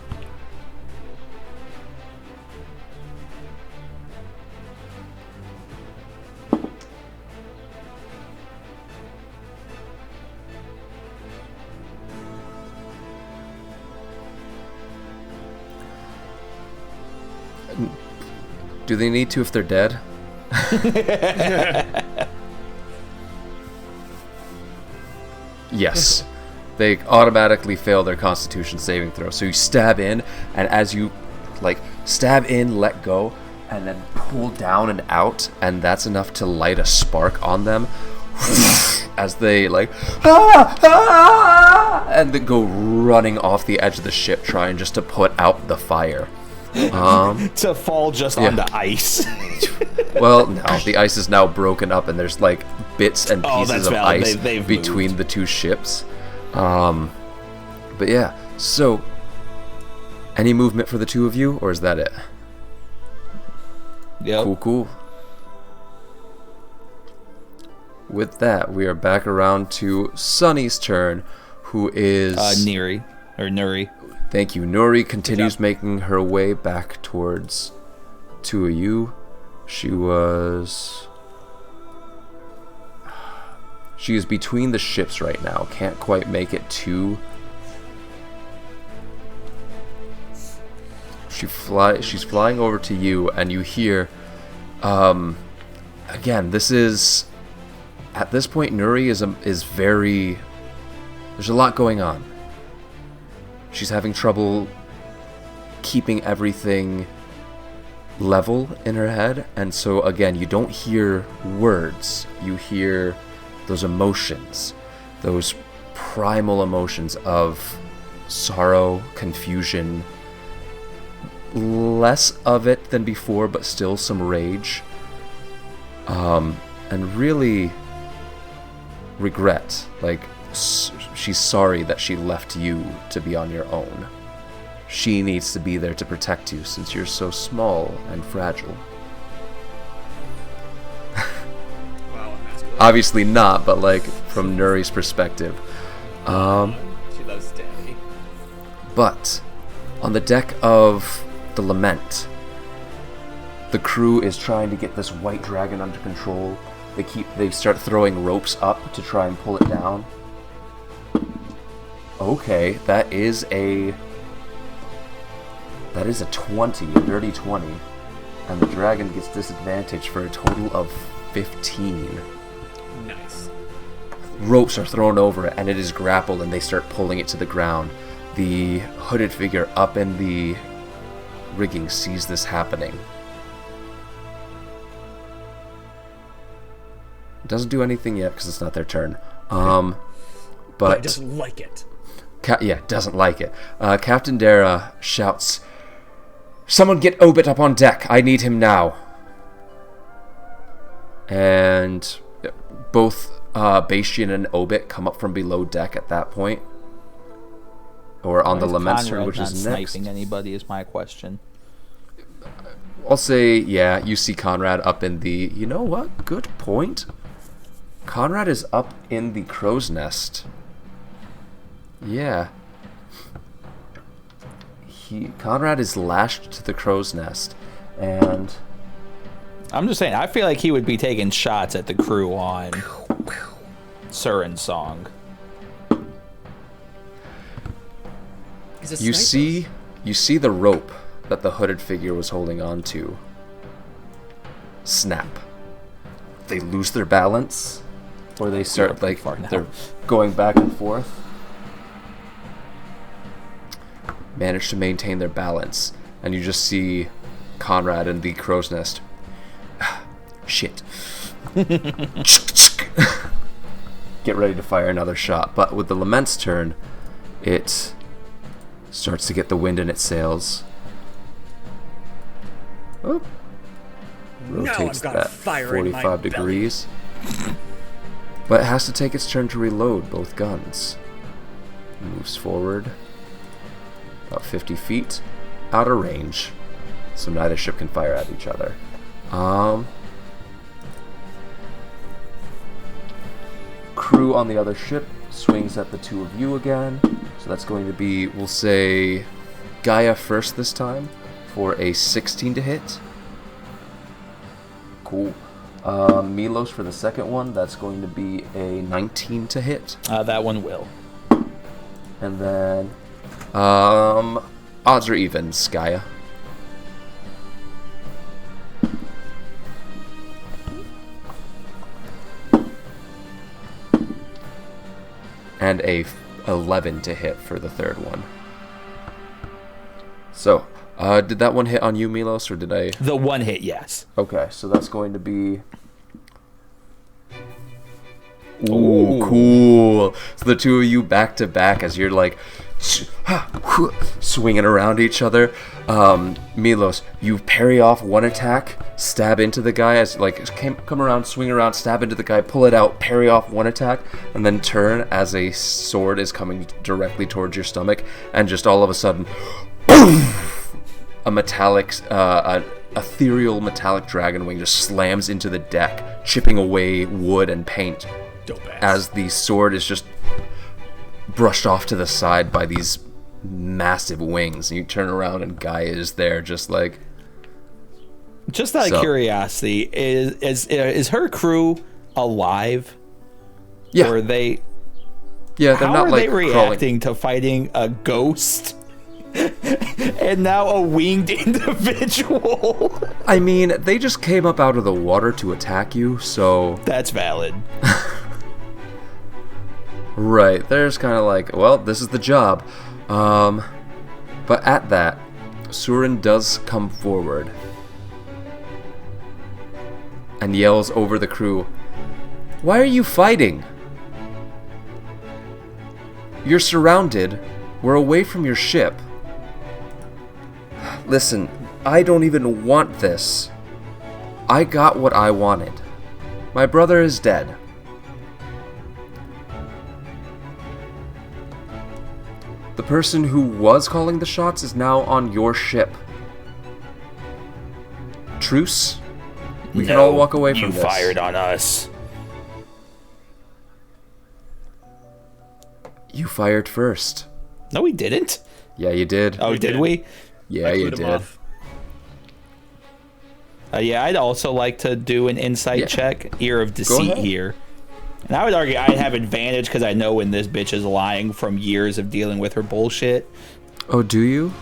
Do they need to if they're dead? Yes. They automatically fail their Constitution saving throw. So you stab in, and as you, like, stab in, let go, and then pull down and out, and that's enough to light a spark on them as they, like, and they go running off the edge of the ship, trying just to put out the fire. To fall just onto ice. Well, no, the ice is now broken up, and there's, like, bits and pieces of ice between moved. the two ships. But yeah, so any movement for the two of you, or is that it? Yep. Cool. With that, we are back around to Sunny's turn, who is... Nuri. Thank you. Nuri continues making her way back towards two of you. She is between the ships right now. Can't quite make it to... She's flying over to you, and you hear... again, this is... At this point, Nuri is very... There's a lot going on. She's having trouble keeping everything level in her head, and so again, you don't hear words. You hear those emotions, those primal emotions of sorrow, confusion, less of it than before, but still some rage. And really, regret. Like, she's sorry that she left you to be on your own. She needs to be there to protect you since you're so small and fragile. Wow, obviously not, but like from Nuri's perspective. She loves Daddy. But on the deck of the Lament, the crew is trying to get this white dragon under control. They start throwing ropes up to try and pull it down. Okay, that is a 20, a dirty 20. And the dragon gets disadvantage for a total of 15. Nice. Ropes are thrown over it, and it is grappled, and they start pulling it to the ground. The hooded figure up in the rigging sees this happening. Doesn't do anything yet because it's not their turn. But it doesn't like it. Doesn't like it. Captain Dara shouts, "Someone get Obit up on deck. I need him now." And both Bastion and Obit come up from below deck at that point. Or on the Lament turn, which is next. Sniping anybody is my question. I'll say, yeah, you see Conrad up in the... You know what? Good point. Conrad is up in the crow's nest. Yeah. Conrad is lashed to the crow's nest. And... I'm just saying, I feel like he would be taking shots at the crew on Surin's song. You see the rope that the hooded figure was holding on to snap. They lose their balance, or they start they're going back and forth. Manage to maintain their balance, and you just see Conrad in the crow's nest. Shit. Get ready to fire another shot, but with the Lament's turn, it starts to get the wind in its sails. Oh. Rotates that 45 degrees. But it has to take its turn to reload both guns. Moves forward about 50 feet, out of range, so neither ship can fire at each other. Crew on the other ship swings at the two of you again. So that's going to be, we'll say, Gaia first this time for a 16 to hit. Cool. Milos for the second one, that's going to be a 19 to hit. That one will. And then, odds or evens, Gaia. And a 11 to hit for the third one. So, did that one hit on you, Milos, or did I... The one hit, yes. Okay, so that's going to be... Ooh, cool. So the two of you back to back as you're like... swinging around each other. Milos, you parry off one attack, stab into the guy as come around, swing around, stab into the guy, pull it out, parry off one attack, and then turn as a sword is coming directly towards your stomach, and just all of a sudden, boom! A metallic, ethereal metallic dragon wing just slams into the deck, chipping away wood and paint. Dope ass. As the sword is just brushed off to the side by these massive wings, and you turn around and Gaia is there just like... Just out of curiosity, is her crew alive? Yeah. Or are they... Yeah, they're how not are like they reacting to fighting a ghost and now a winged individual? I mean, they just came up out of the water to attack you, so... That's valid. Right, they're just kind of like, well, this is the job. But at that, Surin does come forward and yells over the crew, "Why are you fighting? You're surrounded. We're away from your ship. Listen, I don't even want this. I got what I wanted. My brother is dead. The person who was calling the shots is now on your ship. Truce? We can all walk away from this. You fired on us. You fired first. No, we didn't. Yeah, you did. Oh, did we? Yeah, you did. Yeah, I'd also like to do an insight check. Ear of deceit here. And I would argue I have advantage because I know when this bitch is lying from years of dealing with her bullshit. Oh, do you?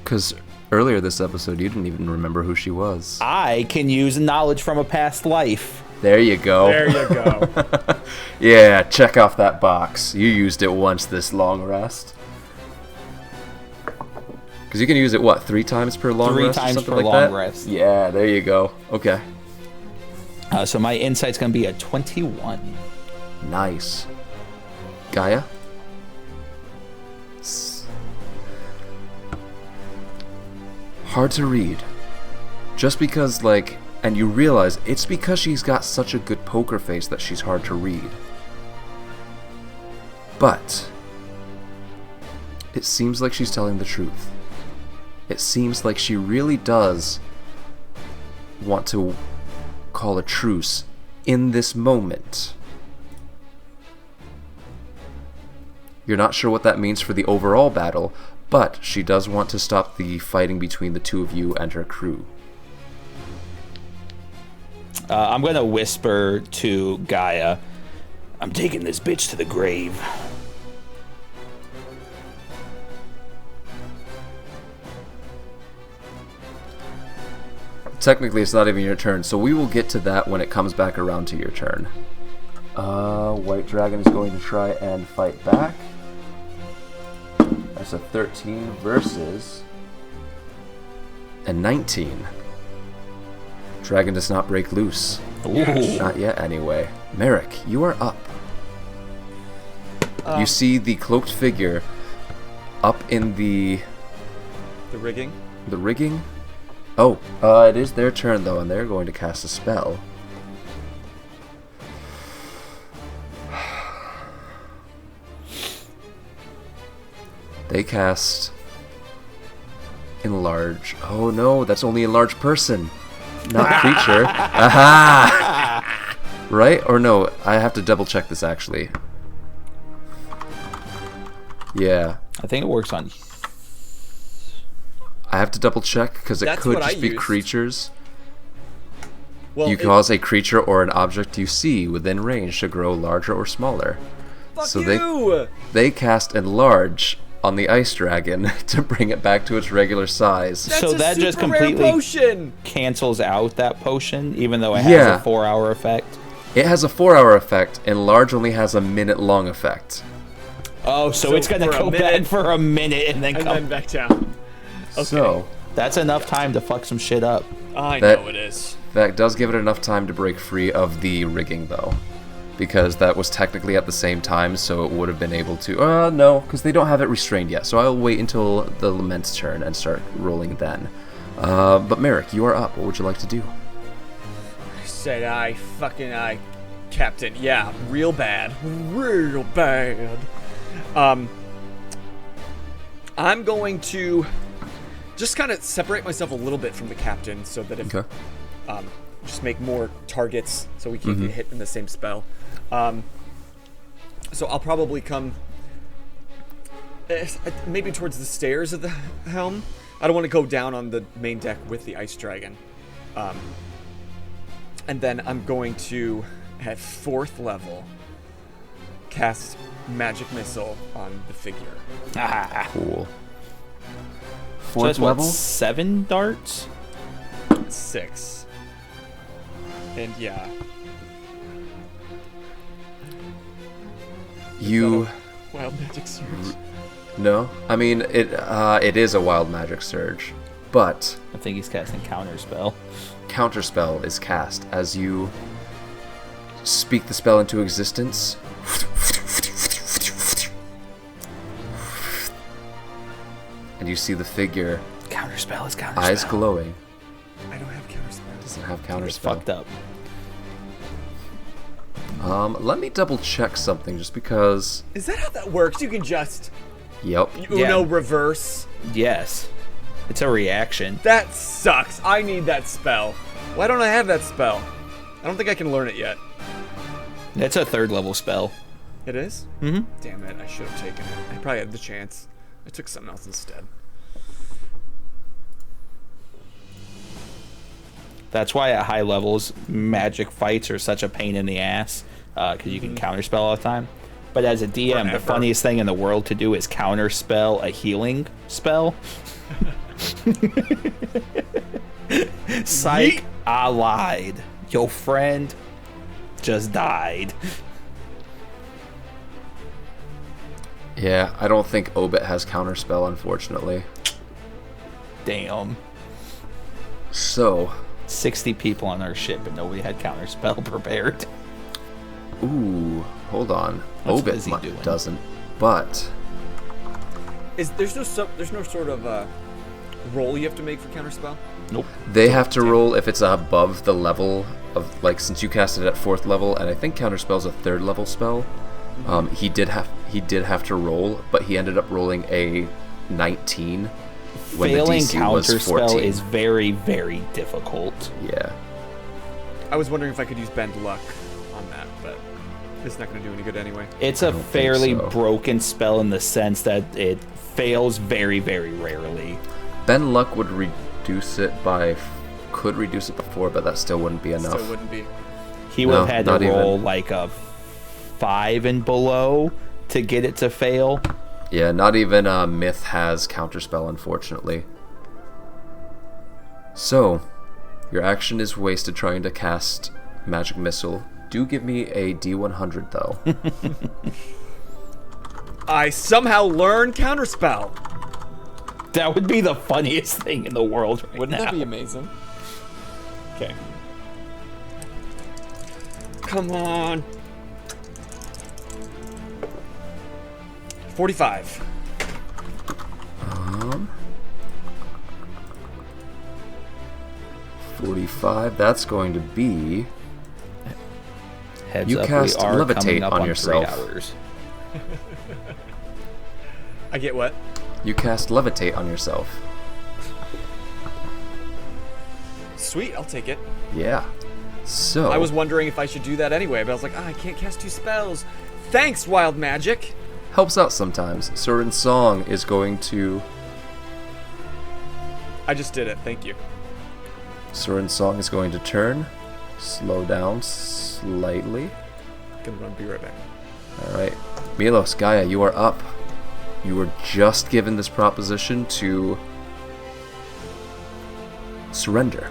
Because earlier this episode, you didn't even remember who she was. I can use knowledge from a past life. There you go. There you go. Yeah, check off that box. You used it once this long rest. Because you can use it, what, 3 times per long rest? 3 times or something per like long that? rest. Yeah, there you go. Okay. So my insight's going to be a 21. Nice. Gaia? Hard to read. Just because, like, and you realize it's because she's got such a good poker face that she's hard to read. But it seems like she's telling the truth. It seems like she really does want to call a truce in this moment. You're not sure what that means for the overall battle, but she does want to stop the fighting between the two of you and her crew. I'm going to whisper to Gaia, I'm taking this bitch to the grave. Technically, it's not even your turn, so we will get to that when it comes back around to your turn. White Dragon is going to try and fight back. That's a 13 versus a 19. Dragon does not break loose. Ooh. Not yet, anyway. Merrick, you are up. You see the cloaked figure up in the rigging? The rigging? Oh, it is their turn, though, and they're going to cast a spell. They cast Enlarge. Oh no, that's only Enlarge person, not creature. Aha! Right? Or no, I have to double check this actually. Yeah. I think it works on... I have to double check because it That's could what just I be used. creatures. Well, You cause a creature or an object you see within range to grow larger or smaller. Fuck So you! they cast Enlarge on the ice dragon to bring it back to its regular size. That's So a that just super rare completely- potion! cancels out that potion, even though it Yeah. has a 4-hour effect. It has a 4-hour effect, and Large only has a minute-long effect. Oh, so it's going to for a go back minute- for a minute and then And come... then back down. Okay. So, That's enough time to fuck some shit up. I that- know it is. that does give it enough time to break free of the rigging, though. Because that was technically at the same time, so it would have been able to... no, because they don't have it restrained yet, so I'll wait until the Lament's turn and start rolling then. But Merrick, you are up. What would you like to do? Said I, Captain. Yeah, real bad. Real bad. I'm going to just kind of separate myself a little bit from the captain so that if... Okay. Just make more targets so we can get hit in the same spell. So I'll probably come maybe towards the stairs of the helm. I don't want to go down on the main deck with the ice dragon. And then I'm going to, at 4th level, cast magic missile on the figure. Cool. So 4th that's what, level? 7 darts? 6. And yeah. You... Wild magic surge. No? I mean, it is a wild magic surge, but I think he's casting Counterspell. Counterspell is cast as you speak the spell into existence. And you see the figure, Counterspell is Counterspell. eyes glowing. I don't have counterspell. Doesn't have It's counterspell. fucked up. Let me double check something just because... Is that how that works? You can just... Yep. Uno reverse. Yes. It's a reaction. That sucks. I need that spell. Why don't I have that spell? I don't think I can learn it yet. It's a 3rd level spell. It is? Mm-hmm. Damn it, I should have taken it. I probably had the chance. I took something else instead. That's why at high levels, magic fights are such a pain in the ass, because you can counterspell all the time. But as a DM, Forever. the funniest thing in the world to do is counterspell a healing spell. Psych, Yeet. I lied. Your friend just died. Yeah, I don't think Obit has counterspell, unfortunately. Damn. So, 60 people on our ship, but nobody had counterspell prepared. ooh, hold on. What's Obit Busy doing? doesn't, but There's no sort of roll you have to make for counterspell? Nope. they have to roll if it's above the level of, like, since you cast it at 4th level, and I think counterspell's a 3rd level spell. He did have to roll, but he ended up rolling a 19 when Failing the DC was counterspell 14. is very, very difficult. Yeah. I was wondering if I could use Bend Luck on that, but it's not going to do any good anyway. It's a don't think fairly so. broken spell in the sense that it fails very, very rarely. Ben Luck would reduce it could reduce it before, but that still wouldn't be enough. Still wouldn't be. He would No, have had to not roll even. like a 5 and below to get it to fail. Yeah, not even Myth has counterspell, unfortunately. So, your action is wasted trying to cast Magic Missile. Do give me a D100, though. I somehow learned counterspell. That would be the funniest thing in the world right now. That'd be amazing. Okay. Come on. 45. 45, that's going to be... Heads You up, cast we are Levitate coming up on 3 yourself. hours. I get what? You cast Levitate on yourself. Sweet, I'll take it. Yeah. So... I was wondering if I should do that anyway, but I was like, I can't cast 2 spells. Thanks, Wild Magic. helps out sometimes. Surin Song is going to... I just did it, thank you. Surin Song is going to turn, slow down slightly. Gonna run, be right back. Alright. Milos, Gaia, you are up. You were just given this proposition to surrender.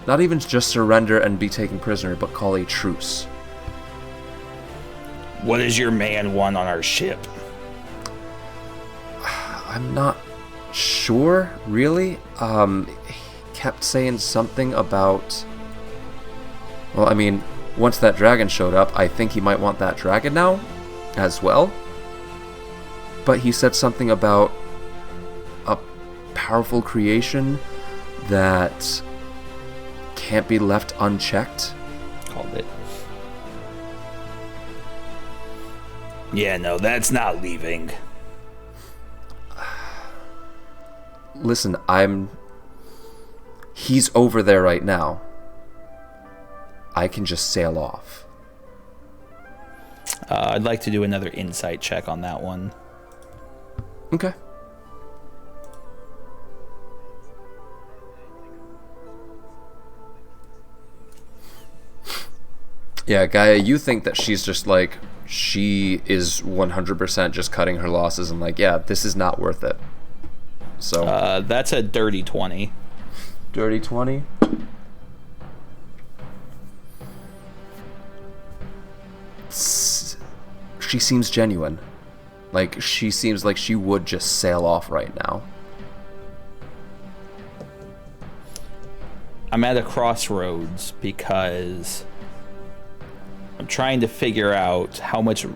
Not even just surrender and be taken prisoner, but call a truce. What does your man want on our ship? I'm not sure, really. He kept saying something about... Well, I mean, once that dragon showed up, I think he might want that dragon now, as well. But he said something about a powerful creation that can't be left unchecked. Called it. Yeah, no, that's not leaving. Listen, he's over there right now. I can just sail off. I'd like to do another insight check on that one. Okay. Yeah, Gaia, you think that she's just like, she is 100% just cutting her losses and like, yeah, this is not worth it. So, That's a dirty 20. dirty 20. She seems genuine. Like, she seems like she would just sail off right now. I'm at a crossroads because I'm trying to figure out how much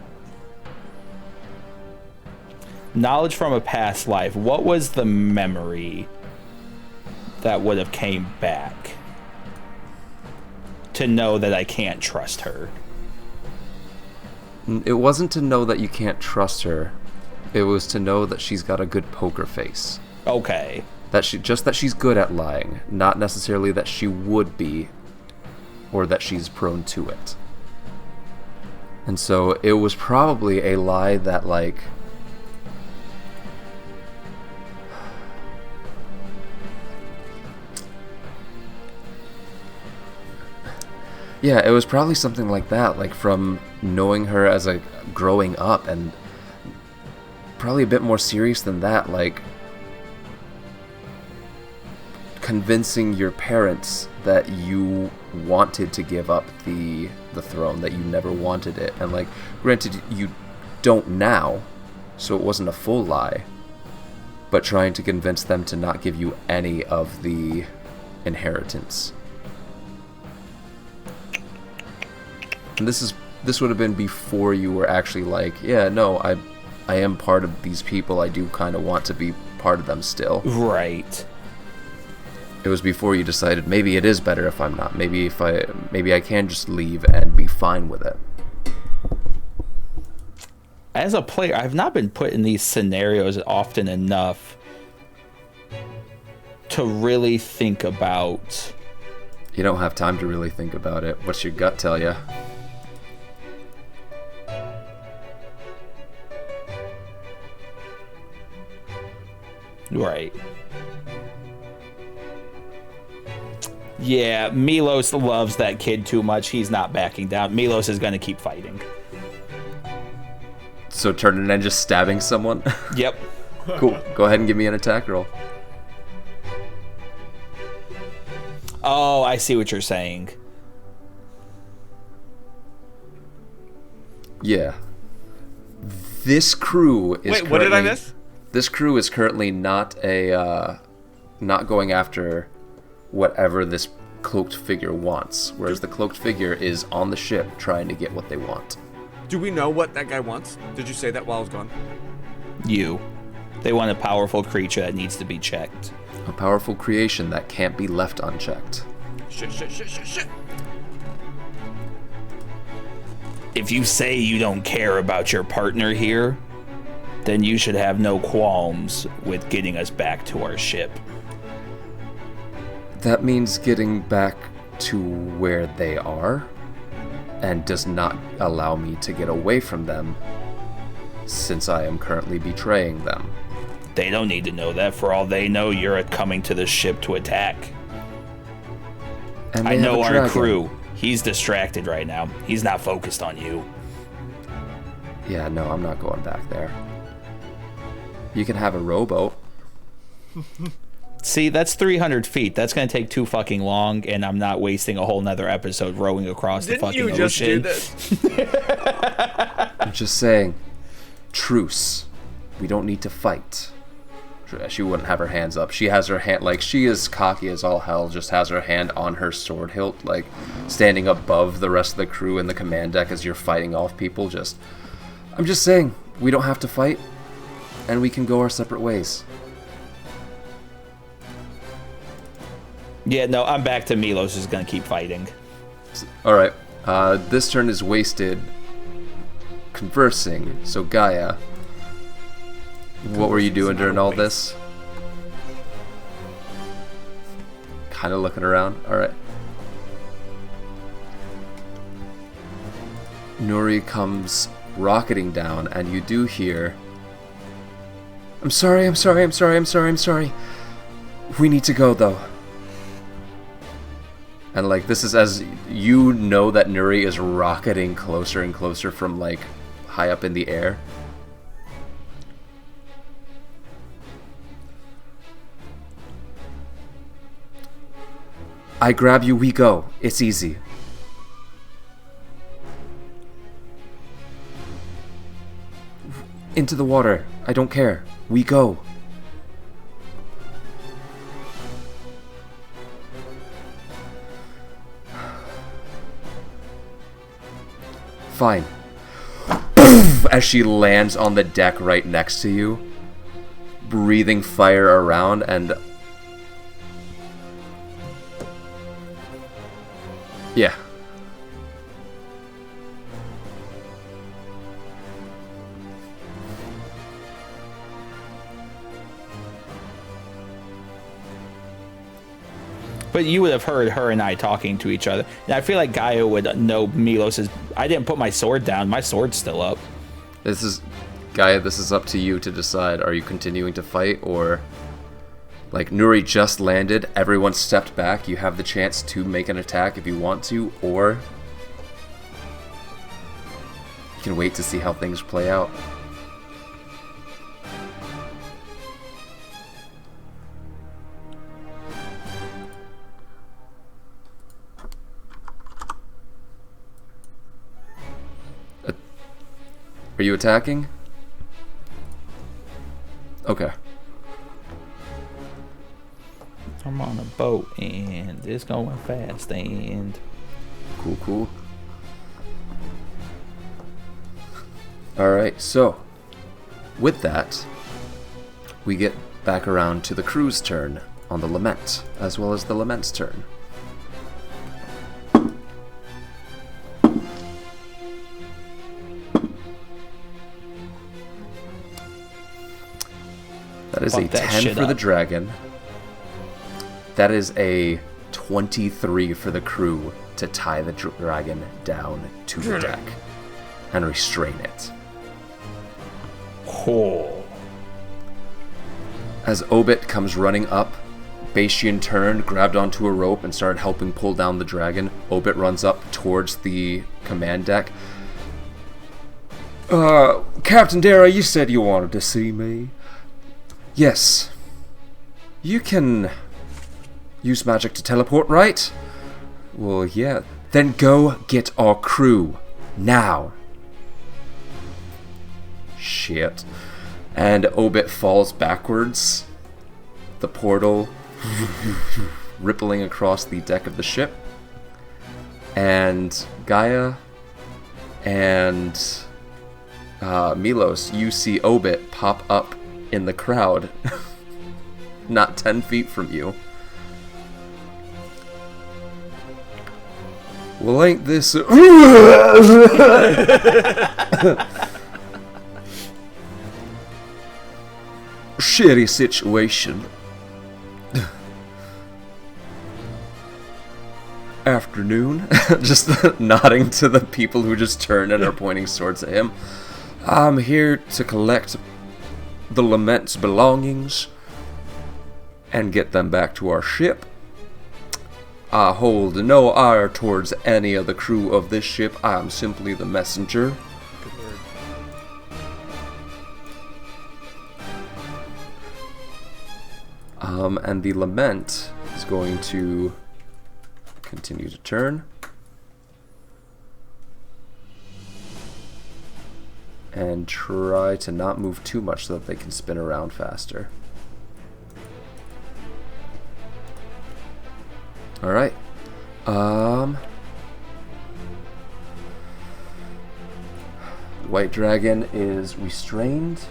knowledge from a past life. What was the memory that would have came back to know that I can't trust her? It wasn't to know that you can't trust her. It was to know that she's got a good poker face. Okay. That she's good at lying, not necessarily that she would be, or that she's prone to it. And so it was probably a lie that, like, yeah, it was probably something like that, like from knowing her as a growing up, and probably a bit more serious than that, like convincing your parents that you wanted to give up the throne, that you never wanted it. And, like, granted, you don't now, so it wasn't a full lie, but trying to convince them to not give you any of the inheritance. And this would have been before you were actually like, yeah, no, I am part of these people. I do kind of want to be part of them still. Right. It was before you decided maybe it is better if I'm not. Maybe I can just leave and be fine with it. As a player, I've not been put in these scenarios often enough to really think about. You don't have time to really think about it. What's your gut tell you? Right. Yeah, Milos loves that kid too much. He's not backing down. Milos is going to keep fighting. So turning and just stabbing someone? Yep. Cool. Go ahead and give me an attack roll. Oh, I see what you're saying. Yeah. This crew is Wait, what did I miss? This crew is currently not going after whatever this cloaked figure wants, whereas the cloaked figure is on the ship trying to get what they want. Do we know what that guy wants? Did you say that while I was gone? They want a powerful creature that needs to be checked. A powerful creation that can't be left unchecked. Shit. If you say you don't care about your partner here, then you should have no qualms with getting us back to our ship. That means getting back to where they are, and does not allow me to get away from them, since I am currently betraying them. They don't need to know that. For all they know, you're coming to the ship to attack. And I know our crew. He's distracted right now. He's not focused on you. Yeah, no, I'm not going back there. You can have a rowboat. See, that's 300 feet. That's going to take too fucking long, and I'm not wasting a whole nother episode rowing across the fucking ocean. Didn't you just do this? I'm just saying, truce. We don't need to fight. She wouldn't have her hands up. She has her hand, like, she is cocky as all hell, just has her hand on her sword hilt, like, standing above the rest of the crew in the command deck as you're fighting off people. I'm just saying, we don't have to fight, and we can go our separate ways. Yeah, no, I'm back to Milos is going to keep fighting. Alright, this turn is wasted conversing, so Gaia, what were you doing during all this? Kind of looking around. Alright. Nuri comes rocketing down, and you do hear, I'm sorry. We need to go, though. And, like, this is as you know that Nuri is rocketing closer and closer from, like, high up in the air. I grab you, we go. It's easy. Into the water. I don't care. We go. Fine. As she lands on the deck right next to you, breathing fire around, and yeah. But you would have heard her and I talking to each other. And I feel like Gaia would know Milos' I didn't put my sword down. My sword's still up. Gaia, this is up to you to decide. Are you continuing to fight, or... Like, Nuri just landed, everyone stepped back, you have the chance to make an attack if you want to, or... You can wait to see how things play out. Are you attacking? Okay. I'm on a boat and it's going fast and... Cool. Alright, so with that, we get back around to the crew's turn on the Lament, as well as the Lament's turn. That is a 10 for the dragon. That is a 23 for the crew to tie the dragon down to the deck and restrain it. Oh. As Obit comes running up, Bastion turned, grabbed onto a rope, and started helping pull down the dragon. Obit runs up towards the command deck. Captain Dara, you said you wanted to see me. Yes. You can use magic to teleport, right? Well, yeah. Then go get our crew. Now. Shit. And Obit falls backwards. The portal rippling across the deck of the ship. And Gaia and Milos, you see Obit pop up in the crowd. Not 10 feet from you. Well, ain't this a shitty situation? Afternoon. Just nodding to the people who just turned and are pointing swords at him. I'm here to collect the Lament's belongings and get them back to our ship. I hold no ire towards any of the crew of this ship. I am simply the messenger. Good word. And the Lament is going to continue to turn. And try to not move too much so that they can spin around faster. Alright. White Dragon is restrained.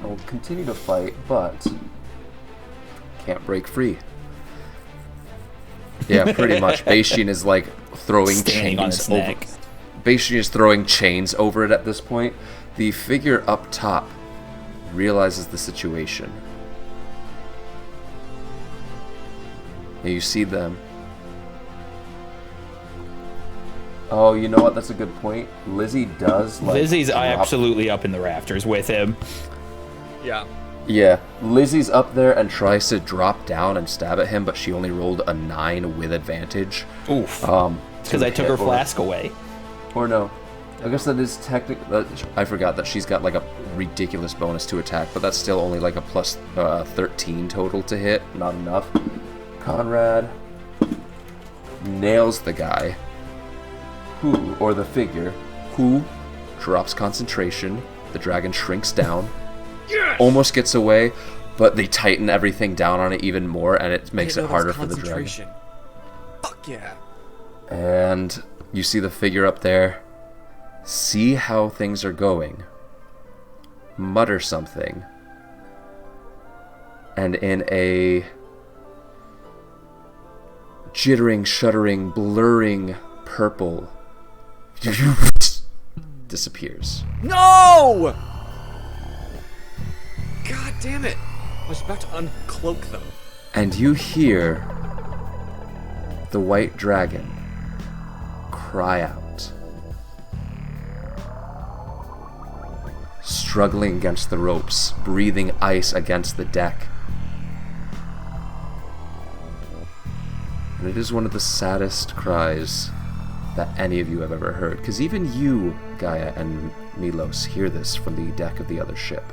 Will continue to fight, but can't break free. Yeah, pretty much. Bastion is like throwing Standing on chains its over. neck. Bastion is throwing chains over it at this point. The figure up top realizes the situation. And you see them. Oh, you know what? That's a good point. Lizzie does like... Lizzie's absolutely up in the rafters with him. Yeah. Yeah, Lizzie's up there and tries to drop down and stab at him, but she only rolled a 9 with advantage. Oof. Because I took her flask away. Or no. I guess that is technically... I forgot that she's got like a ridiculous bonus to attack, but that's still only like a plus 13 total to hit. Not enough. Conrad nails the guy. Who, or the figure, who drops concentration. The dragon shrinks down. Yes! Almost gets away, but they tighten everything down on it even more, and it makes it harder for the dragon. Fuck yeah. And you see the figure up there. See how things are going. Mutter something. And in a jittering, shuddering, blurring purple, disappears. No! God damn it. I was about to uncloak them. And you hear the white dragon cry out, struggling against the ropes, breathing ice against the deck. And it is one of the saddest cries that any of you have ever heard, because even you, Gaia and Milos, hear this from the deck of the other ship.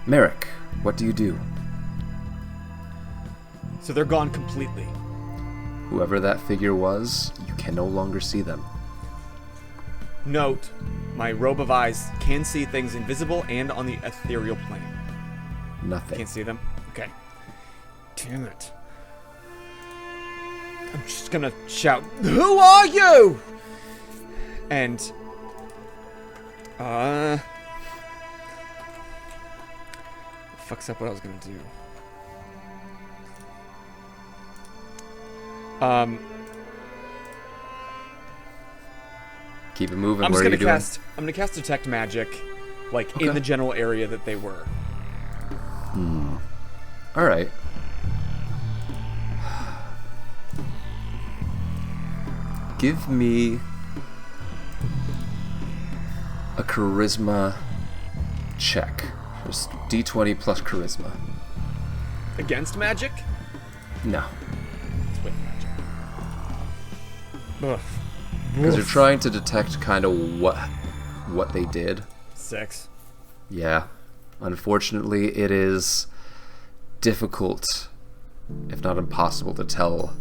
Merrick, what do you do? So they're gone completely. Whoever that figure was, you can no longer see them. Note, my robe of eyes can see things invisible and on the ethereal plane. Nothing. Can't see them? Okay. Damn it. I'm just gonna shout, "Who are you?" And, fucks up what I was gonna do. Keep it moving. I'm What are you doing? I'm gonna cast Detect Magic, like, in the general area that they were. Alright. Give me a charisma check. Just D20 plus charisma. Against magic? No. It's with magic. Ugh. Because you're trying to detect kind of what they did. 6. Yeah. Unfortunately, it is difficult, if not impossible, to tell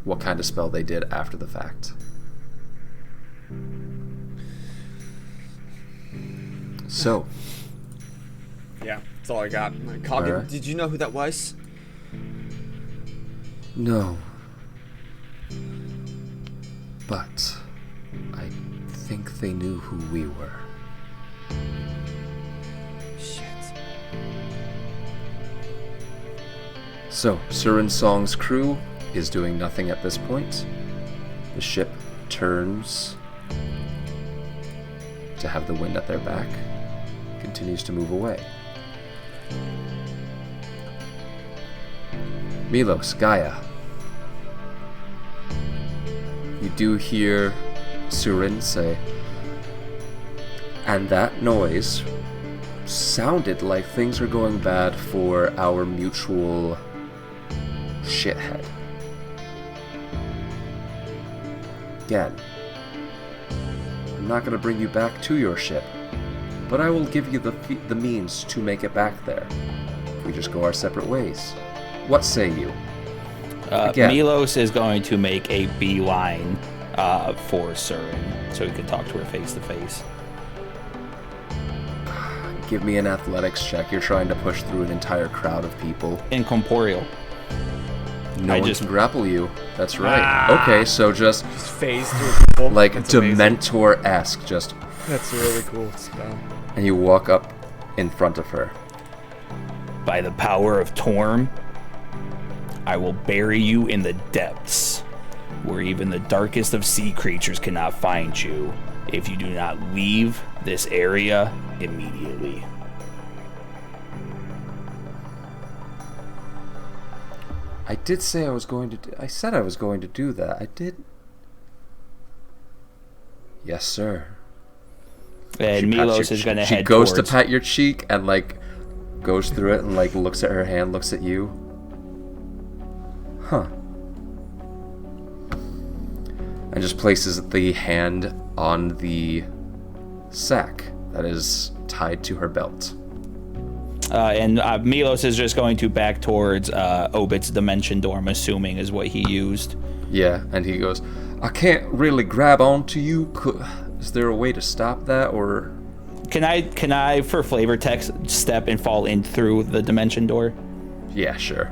what kind of spell they did after the fact. So. Yeah, that's all I got. Coggin, Alright. Did you know who that was? No. But I think they knew who we were. Shit. So, Surin Song's crew is doing nothing at this point. The ship turns to have the wind at their back, continues to move away. Milos, Gaia. You do hear Surin say, and that noise sounded like things are going bad for our mutual shithead. Again, I'm not going to bring you back to your ship, but I will give you the means to make it back there. If we just go our separate ways. What say you? Milos is going to make a beeline for Surin so he can talk to her face to face. Give me an athletics check. You're trying to push through an entire crowd of people. Incorporeal. No one can grapple you. That's right. Okay, so just phase through people. like That's amazing. Dementor-esque, just. That's a really cool spell. And you walk up in front of her. By the power of Torm, I will bury you in the depths, where even the darkest of sea creatures cannot find you, if you do not leave this area immediately. I did say I was going to I said I was going to do that. I did. Yes, sir. And Milos is going to head She goes towards... to pat your cheek and, like, goes through it and, like, looks at her hand, looks at you. Huh. And just places the hand on the sack that is tied to her belt. And Milos is just going to back towards Obit's dimension door, I'm assuming is what he used. Yeah, and he goes, I can't really grab onto you. Is there a way to stop that, or... Can I for flavor text, step and fall in through the dimension door? Yeah, sure.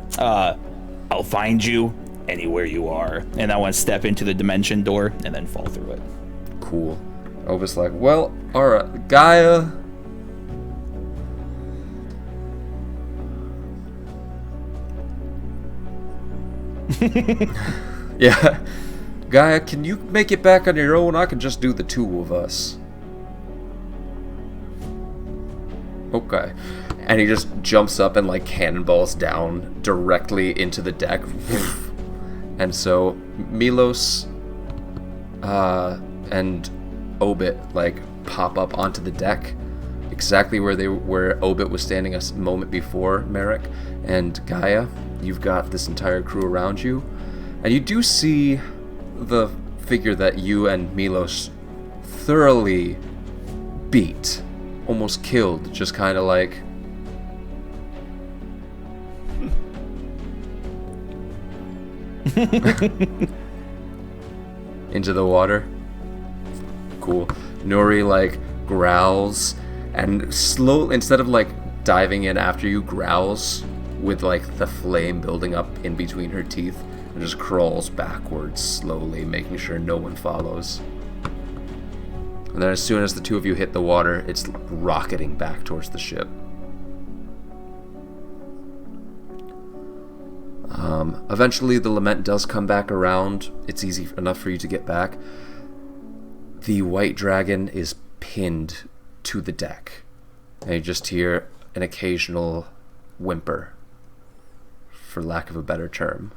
I'll find you anywhere you are. And I want to step into the dimension door and then fall through it. Cool. Obit's like, well, alright, Gaia... Yeah. Gaia, can you make it back on your own? I can just do the two of us. Okay. And he just jumps up and like cannonballs down directly into the deck. And so Milos and Obit like pop up onto the deck, exactly where Obit was standing a moment before Merrick. And Gaia, you've got this entire crew around you, and you do see the figure that you and Milos thoroughly beat, almost killed, just kind of like into the water. Cool. Nuri like growls and slow, instead of like diving in after you, growls with like the flame building up in between her teeth, and just crawls backwards slowly, making sure no one follows. And then as soon as the two of you hit the water, it's rocketing back towards the ship. Eventually the lament does come back around. It's easy enough for you to get back. The white dragon is pinned to the deck, and you just hear an occasional whimper, for lack of a better term,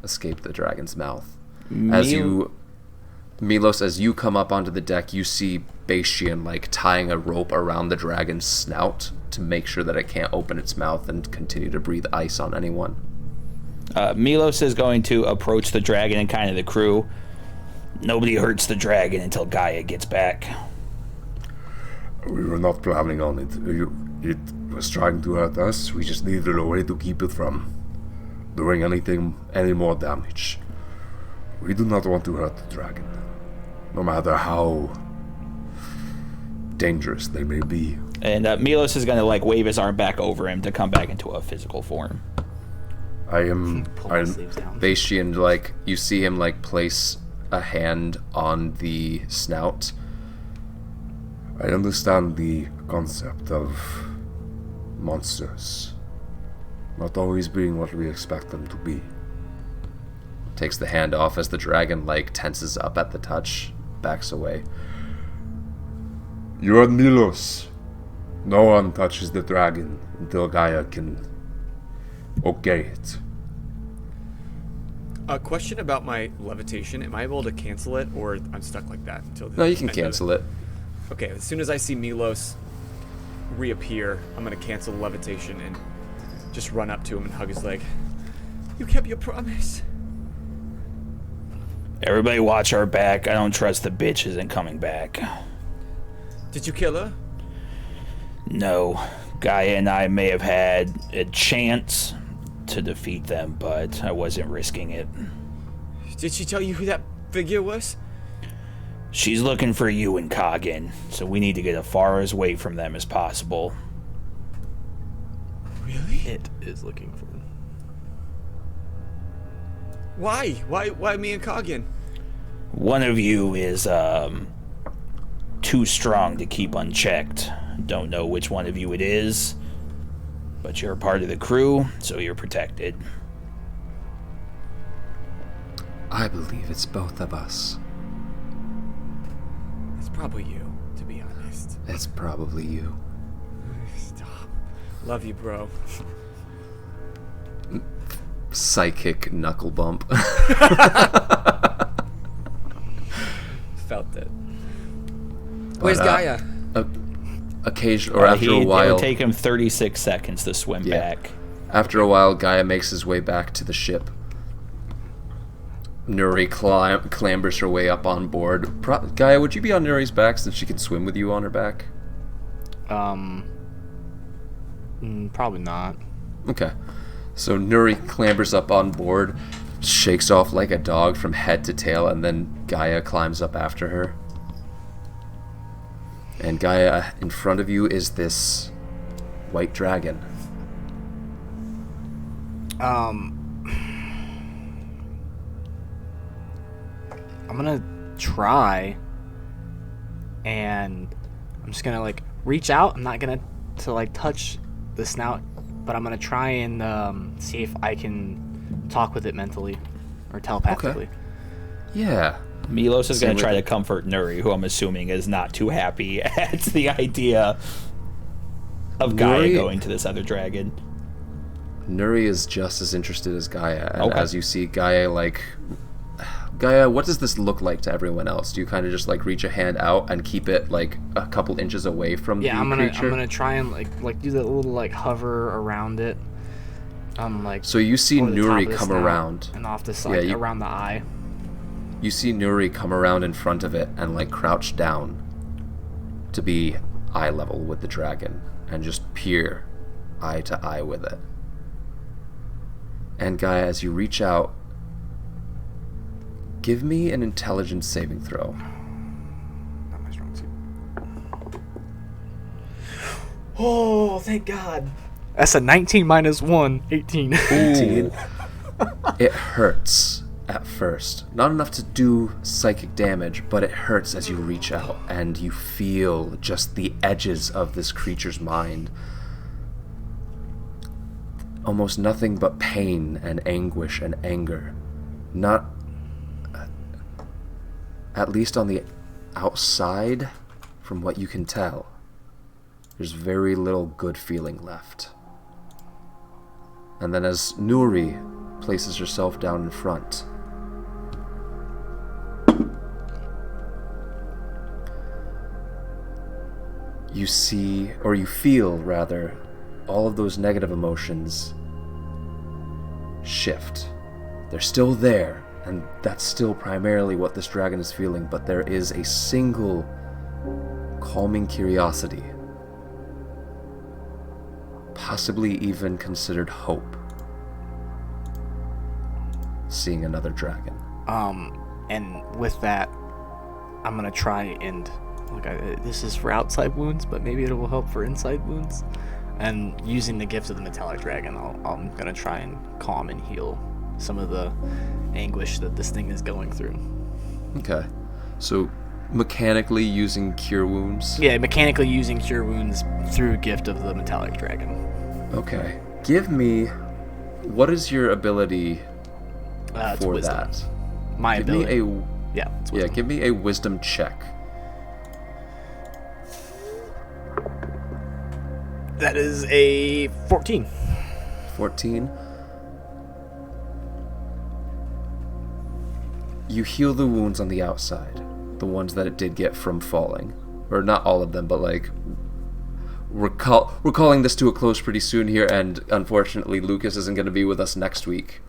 escape the dragon's mouth. Milos, as you come up onto the deck, you see Bastian like tying a rope around the dragon's snout to make sure that it can't open its mouth and continue to breathe ice on anyone. Milos is going to approach the dragon and kind of the crew. Nobody hurts the dragon until Gaia gets back. We were not planning on it. It was trying to hurt us. We just needed a way to keep it from doing any more damage. We do not want to hurt the dragon, no matter how dangerous they may be. And Milos is going to like wave his arm back over him to come back into a physical form. I'm Bastian, like, you see him like place a hand on the snout. I understand the concept of monsters not always being what we expect them to be. Takes the hand off as the dragon like tenses up at the touch, backs away. You and Milos. No one touches the dragon until Gaia can okay it. A question about my levitation. Am I able to cancel it, or I'm stuck like that until the No, you can cancel it. Okay, as soon as I see Milos reappear, I'm gonna cancel levitation and just run up to him and hug his leg. You kept your promise. Everybody watch our back. I don't trust the bitch isn't coming back. Did you kill her? No. Gaia and I may have had a chance to defeat them, but I wasn't risking it. Did she tell you who that figure was? She's looking for you and Kagan, so we need to get as far away from them as possible. Really? It is looking for him. Why? Why me and Kagan? One of you is too strong to keep unchecked. Don't know which one of you it is, but you're a part of the crew, so you're protected. I believe it's both of us. It's probably you, to be honest. It's probably you. Stop. Love you, bro. Psychic knuckle bump. Felt it. Where's Gaia? Occasion, or after a while, it'll take him 36 seconds to swim back. After a while, Gaia makes his way back to the ship. Nuri clambers her way up on board. Gaia, would you be on Nuri's back since she can swim with you on her back? Probably not. Okay. So Nuri clambers up on board, shakes off like a dog from head to tail, and then Gaia climbs up after her. And Gaia, in front of you is this white dragon. I'm gonna try, and I'm just gonna like reach out. I'm not gonna like touch the snout, but I'm gonna try and see if I can talk with it mentally or telepathically. Okay. Yeah. Milos is going to try to comfort Nuri, who I'm assuming is not too happy at the idea of Gaia going to this other dragon. Nuri is just as interested as Gaia, and as you see Gaia, Gaia, what does this look like to everyone else? Do you kind of just reach a hand out and keep it a couple inches away from the creature? I'm gonna try and do that little hover around it. So you see Nuri come around and off the side, around the eye. You see Nuri come around in front of it and crouch down to be eye level with the dragon and just peer eye to eye with it. And Gaia, as you reach out, give me an intelligence saving throw. Not my strong suit. Oh, thank God. That's a 19 minus 1, 18. 18. It hurts at first. Not enough to do psychic damage, but it hurts as you reach out and you feel just the edges of this creature's mind. Almost nothing but pain and anguish and anger. Not, at least on the outside, from what you can tell, there's very little good feeling left. And then as Nuri places herself down in front, you see, or you feel rather, all of those negative emotions shift. They're still there, and that's still primarily what this dragon is feeling, but there is a single calming curiosity, possibly even considered hope, seeing another dragon. And with that, I'm gonna try and this is for outside wounds, but maybe it will help for inside wounds. And using the gift of the metallic dragon, I'm gonna try and calm and heal some of the anguish that this thing is going through. Okay, so mechanically using cure wounds. Yeah, mechanically using cure wounds through gift of the metallic dragon. Okay, give me, what is your ability for wisdom. that? My give ability. Me it's wisdom. Give me a wisdom check. That is a 14. 14. You heal the wounds on the outside, the ones that it did get from falling, or not all of them, but we're calling this to a close pretty soon here, and unfortunately Lucas isn't going to be with us next week.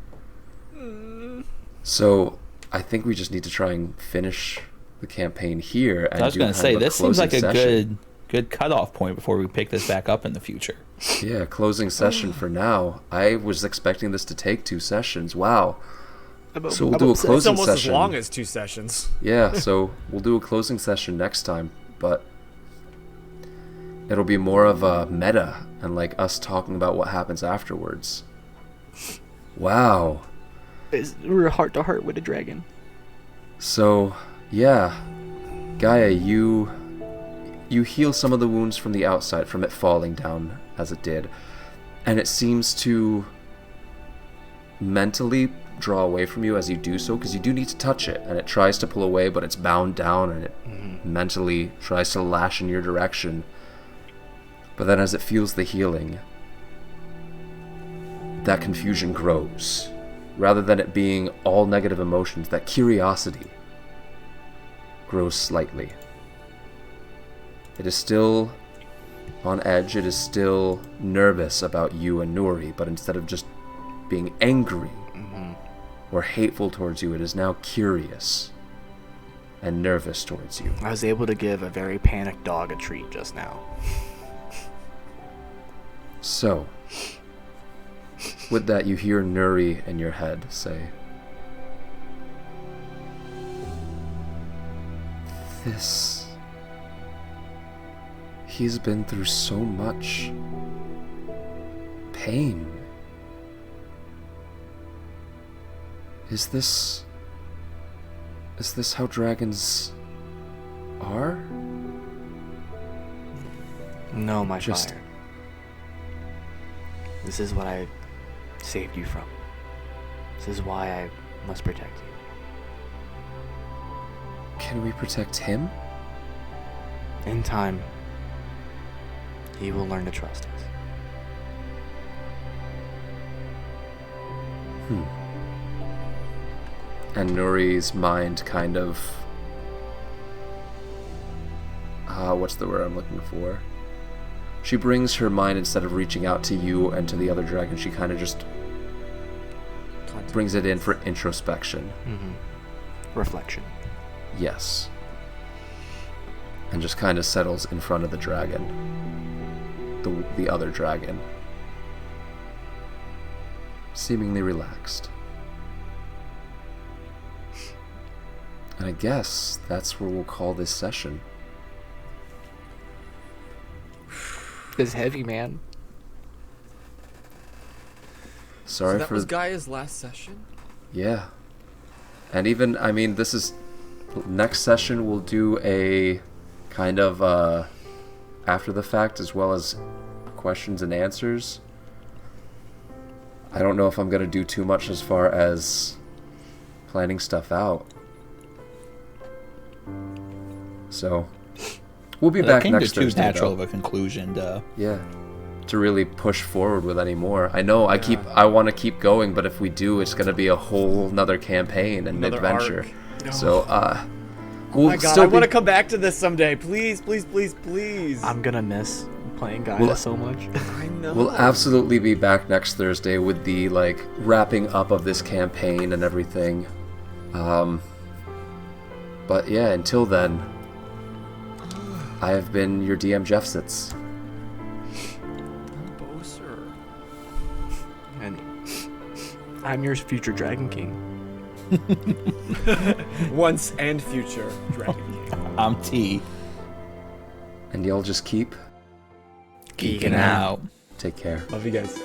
So I think we just need to try and finish the campaign here. And I was going to say, this seems like a good cutoff point before we pick this back up in the future. Yeah, closing session for now. I was expecting this to take 2 sessions. Wow. So we'll do a closing session. It's almost as long as 2 sessions. Yeah, so we'll do a closing session next time, but it'll be more of a meta and us talking about what happens afterwards. Wow. We're heart to heart with a dragon. So, yeah, Gaia, you heal some of the wounds from the outside, from it falling down as it did, and it seems to mentally draw away from you as you do so, because you do need to touch it, and it tries to pull away, but it's bound down, and it mentally tries to lash in your direction. But then as it feels the healing, that confusion grows. Rather than it being all negative emotions, that curiosity grows slightly. It is still on edge, it is still nervous about you and Nuri, but instead of just being angry or hateful towards you, it is now curious and nervous towards you. I was able to give a very panicked dog a treat just now. So, with that, you hear Nuri in your head say, he's been through so much pain. Is this how dragons are? No, my fire. This is what I saved you from. This is why I must protect you. Can we protect him? In time. He will learn to trust us. And Nuri's mind kind of... what's the word I'm looking for? She brings her mind, instead of reaching out to you and to the other dragon, she kind of just brings it in for introspection. Reflection. Yes. And just kind of settles in front of the dragon. The other dragon. Seemingly relaxed. And I guess that's where we'll call this session. It's heavy, man. Sorry so that for... was Gaia's last session? Yeah. And even, I mean, this is... Next session we'll do a kind of after the fact, as well as questions and answers. I don't know if I'm going to do too much as far as planning stuff out. So, we'll be back next Thursday. Too natural of a conclusion, yeah, to really push forward with any more. I know I want to keep going, but if we do, it's going to be a whole nother campaign and adventure. No. So, oh my god, I want to come back to this someday. Please, please, please, please. I'm gonna miss playing Gaia so much. I know. We'll absolutely be back next Thursday with the wrapping up of this campaign and everything. But yeah, until then, I have been your DM Jeff Sitz. I'm Boser. And I'm your future Dragon King. Once and future Dragon King. I'm T. And y'all just keep geeking out. Take care. Love you guys.